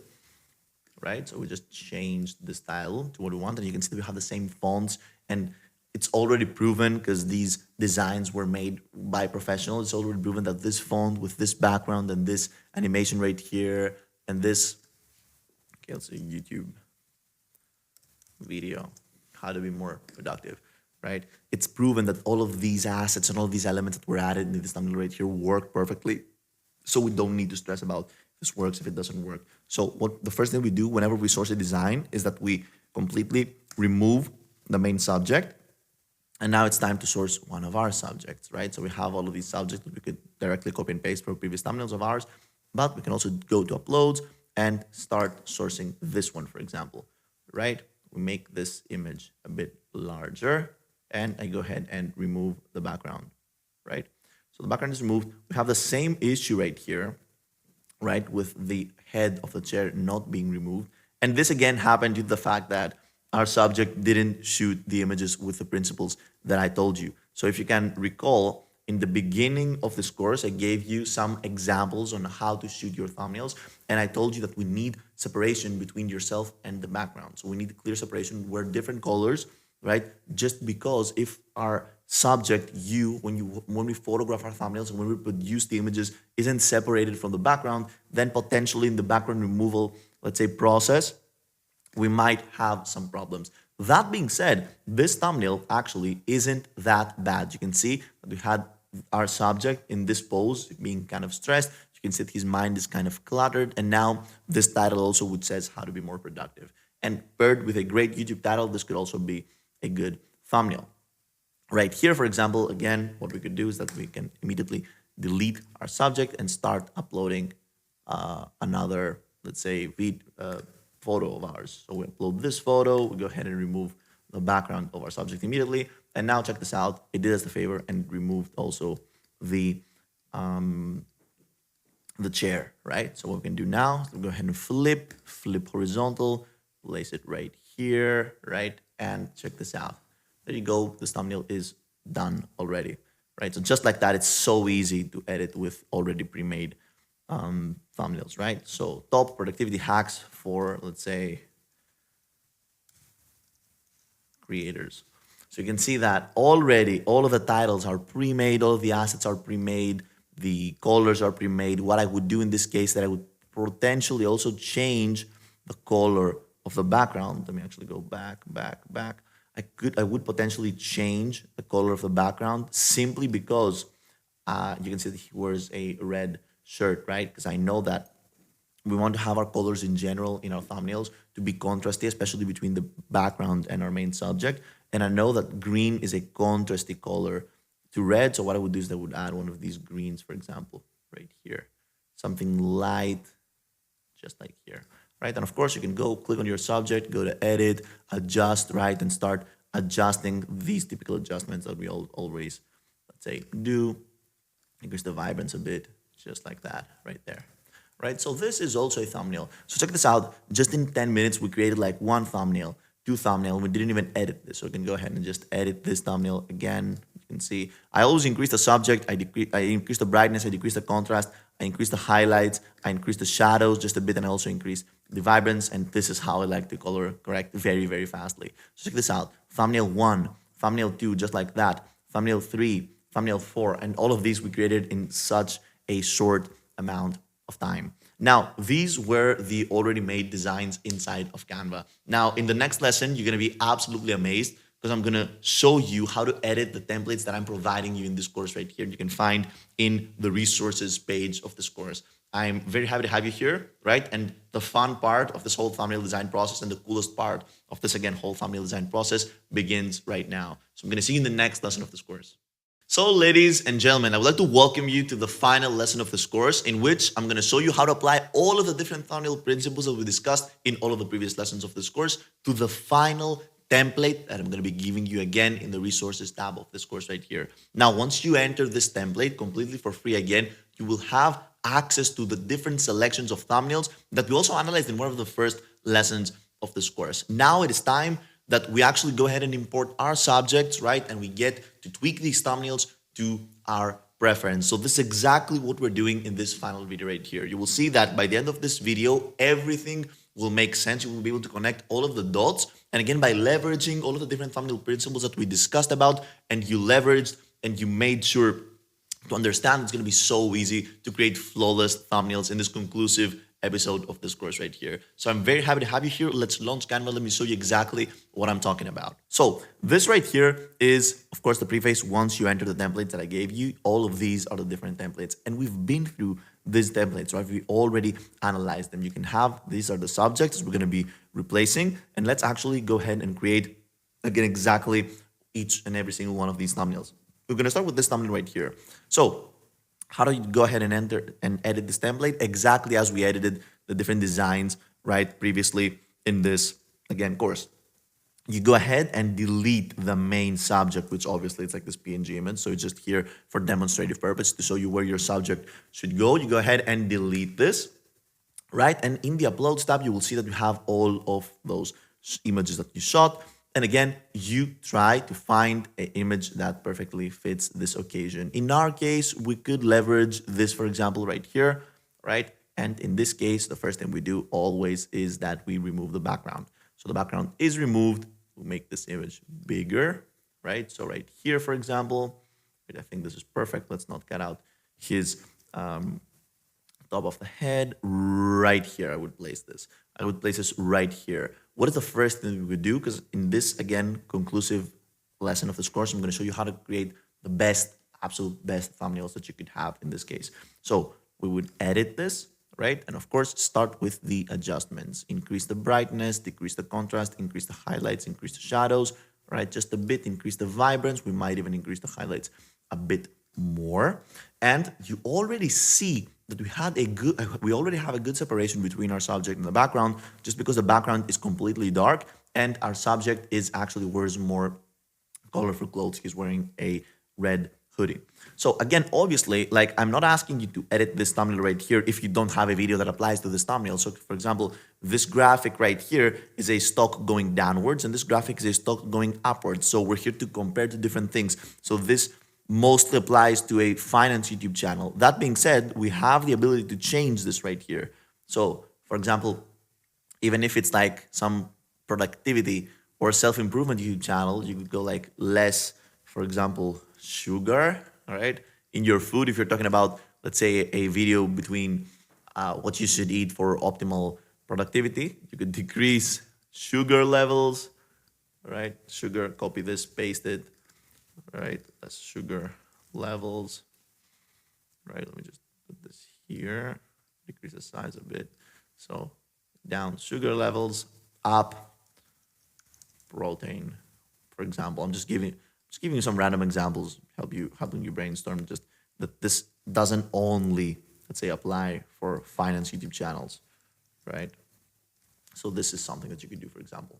right? So we just changed the style to what we want, and you can see we have the same fonts, and it's already proven because these designs were made by professionals. It's already proven that this font with this background and this animation right here and this, okay, let's say YouTube video, how to be more productive, right? It's proven that all of these assets and all of these elements that were added in this thumbnail right here work perfectly. So we don't need to stress about if this works, if it doesn't work. So what the first thing we do whenever we source a design is that we completely remove the main subject. And now it's time to source one of our subjects, right? So we have all of these subjects that we could directly copy and paste for previous thumbnails of ours, but we can also go to uploads and start sourcing this one, for example, right? We make this image a bit larger and I go ahead and remove the background, right? So the background is removed. We have the same issue right here, right? With the head of the chair not being removed. And this again happened due to the fact that our subject didn't shoot the images with the principles that I told you. So if you can recall, in the beginning of this course, I gave you some examples on how to shoot your thumbnails. And I told you that we need separation between yourself and the background. So we need clear separation, wear different colors, right? Just because if our subject, when we photograph our thumbnails and when we produce the images isn't separated from the background, then potentially in the background removal, let's say process, we might have some problems. That being said, this thumbnail actually isn't that bad. You can see that we had our subject in this pose being kind of stressed. You can see that his mind is kind of cluttered. And now this title also would says how to be more productive. And paired with a great YouTube title, this could also be a good thumbnail. Right here, for example, again, what we could do is that we can immediately delete our subject and start uploading another, let's say, photo of ours. So we upload this photo, we go ahead and remove the background of our subject immediately. And now check this out. It did us the favor and removed also the chair, right? So what we can do now is we'll go ahead and flip horizontal, place it right here, right? And check this out. There you go. This thumbnail is done already, right? So just like that, it's so easy to edit with already pre-made thumbnails, right? So top productivity hacks for, let's say, creators. So you can see that already all of the titles are pre-made, all of the assets are pre-made, the colors are pre-made. What I would do in this case that I would potentially also change the color of the background. Let me actually go back. I would potentially change the color of the background simply because you can see that he wears a red shirt, right? Because I know that we want to have our colors in general in our thumbnails to be contrasty, especially between the background and our main subject. And I know that green is a contrasty color to red. So what I would do is I would add one of these greens, for example, right here. Something light, just like here, right? And of course, you can go click on your subject, go to edit, adjust, right? And start adjusting these typical adjustments that we always, let's say, do. Increase the vibrance a bit, just like that, right there. Right, so this is also a thumbnail. So check this out. Just in 10 minutes, we created like one thumbnail, two thumbnails. We didn't even edit this. So we can go ahead and just edit this thumbnail again. You can see I always increase the subject. I increase the brightness. I decrease the contrast. I increase the highlights. I increase the shadows just a bit, and I also increase the vibrance. And this is how I like to color correct very, very fastly. So check this out. Thumbnail 1, thumbnail 2, just like that. Thumbnail 3, thumbnail 4, and all of these we created in such a short amount of time. Now, these were the already made designs inside of Canva. Now, in the next lesson, you're going to be absolutely amazed because I'm going to show you how to edit the templates that I'm providing you in this course right here. You can find in the resources page of this course. I'm very happy to have you here, right? And the fun part of this whole thumbnail design process and the coolest part of this, again, whole thumbnail design process begins right now. So I'm going to see you in the next lesson of this course. So ladies and gentlemen, I would like to welcome you to the final lesson of this course, in which I'm going to show you how to apply all of the different thumbnail principles that we discussed in all of the previous lessons of this course to the final template that I'm going to be giving you again in the resources tab of this course right here. Now, once you enter this template completely for free again, you will have access to the different selections of thumbnails that we also analyzed in one of the first lessons of this course. Now it is time that we actually go ahead and import our subjects, right? And we get to tweak these thumbnails to our preference. So this is exactly what we're doing in this final video right here. You will see that by the end of this video, everything will make sense. You will be able to connect all of the dots. And again, by leveraging all of the different thumbnail principles that we discussed about, and you leveraged and you made sure to understand, it's going to be so easy to create flawless thumbnails in this conclusive episode of this course right here. So I'm very happy to have you here. Let's launch Canva. Let me show you exactly what I'm talking about. So this right here is, of course, the preface. Once you enter the templates that I gave you, all of these are the different templates. And we've been through these templates, right? We already analyzed them. You can have, these are the subjects we're going to be replacing. And let's actually go ahead and create, again, exactly each and every single one of these thumbnails. We're going to start with this thumbnail right here. So how do you go ahead and enter and edit this template? Exactly as we edited the different designs, right, previously in this, again, course. You go ahead and delete the main subject, which obviously it's like this PNG image. So it's just here for demonstrative purpose to show you where your subject should go. You go ahead and delete this, right? And in the uploads tab, you will see that you have all of those images that you shot. And again, you try to find an image that perfectly fits this occasion. In our case, we could leverage this, for example, right here, right? And in this case, the first thing we do always is that we remove the background. So the background is removed. We'll make this image bigger, right? So right here, for example, I think this is perfect. Let's not cut out his top of the head. Right here, I would place this. I would place this right here. What is the first thing we would do? Because in this, again, conclusive lesson of this course, I'm going to show you how to create the best, absolute best thumbnails that you could have in this case. So we would edit this, right? And of course, start with the adjustments. Increase the brightness, decrease the contrast, increase the highlights, increase the shadows, right? Just a bit, increase the vibrance. We might even increase the highlights a bit more. And you already see that we already have a good separation between our subject and the background, just because the background is completely dark and our subject is actually wears more colorful clothes. He's wearing a red hoodie. So again, obviously, like, I'm not asking you to edit this thumbnail right here if you don't have a video that applies to this thumbnail. So for example, this graphic right here is a stock going downwards and this graphic is a stock going upwards. So we're here to compare two different things. So this mostly applies to a finance YouTube channel. That being said, we have the ability to change this right here. So for example, even if it's like some productivity or self-improvement YouTube channel, you could go like less, for example, sugar, all right, in your food. If you're talking about, let's say, a video between what you should eat for optimal productivity, you could decrease sugar levels, right? Sugar, copy this, paste it, right? That's sugar levels, right? Let me just put this here, decrease the size a bit. So down sugar levels, up protein, for example. I'm just giving you some random examples, helping you brainstorm. Just that this doesn't only, let's say, apply for finance YouTube channels, right? So this is something that you could do, for example.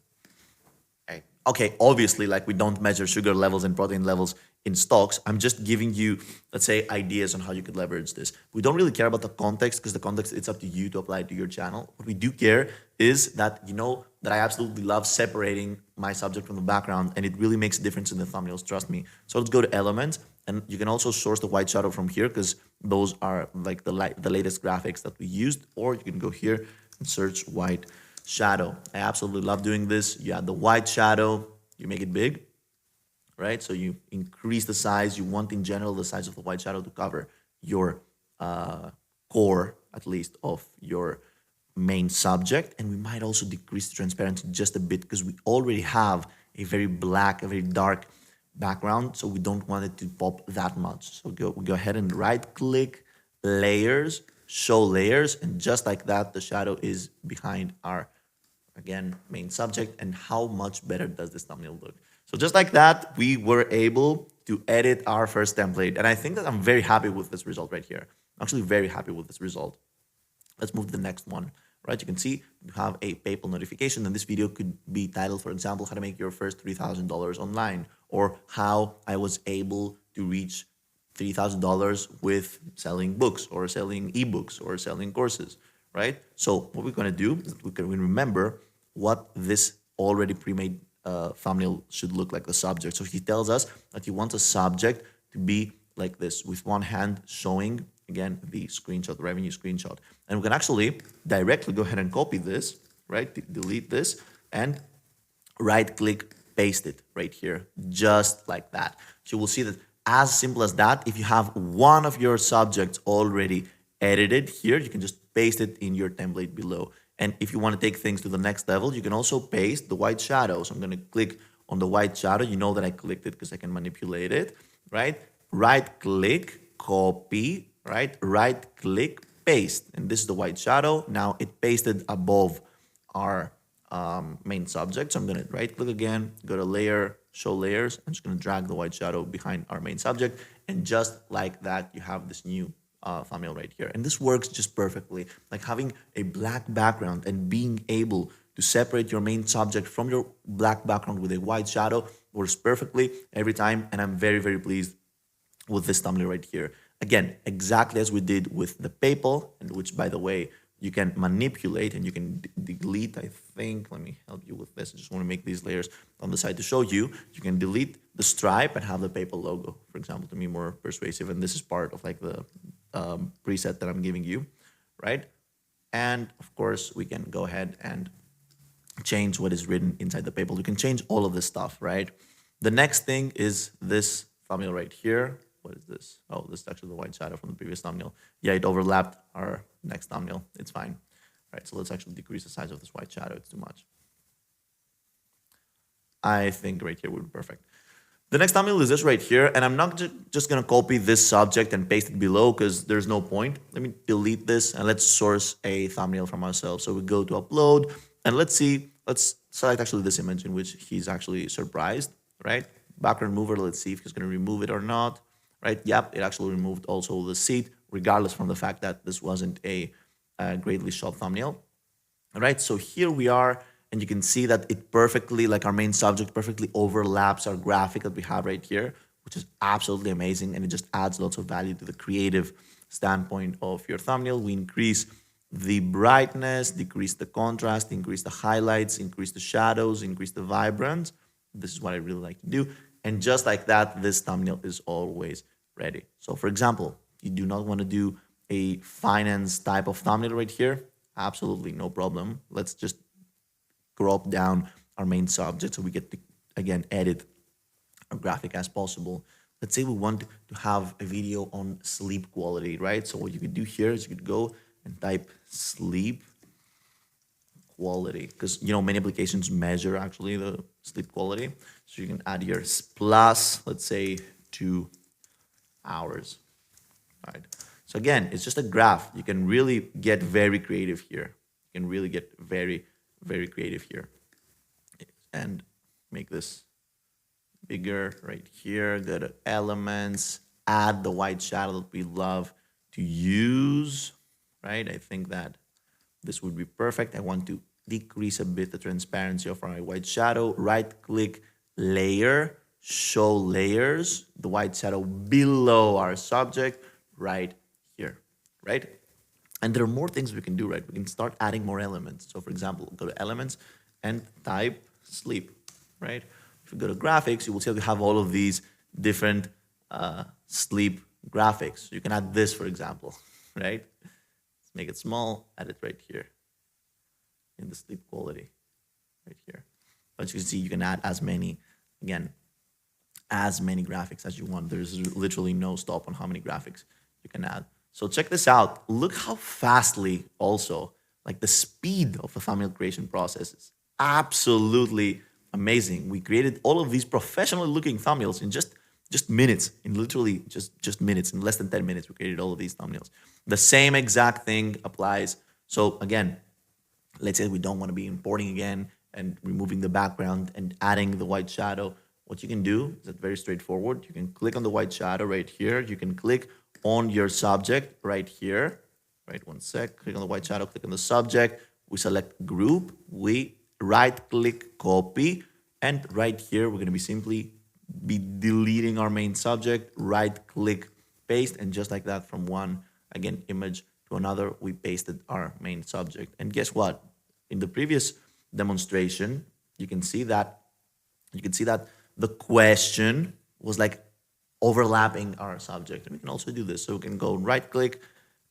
Okay, obviously, like, we don't measure sugar levels and protein levels in stocks. I'm just giving you, let's say, ideas on how you could leverage this. We don't really care about the context, because the context, it's up to you to apply it to your channel. What we do care is that, you know, that I absolutely love separating my subject from the background, and it really makes a difference in the thumbnails, trust me. So let's go to elements, and you can also source the white shadow from here, because those are like the latest graphics that we used, or you can go here and search white shadow. I absolutely love doing this. You add the white shadow, you make it big, right? So you increase the size. You want, in general, the size of the white shadow to cover your core, at least, of your main subject. And we might also decrease the transparency just a bit, because we already have a very black, a very dark background, so we don't want it to pop that much. So we go ahead and right click layers, show layers, and just like that, the shadow is behind our, again, main subject. And how much better does this thumbnail look? So just like that, we were able to edit our first template. And I think that I'm very happy with this result right here. I'm actually very happy with this result. Let's move to the next one, right? You can see you have a PayPal notification, and this video could be titled, for example, how to make your first $3,000 online, or how I was able to reach $3,000 with selling books or selling ebooks or selling courses, right? So what we're going to do is we can remember what this already pre-made thumbnail should look like, the subject. So he tells us that he wants a subject to be like this, with one hand showing, again, the screenshot, the revenue screenshot. And we can actually directly go ahead and copy this, right? Delete this and right click, paste it right here, just like that. So you will see that as simple as that. If you have one of your subjects already edited here, you can just paste it in your template below. And if you want to take things to the next level, you can also paste the white shadow. So I'm going to click on the white shadow. You know that I clicked it because I can manipulate it, right? Right click, copy, right? Right click, paste. And this is the white shadow. Now it pasted above our main subject. So I'm going to right click again, go to layer, show layers. I'm just going to drag the white shadow behind our main subject. And just like that, you have this new thumbnail right here. And this works just perfectly. Like having a black background and being able to separate your main subject from your black background with a white shadow works perfectly every time. And I'm very, very pleased with this thumbnail right here. Again, exactly as we did with the PayPal, and which, by the way, you can manipulate and you can delete, I think. Let me help you with this. I just want to make these layers on the side to show you. You can delete the stripe and have the PayPal logo, for example, to be more persuasive. And this is part of like the preset that I'm giving you, right? And of course, we can go ahead and change what is written inside the PayPal. You can change all of this stuff, right? The next thing is this thumbnail right here. What is this? Oh, this is actually the white shadow from the previous thumbnail. Yeah, it overlapped our next thumbnail. It's fine. All right, so let's actually decrease the size of this white shadow. It's too much. I think right here would be perfect. The next thumbnail is this right here, and I'm not just going to copy this subject and paste it below because there's no point. Let me delete this and let's source a thumbnail from ourselves. So we go to upload, and let's select actually this image in which he's actually surprised, right? Background mover, let's see if he's going to remove it or not. Right? Yep, it actually removed also the seat, regardless from the fact that this wasn't a greatly shot thumbnail. All right, so here we are, and you can see that it perfectly, like our main subject, perfectly overlaps our graphic that we have right here, which is absolutely amazing, and it just adds lots of value to the creative standpoint of your thumbnail. We increase the brightness, decrease the contrast, increase the highlights, increase the shadows, increase the vibrance. This is what I really like to do. And just like that, this thumbnail is always ready. So for example, you do not want to do a finance type of thumbnail right here. Absolutely no problem. Let's just crop down our main subject so we get to, again, edit our graphic as possible. Let's say we want to have a video on sleep quality, right? So what you could do here is you could go and type sleep quality, because many applications measure actually the sleep quality. So you can add here plus, let's say, 2 hours. All right. So again, it's just a graph. You can really get very creative here. You can really get very, very creative here. And make this bigger right here. Go to elements, add the white shadow that we love to use, right? I think that this would be perfect. I want to decrease a bit the transparency of our white shadow. Right click, layer, show layers, the white shadow below our subject right here, right? And there are more things we can do, right? We can start adding more elements. So for example, go to elements and type sleep, right? If we go to graphics, you will see that we have all of these different sleep graphics. You can add this, for example, right? Let's make it small, add it right here in the sleep quality right here. But you can see you can add as many graphics as you want. There's literally no stop on how many graphics you can add. So check this out. Look how fastly also, like the speed of the thumbnail creation process is absolutely amazing. We created all of these professionally looking thumbnails in just just minutes, in literally just minutes, in less than 10 minutes, we created all of these thumbnails. The same exact thing applies. So again, let's say we don't want to be importing again and removing the background and adding the white shadow. What you can do is very straightforward. You can click on the white shadow right here. You can click on your subject right here. Right, one sec. Click on the white shadow, click on the subject. We select group. We right click copy. And right here, we're going to be simply deleting our main subject, right click paste. And just like that, from one, again, image to another, we pasted our main subject. And guess what? In the previous demonstration, you can see that the question was like overlapping our subject. And we can also do this. So we can go right click,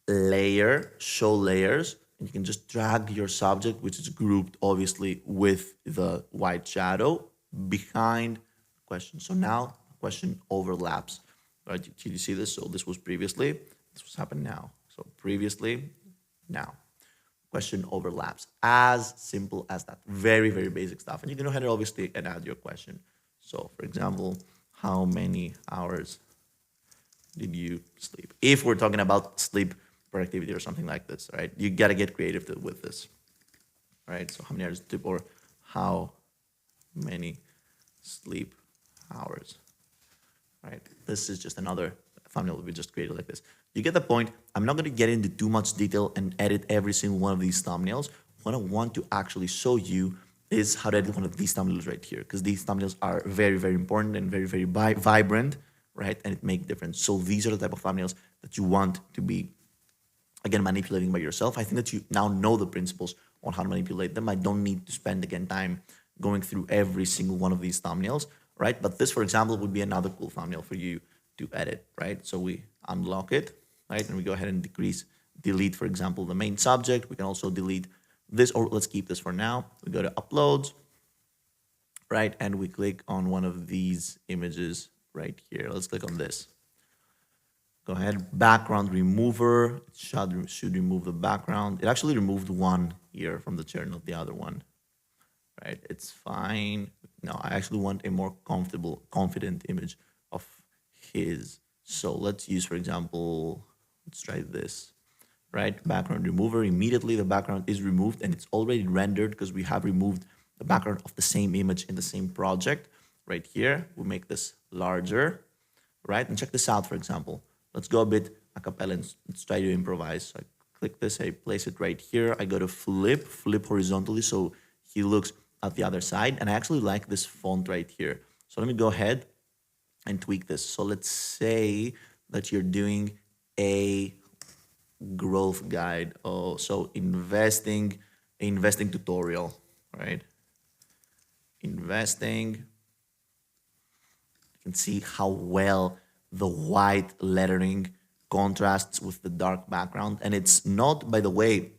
layer, show layers, and you can just drag your subject, which is grouped obviously with the white shadow, behind the question. So now the question overlaps. Right? You see this? So this was previously, this was happening now. So previously, now. Question overlaps. As simple as that. Very, very basic stuff. And you can go ahead and obviously add your question. So for example, how many hours did you sleep? If we're talking about sleep productivity or something like this, right? You got to get creative with this, right? So how many hours did, or how many sleep hours, right? This is just another thumbnail we just created like this. You get the point. I'm not going to get into too much detail and edit every single one of these thumbnails. What I want to actually show you is how to edit one of these thumbnails right here, because these thumbnails are very, very important and very, very vibrant, right? And it makes difference. So these are the type of thumbnails that you want to be, again, manipulating by yourself. I think that you now know the principles on how to manipulate them. I don't need to spend, again, time going through every single one of these thumbnails, right? But this, for example, would be another cool thumbnail for you to edit, right? So we unlock it, right? And we go ahead and delete, for example, the main subject. We can also delete this, or let's keep this for now. We go to uploads, right? And we click on one of these images right here. Let's click on this. Go ahead, background remover. It should remove the background. It actually removed one here from the chair, not the other one, right? It's fine. No, I actually want a more confident image of his. So let's use, for example, let's try this, right? Background remover. Immediately the background is removed and it's already rendered because we have removed the background of the same image in the same project. Right here, we make this larger, right? And check this out, for example. Let's go a bit a cappella and let's try to improvise. So I click this, I place it right here. I go to flip horizontally so he looks at the other side. And I actually like this font right here. So let me go ahead and tweak this. So let's say that you're doing a growth guide. Oh, so investing tutorial, right? Investing. You can see how well the white lettering contrasts with the dark background. And it's not, by the way,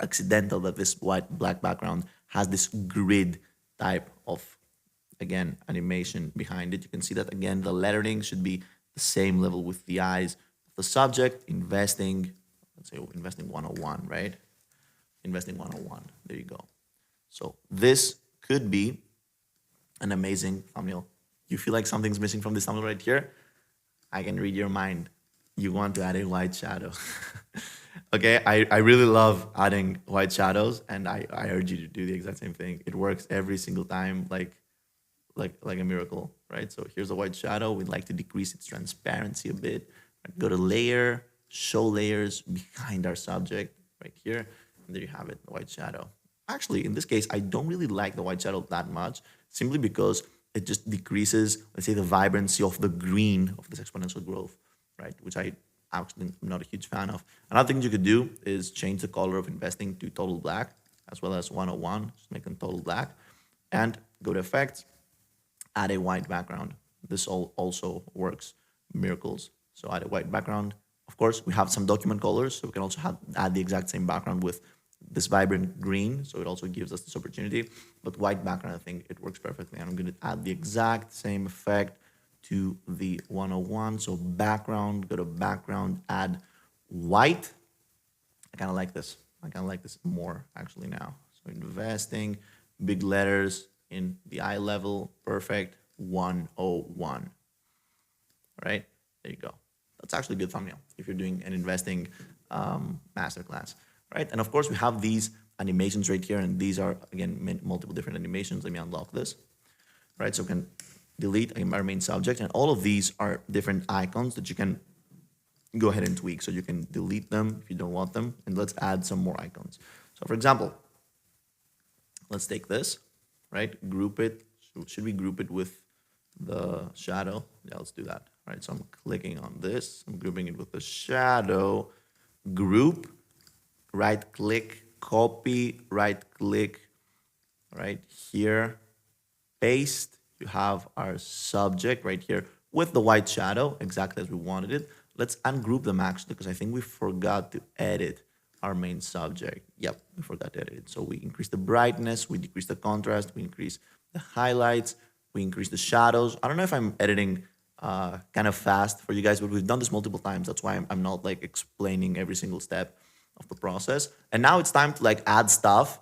accidental that this black background has this grid type of, again, animation behind it. You can see that, again, the lettering should be the same level with the eyes of the subject. Investing, let's say investing 101, right? Investing 101, there you go. So this could be an amazing thumbnail. You feel like something's missing from this thumbnail right here? I can read your mind. You want to add a white shadow. Okay, I really love adding white shadows, and I urge you to do the exact same thing. It works every single time, like a miracle, right? So here's a white shadow. We'd like to decrease its transparency a bit. Go to layer, show layers behind our subject right here, and there you have it, the white shadow. Actually, in this case, I don't really like the white shadow that much, simply because it just decreases, let's say, the vibrancy of the green of this exponential growth, right? Which I actually am not a huge fan of. Another thing you could do is change the color of investing to total black, as well as 101, just make them total black, and go to effects, add a white background. This also works miracles. So add a white background. Of course, we have some document colors, so we can also add the exact same background with this vibrant green, so it also gives us this opportunity. But white background, I think it works perfectly. And I'm going to add the exact same effect to the 101. So background, go to background, add white. I kind of like this. I kind of like this more actually now. So investing, big letters in the eye level, perfect, 101. right? There you go. That's actually a good thumbnail if you're doing an investing masterclass, right? And of course, we have these animations right here, and these are, again, multiple different animations. Let me unlock this, right? So we can delete our main subject, and all of these are different icons that you can go ahead and tweak. So you can delete them if you don't want them, and let's add some more icons. So for example, let's take this, right? Group it. Should we group it with the shadow? Yeah, let's do that, right? So I'm clicking on this. I'm grouping it with the shadow. Group, right click, copy, right click, right here, paste. You have our subject right here with the white shadow, exactly as we wanted it. Let's ungroup them actually, because I think we forgot to edit our main subject. Yep, we forgot to edit it. So we increase the brightness, we decrease the contrast, we increase the highlights, we increase the shadows. I don't know if I'm editing kind of fast for you guys, but we've done this multiple times. That's why I'm not like explaining every single step of the process. And now it's time to like add stuff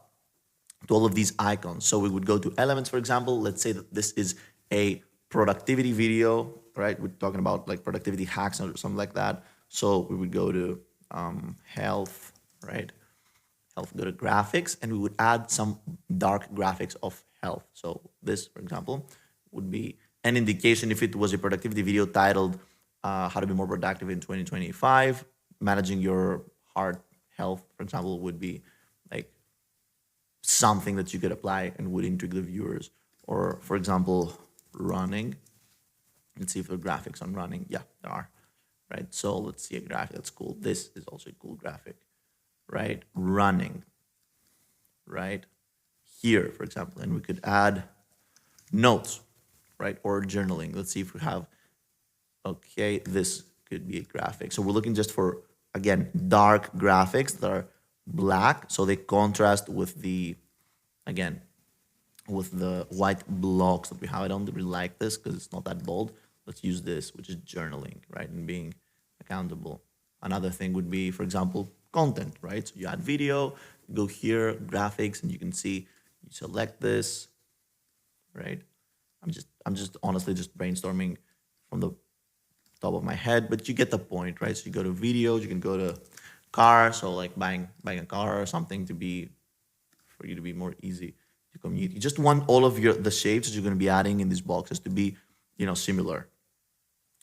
to all of these icons. So we would go to elements, for example. Let's say that this is a productivity video, right? We're talking about like productivity hacks or something like that. So we would go to health, right? Health, go to graphics, and we would add some dark graphics of health. So this, for example, would be an indication if it was a productivity video titled how to be more productive in 2025. Managing your heart health, for example, would be like something that you could apply and would intrigue the viewers. Or for example, running. Let's see if there are graphics on running. Yeah, there are, right? So let's see a graphic. That's cool. This is also a cool graphic, right? Running, right? Here, for example, and we could add notes, right? Or journaling. Let's see if we have, okay, this could be a graphic. So we're looking just for, again, dark graphics that are black, so they contrast with the, again, with the white blocks that we have. I don't really like this because it's not that bold. Let's use this, which is journaling, right? And being accountable. Another thing would be, for example, content, right? So you add video, go here, graphics, and you can see, you select this, right? I'm just honestly just brainstorming from the top of my head, but you get the point, right? So you go to videos, you can go to car, so like buying a car or something to be, for you to be more easy to commute. You just want all of the shapes that you're going to be adding in these boxes to be, similar,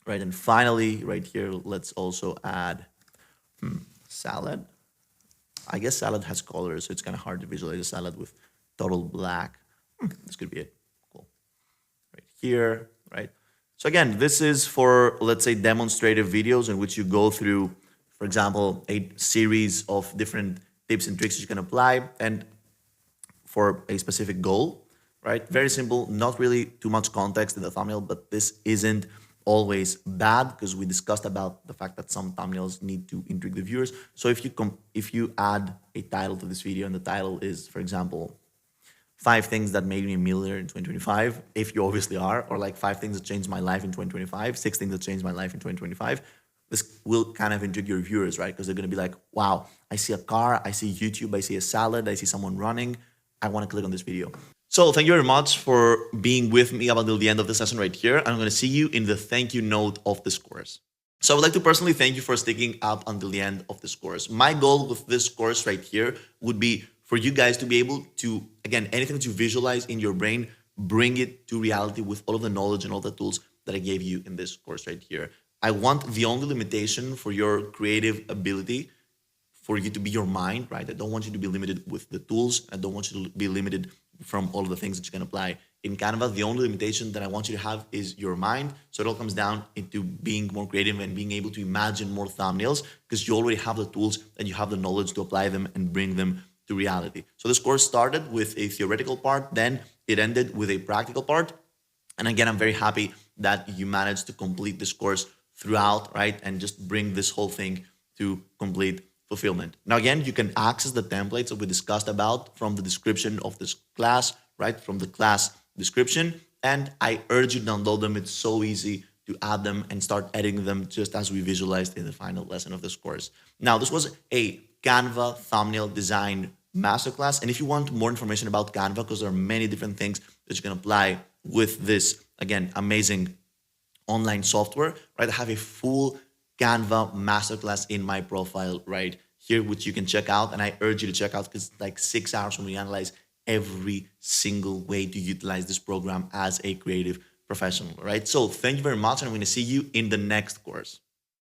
right? And finally, right here, let's also add salad. I guess salad has colors, so it's kind of hard to visualize a salad with total black. This could be it. Cool. Right here, right? So again, this is for, let's say, demonstrative videos in which you go through, for example, a series of different tips and tricks you can apply and for a specific goal, right? Very simple, not really too much context in the thumbnail, but this isn't always bad because we discussed about the fact that some thumbnails need to intrigue the viewers. So if you add a title to this video and the title is, for example, 5 things that made me a millionaire in 2025, if you obviously are, or like 5 things that changed my life in 2025, 6 things that changed my life in 2025, this will kind of intrigue your viewers, right? Because they're going to be like, wow, I see a car, I see YouTube, I see a salad, I see someone running. I want to click on this video. So thank you very much for being with me up until the end of the session right here. I'm going to see you in the thank you note of this course. So I would like to personally thank you for sticking up until the end of this course. My goal with this course right here would be for you guys to be able to, again, anything that you visualize in your brain, bring it to reality with all of the knowledge and all the tools that I gave you in this course right here. I want the only limitation for your creative ability for you to be your mind, right? I don't want you to be limited with the tools. I don't want you to be limited from all of the things that you can apply in Canva. The only limitation that I want you to have is your mind. So it all comes down into being more creative and being able to imagine more thumbnails because you already have the tools and you have the knowledge to apply them and bring them to reality. So this course started with a theoretical part, then it ended with a practical part. And again, I'm very happy that you managed to complete this course throughout, right? And just bring this whole thing to complete fulfillment. Now, again, you can access the templates that we discussed about from the description of this class, right? From the class description. And I urge you to download them. It's so easy to add them and start editing them just as we visualized in the final lesson of this course. Now, this was a Canva thumbnail design masterclass. And if you want more information about Canva, because there are many different things that you can apply with this, again, amazing online software, right? I have a full Canva masterclass in my profile right here, which you can check out. And I urge you to check out because it's like 6 hours when we analyze every single way to utilize this program as a creative professional, right? So thank you very much. And I'm going to see you in the next course.